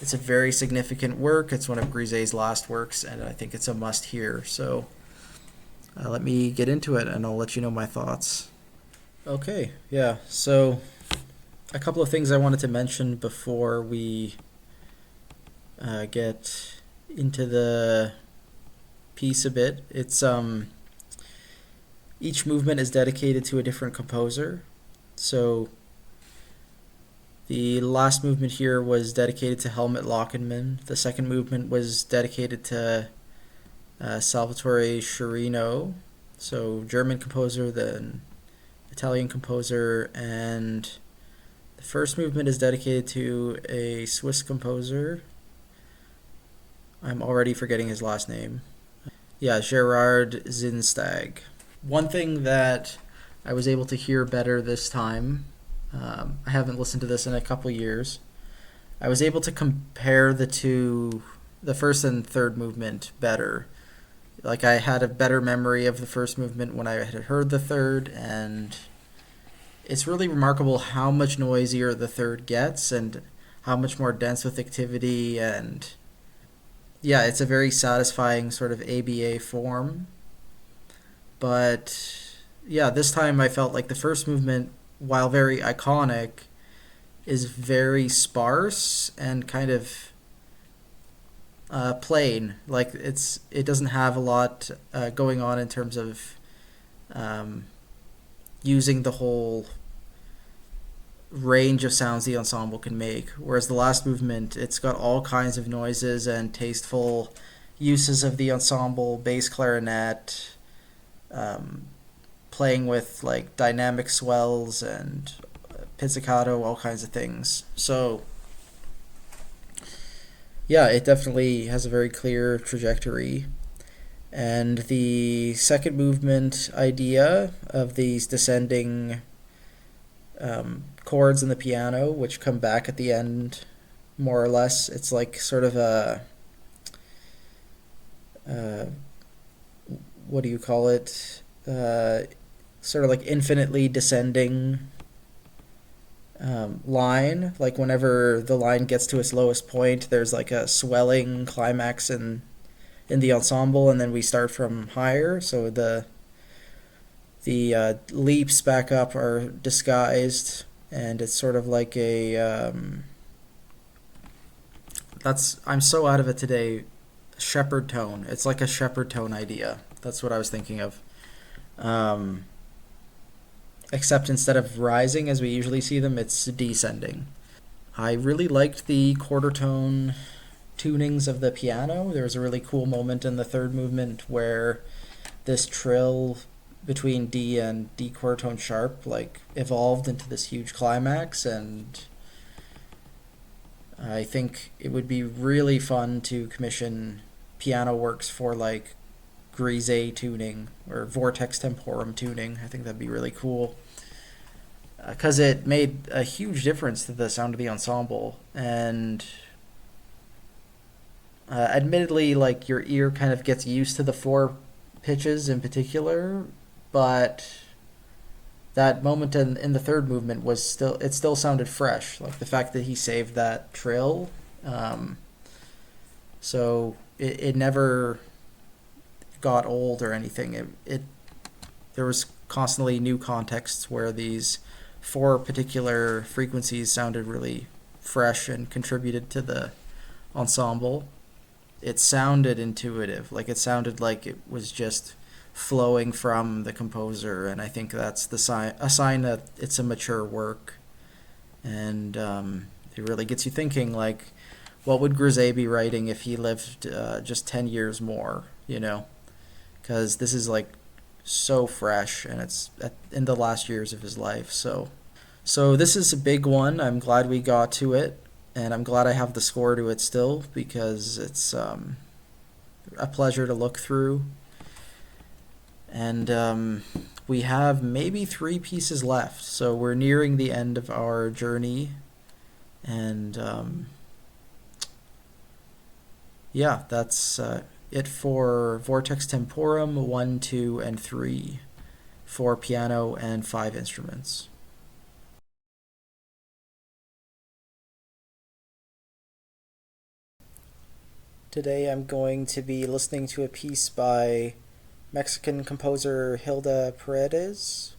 It's a very significant work. It's one of Grisey's last works, and I think it's a must hear. So let me get into it, and I'll let you know my thoughts. Okay, yeah, so a couple of things I wanted to mention before we get into the piece a bit. It's each movement is dedicated to a different composer. So the last movement here was dedicated to Helmut Lochenmann. The second movement was dedicated to Salvatore Sciarrino, so German composer, then Italian composer, and the first movement is dedicated to a Swiss composer. I'm already forgetting his last name. Yeah, Gérard Zinstag. One thing that I was able to hear better this time, I haven't listened to this in a couple years, I was able to compare the first and third movement better. Like, I had a better memory of the first movement when I had heard the third, and it's really remarkable how much noisier the third gets and how much more dense with activity, and yeah, it's a very satisfying sort of ABA form. But yeah, this time I felt like the first movement, while very iconic, is very sparse and kind of plain. Like it doesn't have a lot going on in terms of using the whole range of sounds the ensemble can make. Whereas the last movement, it's got all kinds of noises and tasteful uses of the ensemble, bass clarinet, playing with like dynamic swells and pizzicato, all kinds of things. So yeah, it definitely has a very clear trajectory. And the second movement idea of these descending chords in the piano, which come back at the end, more or less, it's like sort of a what do you call it? Sort of like infinitely descending line. Like whenever the line gets to its lowest point, there's like a swelling climax in the ensemble, and then we start from higher. So the leaps back up are disguised, and it's sort of like a I'm so out of it today. Shepherd tone. It's like a shepherd tone idea. That's what I was thinking of. Except instead of rising as we usually see them, it's descending. I really liked the quarter tone tunings of the piano. There was a really cool moment in the third movement where this trill between D and D quarter tone sharp like evolved into this huge climax, and I think it would be really fun to commission piano works for like Grisey tuning or vortex temporum tuning. I think that'd be really cool because it made a huge difference to the sound of the ensemble. And admittedly, like your ear kind of gets used to the four pitches in particular, but that moment in the third movement was still sounded fresh. Like the fact that he saved that trill, so it never got old or anything. It there was constantly new contexts where these four particular frequencies sounded really fresh and contributed to the ensemble. It sounded intuitive, like it sounded like it was just flowing from the composer, and I think that's a sign that it's a mature work, and it really gets you thinking, like, what would Grisey be writing if he lived just 10 years more, because this is like so fresh, and it's in the last years of his life. So this is a big one. I'm glad we got to it, and I'm glad I have the score to it still, because it's a pleasure to look through. And we have maybe 3 pieces left, so we're nearing the end of our journey. And yeah, that's it for Vortex Temporum 1, 2, and 3 for piano and 5 instruments. Today I'm going to be listening to a piece by Mexican composer Hilda Paredes.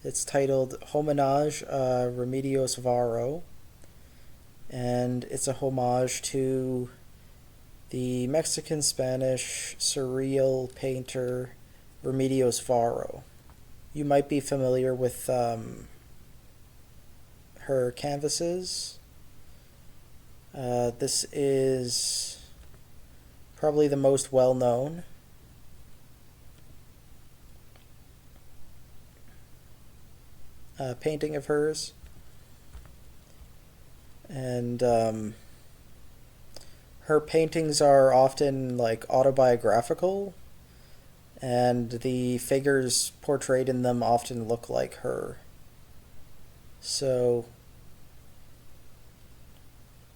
It's titled Homenage a Remedios Varo, and it's a homage to the Mexican-Spanish surreal painter Remedios Varo. You might be familiar with her canvases. This is probably the most well-known. Painting of hers, and her paintings are often like autobiographical, and the figures portrayed in them often look like her. So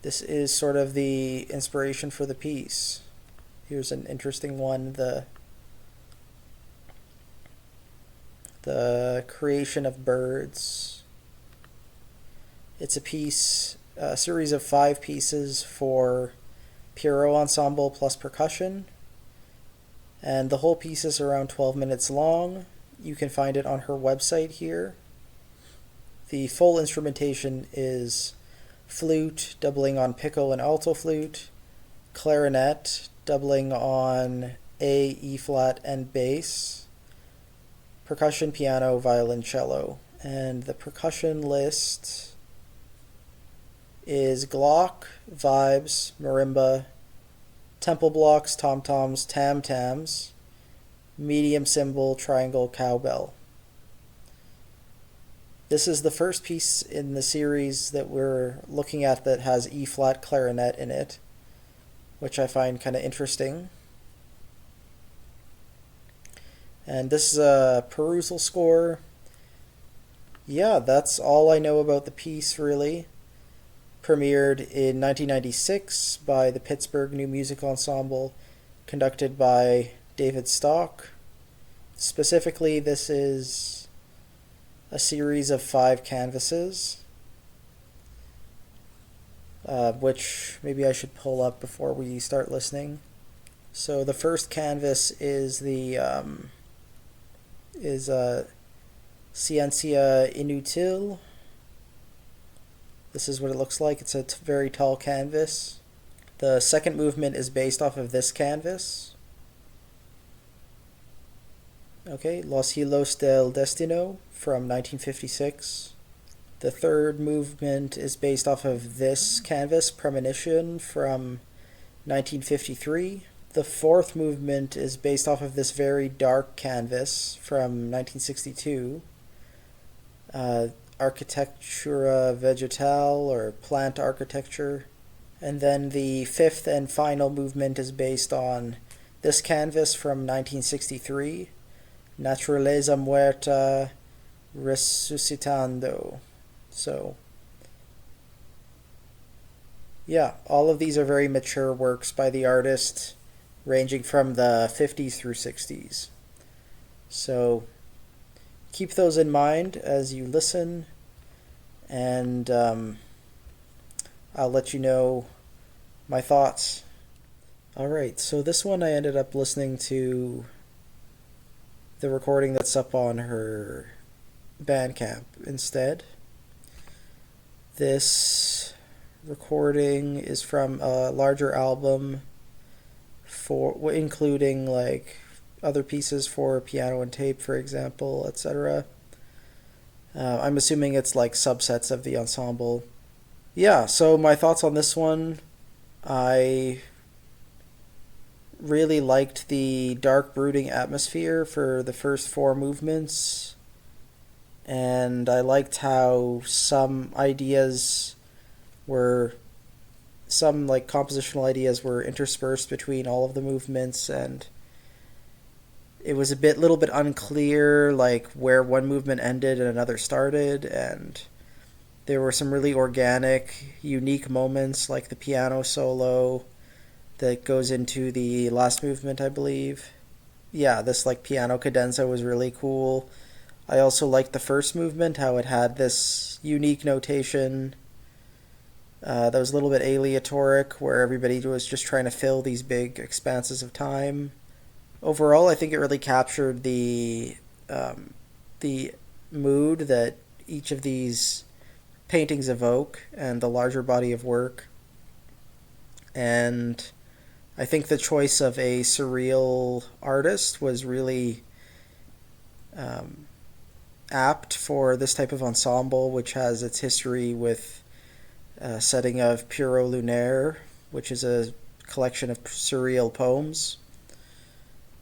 this is sort of the inspiration for the piece. Here's an interesting one, the creation of birds. It's a series of 5 pieces for Pierrot Ensemble plus percussion, and the whole piece is around 12 minutes long. You can find it on her website here. The full instrumentation is flute doubling on piccolo and alto flute, clarinet doubling on A, E flat, and bass, percussion, piano, violoncello. And the percussion list is Glock, vibes, marimba, temple blocks, tom-toms, tam-tams, medium cymbal, triangle, cowbell. This is the first piece in the series that we're looking at that has E-flat clarinet in it, which I find kind of interesting. And this is a perusal score. Yeah, that's all I know about the piece, really. Premiered in 1996 by the Pittsburgh New Music Ensemble, conducted by David Stock. Specifically, this is a series of 5 canvases, which maybe I should pull up before we start listening. So the first canvas is Ciencia Inútil. This is what it looks like. It's a very tall canvas. The second movement is based off of this canvas. Okay, Los Hilos del Destino from 1956. The third movement is based off of this canvas, Premonition, from 1953. The fourth movement is based off of this very dark canvas from 1962, Architectura Vegetal, or Plant Architecture. And then the fifth and final movement is based on this canvas from 1963, Naturaleza Muerta Resucitando. So, yeah, all of these are very mature works by the artist, ranging from the 50s through 60s. So, keep those in mind as you listen, and I'll let you know my thoughts. Alright, so this one I ended up listening to the recording that's up on her Bandcamp instead. This recording is from a larger album, for including like other pieces for piano and tape, for example, etc. I'm assuming it's like subsets of the ensemble. Yeah, so my thoughts on this one, I really liked the dark brooding atmosphere for the first four movements, and I liked how some like compositional ideas were interspersed between all of the movements, and it was little bit unclear like where one movement ended and another started, and there were some really organic, unique moments like the piano solo that goes into the last movement, I believe. Yeah, this like piano cadenza was really cool. I also liked the first movement, how it had this unique notation that was a little bit aleatoric, where everybody was just trying to fill these big expanses of time. Overall, I think it really captured the mood that each of these paintings evoke and the larger body of work. And I think the choice of a surreal artist was really apt for this type of ensemble, which has its history with a setting of Pierrot Lunaire, which is a collection of surreal poems.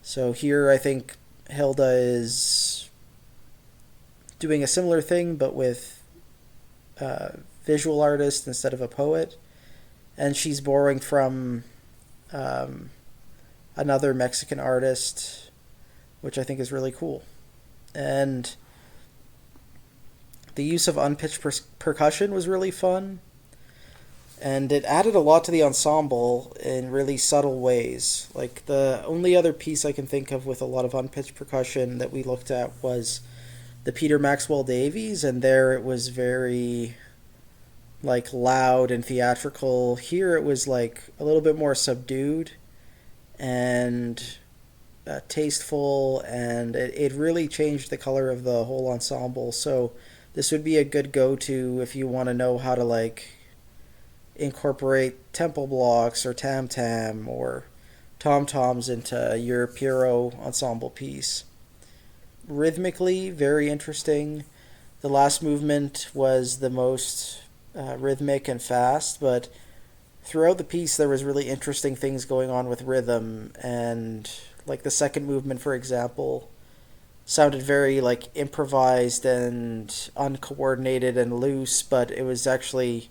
So here I think Hilda is doing a similar thing, but with a visual artist instead of a poet. And she's borrowing from another Mexican artist, which I think is really cool. And the use of unpitched percussion was really fun, and it added a lot to the ensemble in really subtle ways. Like, the only other piece I can think of with a lot of unpitched percussion that we looked at was the Peter Maxwell Davies, and there it was very like loud and theatrical. Here it was like a little bit more subdued and tasteful, and it really changed the color of the whole ensemble. So this would be a good go-to if you want to know how to like incorporate tempo blocks or tam-tam or tom-toms into your Pierrot ensemble piece. Rhythmically, very interesting. The last movement was the most rhythmic and fast, but throughout the piece there was really interesting things going on with rhythm, and like the second movement, for example, sounded very like improvised and uncoordinated and loose, but it was actually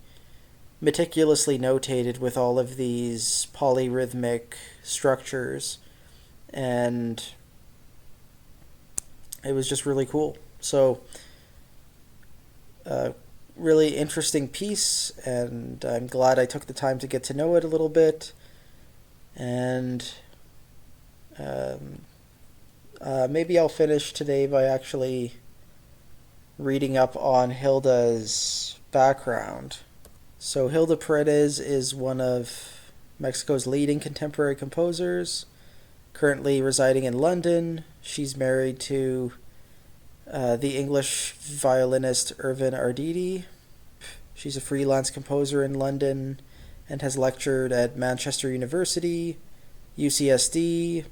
meticulously notated with all of these polyrhythmic structures, and it was just really cool. So really interesting piece, and I'm glad I took the time to get to know it a little bit. And maybe I'll finish today by actually reading up on Hilda's background. So Hilda Paredes is one of Mexico's leading contemporary composers, currently residing in London. She's married to the English violinist Irvin Arditi. She's a freelance composer in London and has lectured at Manchester University, UCSD,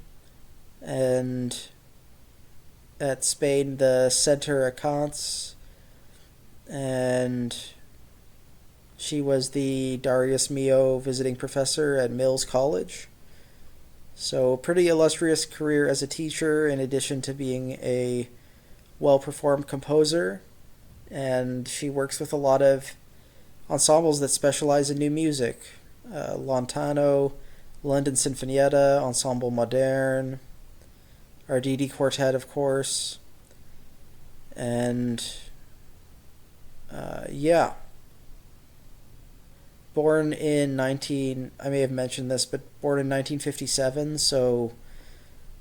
and at Spain, the Centre Acants. and she was the Darius Mio visiting professor at Mills College. So, pretty illustrious career as a teacher, in addition to being a well-performed composer. And she works with a lot of ensembles that specialize in new music. Lontano, London Sinfonietta, Ensemble Moderne, Arditi Quartet, of course. And, yeah. Born in I may have mentioned this, but born in 1957, so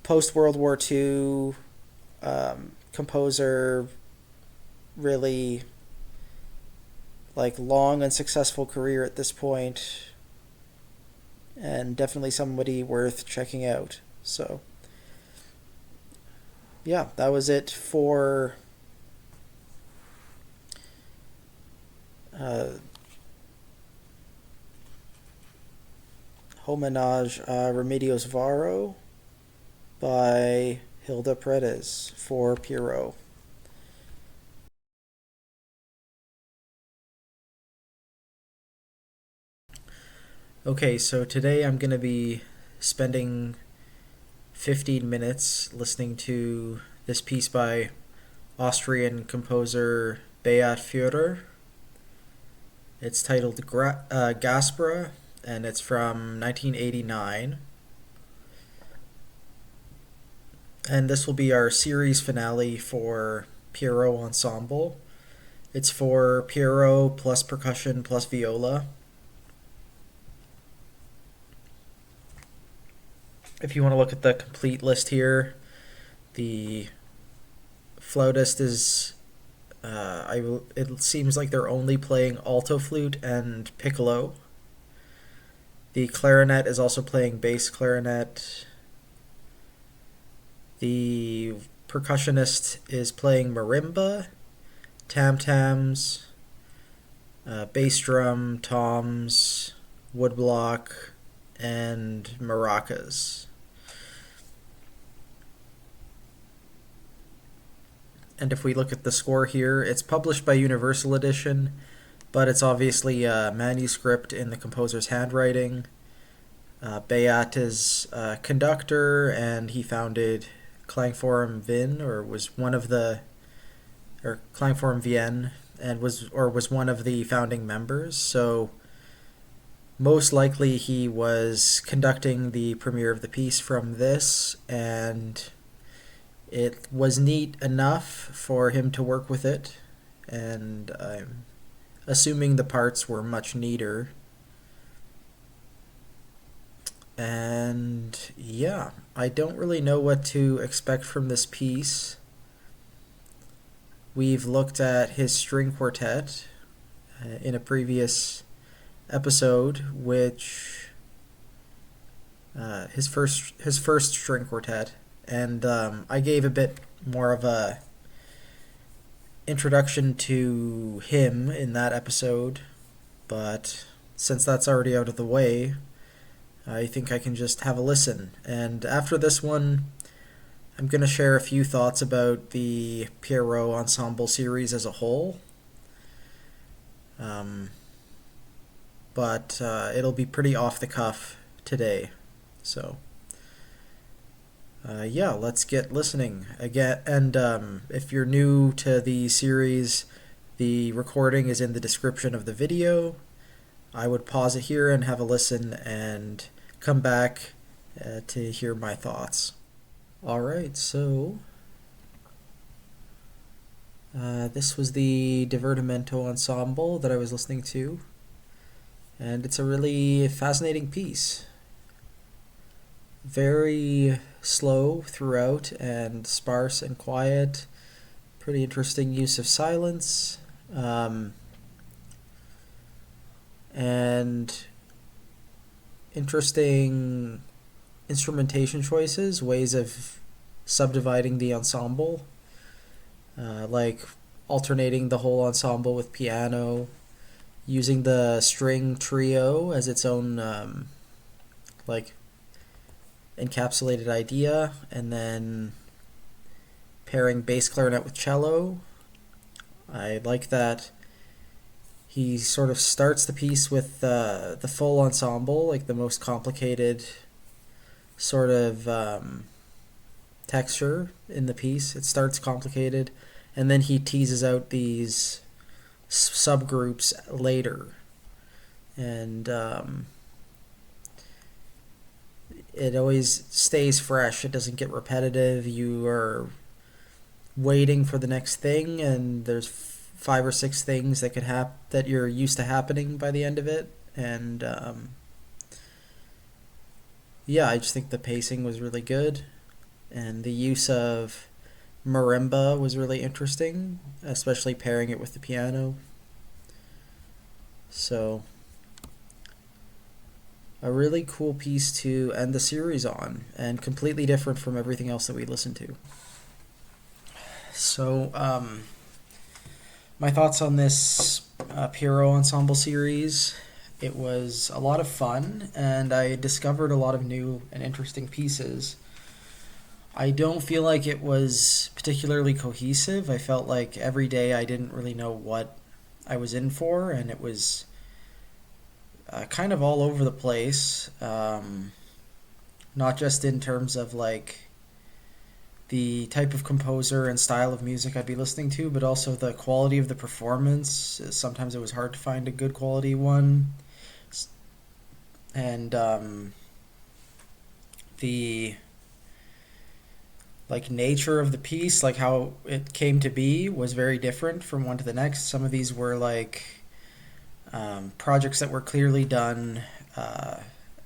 post-World War II, composer, really, like, long and successful career at this point, and definitely somebody worth checking out. So, yeah, that was it for Homenage a Remedios Varo by Hilda Paredes for Pierrot. Okay, so today I'm going to be spending 15 minutes listening to this piece by Austrian composer Beat Führer. It's titled Gaspra, and it's from 1989. And this will be our series finale for Pierrot Ensemble. It's for Pierrot plus percussion plus viola. If you want to look at the complete list here, the flautist is, it seems like they're only playing alto flute and piccolo. The clarinet is also playing bass clarinet. The percussionist is playing marimba, tam-tams, bass drum, toms, woodblock, and maracas. And if we look at the score here, it's published by Universal Edition, but it's obviously a manuscript in the composer's handwriting. Beat is a conductor, and he founded Klangforum Wien, or Klangforum Vienne, and was one of the founding members. So most likely he was conducting the premiere of the piece from this, and it was neat enough for him to work with it, and I'm assuming the parts were much neater. And yeah, I don't really know what to expect from this piece. We've looked at his string quartet in a previous episode, which his first string quartet, and I gave a bit more of a introduction to him in that episode, but since that's already out of the way, I think I can just have a listen. And after this one, I'm going to share a few thoughts about the Pierrot Ensemble series as a whole. But it'll be pretty off the cuff today. So, yeah, let's get listening again. And if you're new to the series, the recording is in the description of the video. I would pause it here and have a listen and come back to hear my thoughts. Alright, so this was the Divertimento Ensemble that I was listening to, and it's a really fascinating piece. Very slow throughout and sparse and quiet. Pretty interesting use of silence. And interesting instrumentation choices, ways of subdividing the ensemble, like alternating the whole ensemble with piano, using the string trio as its own like encapsulated idea, and then pairing bass clarinet with cello. I like that he sort of starts the piece with the full ensemble, like the most complicated sort of texture in the piece. It starts complicated, and then he teases out these subgroups later, and it always stays fresh. It doesn't get repetitive. You are waiting for the next thing, and there's 5 or 6 things that could that you're used to happening by the end of it, and yeah, I just think the pacing was really good, and the use of marimba was really interesting, especially pairing it with the piano. So, a really cool piece to end the series on, and completely different from everything else that we listened to. So, my thoughts on this Pierrot Ensemble series. It was a lot of fun, and I discovered a lot of new and interesting pieces. I don't feel like it was particularly cohesive. I felt like every day I didn't really know what I was in for, and it was kind of all over the place. Not just in terms of like the type of composer and style of music I'd be listening to, but also the quality of the performance. Sometimes it was hard to find a good quality one. And the like nature of the piece, like how it came to be, was very different from one to the next. Some of these were like projects that were clearly done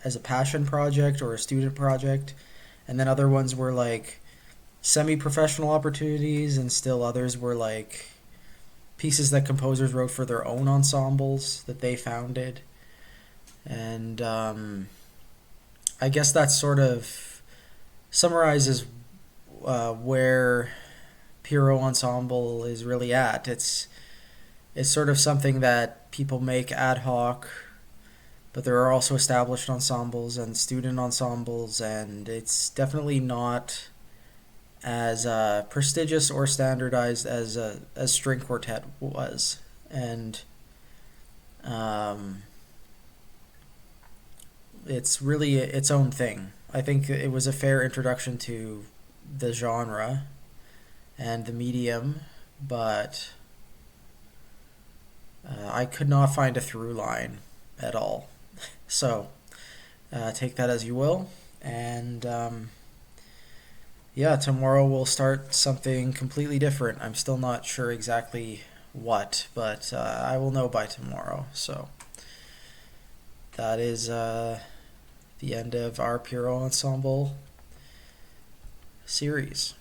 as a passion project or a student project, and then other ones were like semi-professional opportunities, and still others were like pieces that composers wrote for their own ensembles that they founded. And I guess that sort of summarizes where Pierrot Ensemble is really at. It's sort of something that people make ad hoc, but there are also established ensembles and student ensembles, and it's definitely not as prestigious or standardized as string quartet was. And it's really its own thing. I think it was a fair introduction to the genre and the medium, but I could not find a through line at all. So take that as you will. And yeah, tomorrow we'll start something completely different. I'm still not sure exactly what, but I will know by tomorrow. So that is the end of our Pierrot Ensemble series.